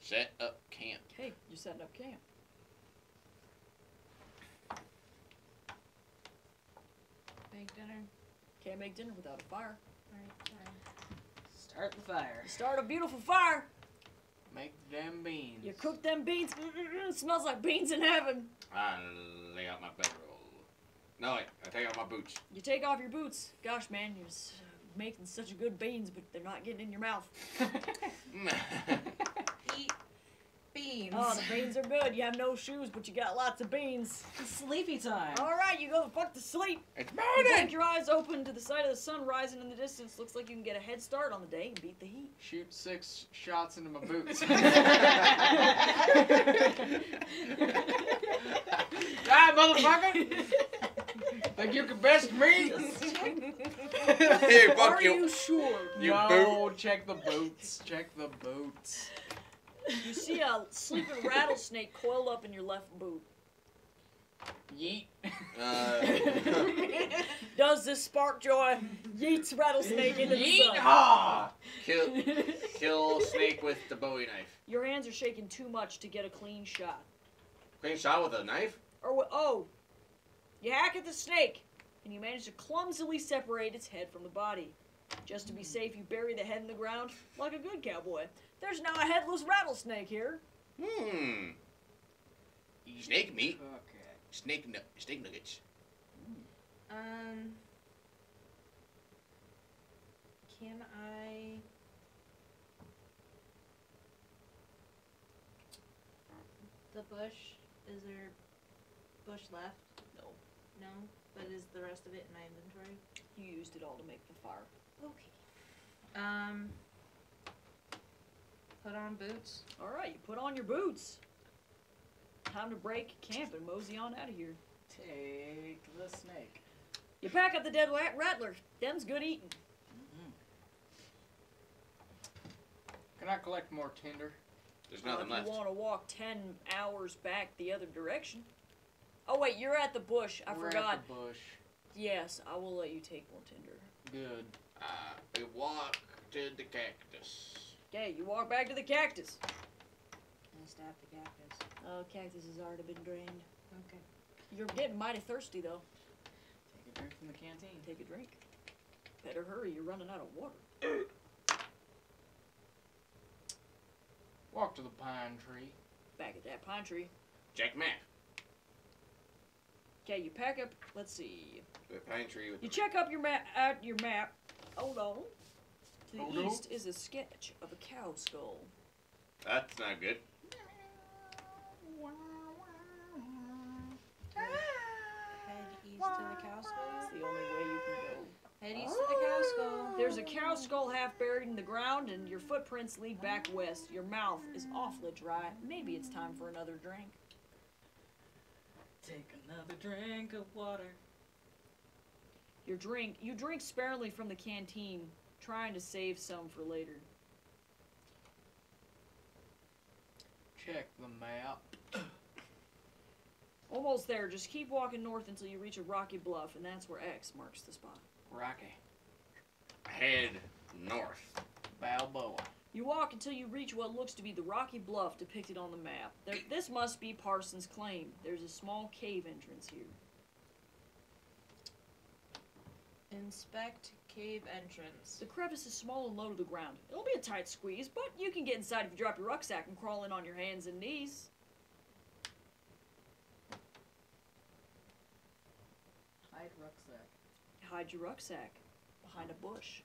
Set up camp. Okay, you're setting up camp. Make dinner. Can't make dinner without a fire. Alright, fine. Start the fire. Start a beautiful fire. Make the damn beans. You cook them beans. It smells like beans in heaven. I lay out my bedroll. No, wait. I take out my boots. You take off your boots. Gosh, man, you're making such good beans, but they're not getting in your mouth. Eat beans. Oh, the beans are good. You have no shoes, but you got lots of beans. Sleepy time. All right, you go the fuck to sleep. It's You morning! blink your eyes open to the sight of the sun rising in the distance. Looks like you can get a head start on the day and beat the heat. Shoot 6 shots into my boots. Die, motherfucker! Think you can best me? Hey, Are fuck you sure? You No, check the boots. Check the boots. You see a sleeping rattlesnake coiled up in your left boot. Yeet. Does this spark joy? Yeets rattlesnake into the sun. Yeet-haw! Kill snake with the Bowie knife. Your hands are shaking too much to get a clean shot. Clean shot with a knife? Oh, you hack at the snake, and you manage to clumsily separate its head from the body. Just to be safe, you bury the head in the ground like a good cowboy. There's now a headless rattlesnake here. Snake meat? Okay. Snake nuggets. Can I? The bush. Is there bush left? No. No. But is the rest of it in my inventory? You used it all to make the fire. Okay. Put on boots. All right, you put on your boots. Time to break camp and mosey on out of here. Take the snake. You pack up the dead rattler. Them's good eating. Can I collect more tinder? There's nothing If left. you want to walk 10 hours back the other direction. Oh wait, you're at the bush. I We're forgot. at the bush. Yes, I will let you take more tinder. Good. We walk to the cactus. Okay, you walk back to the cactus. Can I stab the cactus? Cactus has already been drained. Okay. You're getting mighty thirsty though. Take a drink from the canteen. Take a drink. Better hurry, you're running out of water. Walk to the pine tree. Back at that pine tree. Check map. Okay, you pack up. Let's see. The pine tree with You check up your map. Hold on. To the Hold on. east is a sketch of a cow skull. That's not good. Head east to the cow That's skull. the only way you can go. Head east to the cow skull. There's a cow skull half buried in the ground, and your footprints lead back west. Your mouth is awfully dry. Maybe it's time for another drink. Take another drink of water. You drink sparingly from the canteen, trying to save some for later. Check the map. Almost there. Just keep walking north until you reach a rocky bluff, and that's where X marks the spot. Rocky. Head north. Balboa. You walk until you reach what looks to be the rocky bluff depicted on the map. This must be Parsons' claim. There's a small cave entrance here. Inspect cave entrance. The crevice is small and low to the ground. It'll be a tight squeeze, but you can get inside if you drop your rucksack and crawl in on your hands and knees. Hide rucksack. Hide your rucksack behind a bush.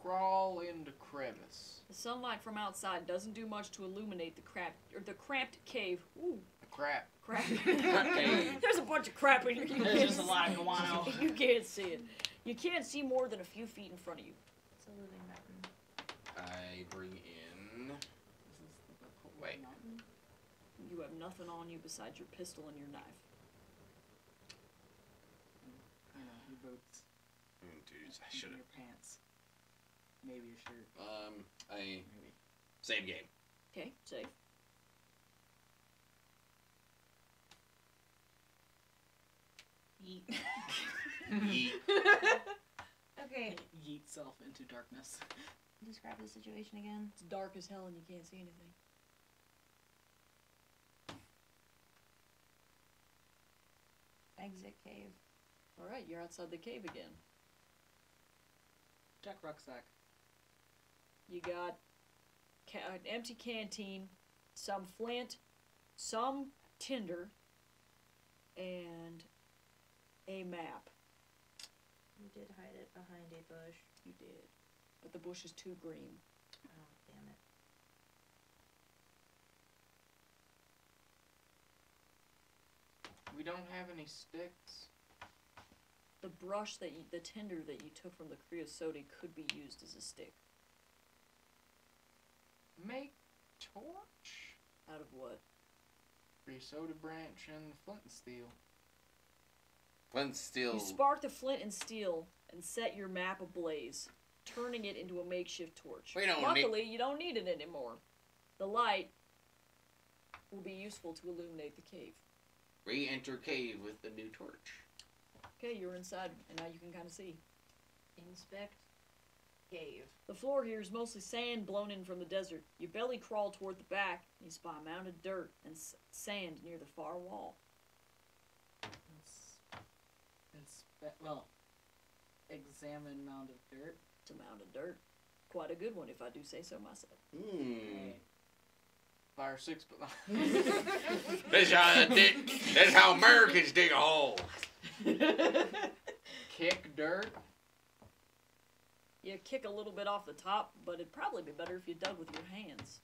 Crawl into crevice. The sunlight from outside doesn't do much to illuminate the cramped cave. Ooh, Crap. crap. There's a bunch of crap in here. There's just a lot going on. You can't see it. You can't see more than a few feet in front of you. It's a living mountain. I bring in. This is the Holy Wait. Mountain. You have nothing on you besides your pistol and your knife. You know, your boots. Dude, I should Your pants. Maybe your shirt. have. I Maybe. same game. Okay, safe. Yeet. Yeet. Okay. Yeet self into darkness. Describe the situation again. It's dark as hell and you can't see anything. Exit cave. Alright, you're outside the cave again. Jack rucksack. You got an empty canteen, some flint, some tinder, and a map. You did hide it behind a bush. You did. But the bush is too green. Oh, damn it. We don't have any sticks. The brush the tinder that you took from the creosote could be used as a stick. Make torch? Out of what? Creosote branch and flint and steel. Flint steel. You spark the flint and steel and set your map ablaze, turning it into a makeshift torch. We don't Luckily, you don't need it anymore. The light will be useful to illuminate the cave. Re-enter cave with the new torch. Okay, you're inside, and now you can kind of see. Inspect cave. The floor here is mostly sand blown in from the desert. You belly crawl toward the back, and you spy mounded dirt and sand near the far wall. Examine mound of dirt. It's a mound of dirt. Quite a good one, if I do say so myself. Fire 6, but That's how Americans dig a hole. kick dirt. You kick a little bit off the top, but it'd probably be better if you dug with your hands.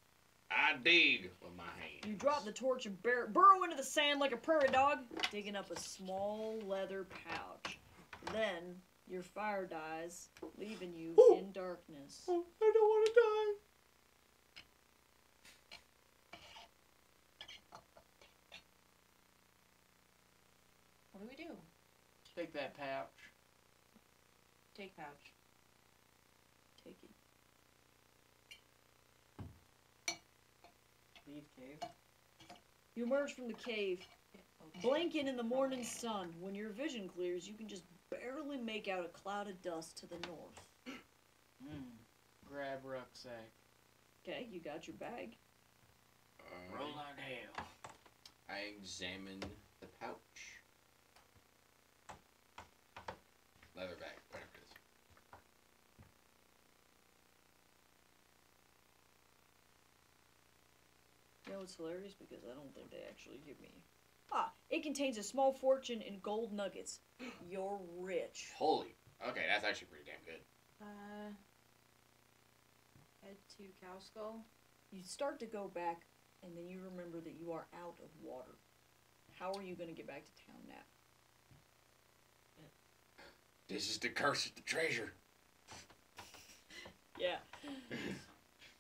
I dig with my hands. You drop the torch and burrow into the sand like a prairie dog, digging up a small leather pouch. Then your fire dies, leaving you in darkness. I don't want to die. What do we do? Take that pouch. Take pouch. Take it. Leave cave. You emerge from the cave, blinking in the morning sun. When your vision clears, you can just barely make out a cloud of dust to the north. Grab rucksack. Okay, you got your bag. Roll like hell. I examine the pouch. Leather bag, whatever it is. You know what's hilarious? Because I don't think they actually give me... it contains a small fortune in gold nuggets. You're rich. Holy. Okay, that's actually pretty damn good. Head to cow skull. You start to go back, and then you remember that you are out of water. How are you going to get back to town now? This is the curse of the treasure. Yeah.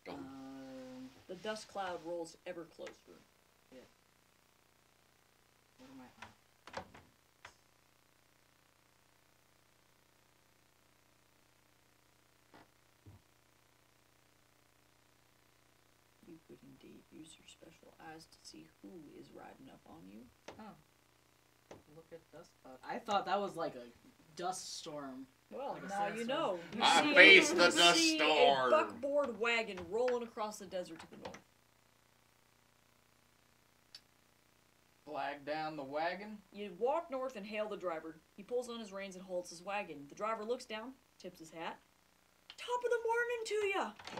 Don't. The dust cloud rolls ever closer. What am I? You could indeed use your special eyes to see who is riding up on you. Look at dust cloud. I thought that was like a dust storm. Well, Like a now you sandstorm. know. You I see- face the you dust see storm. a buckboard wagon rolling across the desert to the north. Flag down the wagon. You walk north and hail the driver. He pulls on his reins and halts his wagon. The driver looks down, tips his hat. Top of the morning to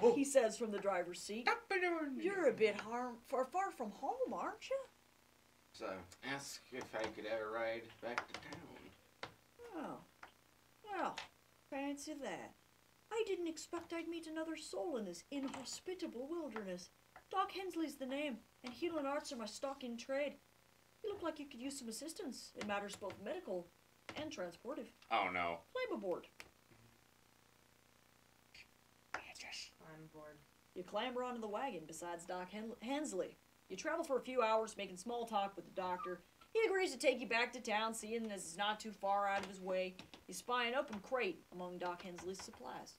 ya, he says from the driver's seat. You're a bit far from home, aren't you? So, ask if I could ever ride back to town. Oh, well, fancy that. I didn't expect I'd meet another soul in this inhospitable wilderness. Doc Hensley's the name, and healing arts are my stock in trade. You look like you could use some assistance in matters both medical and transportive. Oh no. Climb aboard. I'm bored. You clamber onto the wagon besides Doc Hensley. You travel for a few hours, making small talk with the doctor. He agrees to take you back to town, seeing as it's not too far out of his way. You spy an open crate among Doc Hensley's supplies.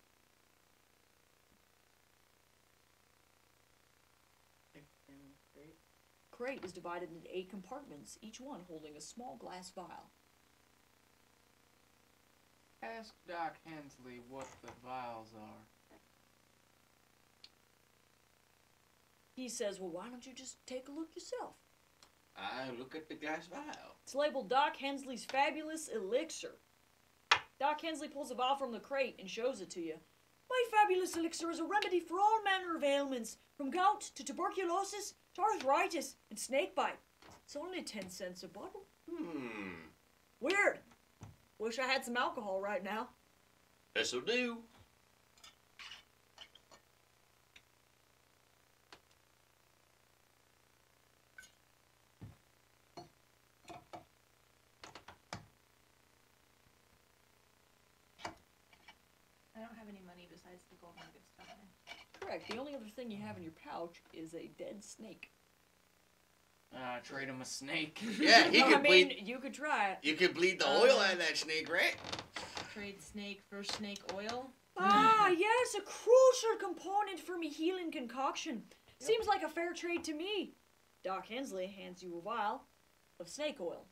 Crate is divided into 8 compartments, each one holding a small glass vial. Ask Doc Hensley what the vials are. He says, well, why don't you just take a look yourself? I look at the glass vial. It's labeled Doc Hensley's Fabulous Elixir. Doc Hensley pulls a vial from the crate and shows it to you. My fabulous elixir is a remedy for all manner of ailments, from gout to tuberculosis to arthritis and snakebite. It's only 10 cents a bottle. Weird. Wish I had some alcohol right now. This'll do. I don't have any money besides the gold nuggets, don't I? Correct. The only other thing you have in your pouch is a dead snake. Trade him a snake. Yeah, he No, could I mean, bleed. you could try it. You could bleed the oil out of that snake, right? Trade snake for snake oil. Ah, yes, a crucial component for me healing concoction. Seems like a fair trade to me. Doc Hensley hands you a vial of snake oil.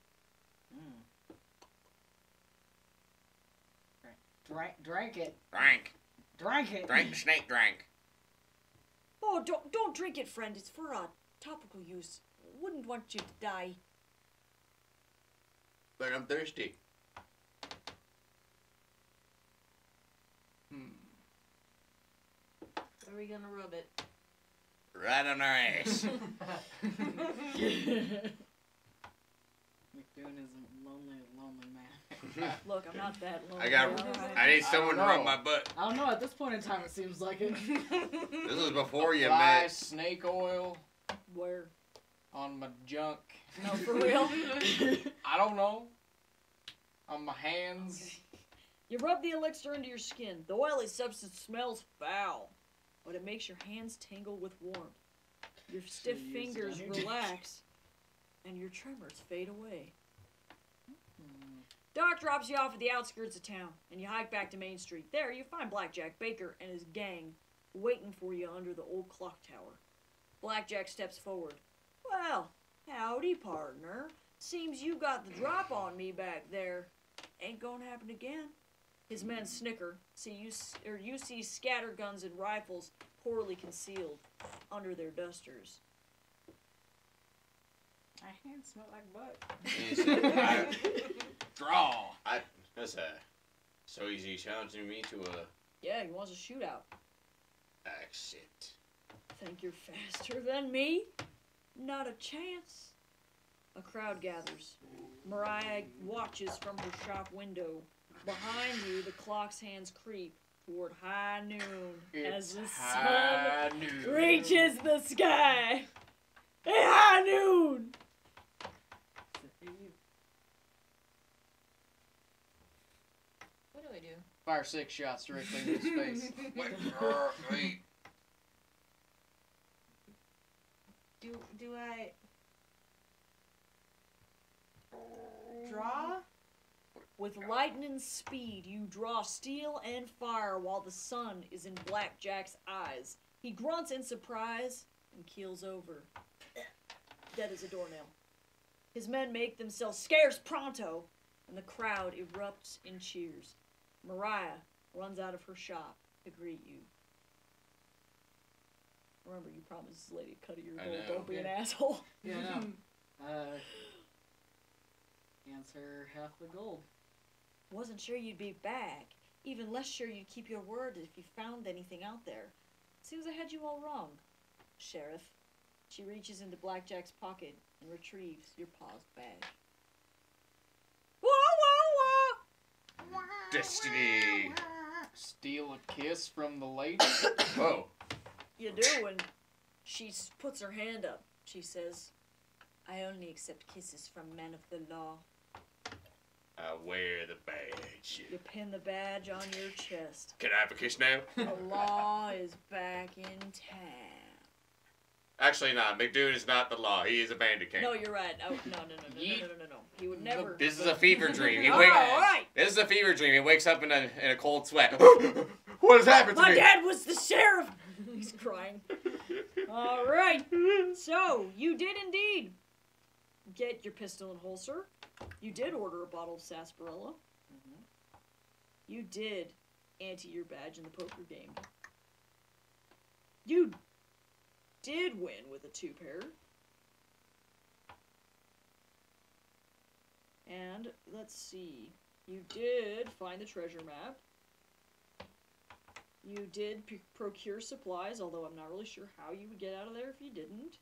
Drink it. Drank. Drink it. Drank the snake drank. Oh, don't drink it, friend. It's for topical use. Wouldn't want you to die. But I'm thirsty. Where are we gonna rub it? Right on our ass. McDoon is a lonely man. Look, I'm not that lonely. I need someone to I don't rub know. my butt. I don't know, at this point in time it seems like it. This was before you Apply met. snake oil Where? on my junk. No, for real? I don't know. On my hands. You rub the elixir into your skin. The oily substance smells foul, but it makes your hands tingle with warmth. Your stiff use fingers energy. relax, and your tremors fade away. Doc drops you off at the outskirts of town, and you hike back to Main Street. There, you find Blackjack Baker and his gang waiting for you under the old clock tower. Blackjack steps forward. Well, howdy, partner. Seems you got the drop on me back there. Ain't gonna happen again. His men snicker. You see scatterguns and rifles poorly concealed under their dusters. My hands smell like butt. Draw. That's so easy challenging me to a Yeah, he wants a shootout. accent. Think you're faster than me? Not a chance. A crowd gathers. Mariah watches from her shop window. Behind you, the clock's hands creep toward high noon as the high sun noon. reaches the sky. Hey, high noon! What do I do? Fire 6 shots directly in his face. Wait. Do I draw? With lightning speed, you draw steel and fire while the sun is in Blackjack's eyes. He grunts in surprise and keels over. Dead as a doornail. His men make themselves scarce pronto, and the crowd erupts in cheers. Mariah runs out of her shop to greet you. Remember, you promised this lady a cut of your I gold. know. Don't be an asshole. Yeah, I know. Answer half the gold. Wasn't sure you'd be back. Even less sure you'd keep your word if you found anything out there. Seems I had you all wrong, Sheriff. She reaches into Blackjack's pocket and retrieves your paused badge. Wah, wah, wah! Destiny. Steal a kiss from the lady. Whoa. You do, and she puts her hand up. She says, I only accept kisses from men of the law. I wear the badge. You pin the badge on your chest. Can I have a kiss now? The law is back in town. Actually, not. McDoon is not the law. He is a bandit king. No, you're right. Oh, no. He would never. This is a fever dream. He Oh, wakes. all right. This is a fever dream. He wakes up in a cold sweat. What has happened to My me? dad was the sheriff. He's crying. All right. So you did indeed get your pistol and holster. You did order a bottle of sarsaparilla. You did ante your badge in the poker game. You did win with a 2-pair. And let's see. You did find the treasure map. You did procure supplies, although I'm not really sure how you would get out of there if you didn't.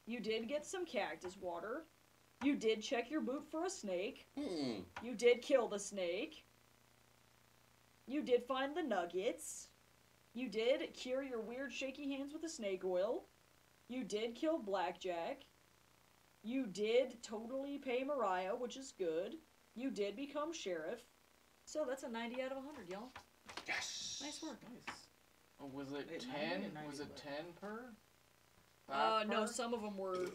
You did get some cactus water. You did check your boot for a snake. You did kill the snake. You did find the nuggets. You did cure your weird shaky hands with the snake oil. You did kill Blackjack. You did totally pay Mariah, which is good. You did become sheriff. So that's a 90 out of 100, y'all. Yes. Nice work. Nice. Was it Wait, 10? 90 or Was it 90 10 per? 5 No, per? some of them were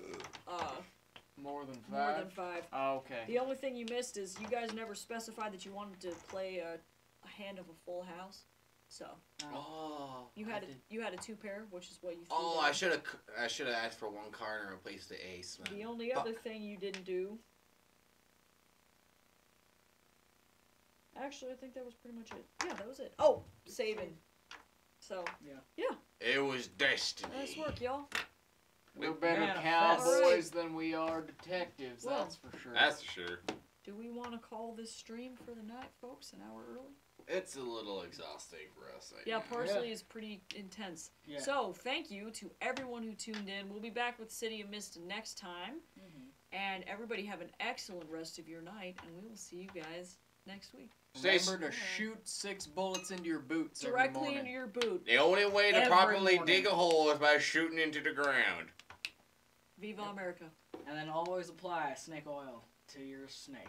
More than 5? more than 5. Oh, okay. The only thing you missed is you guys never specified that you wanted to play a hand of a full house. So Oh. you had a 2 pair, which is what you. Threw Oh, down. I should have asked for 1 card and replaced the ace. Man. The only other thing you didn't do. Actually, I think that was pretty much it. Yeah, that was it. Oh, saving. So It was destiny. nice work, y'all. We're better Manifest. cowboys than we are detectives, Well, that's for sure. That's for sure. Do we want to call this stream for the night, folks? An hour early? It's a little exhausting for us. Yeah, know. Parsley is pretty intense. Yeah. So, thank you to everyone who tuned in. We'll be back with City of Mist next time. And everybody have an excellent rest of your night, and we will see you guys next week. Remember to shoot 6 bullets into your boots every Directly morning. into your boot. The only way to Every properly morning. dig a hole is by shooting into the ground. Viva America. And then always apply snake oil to your snake.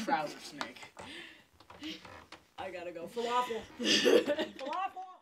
Trouser snake. I gotta go. Falafel. Falafel!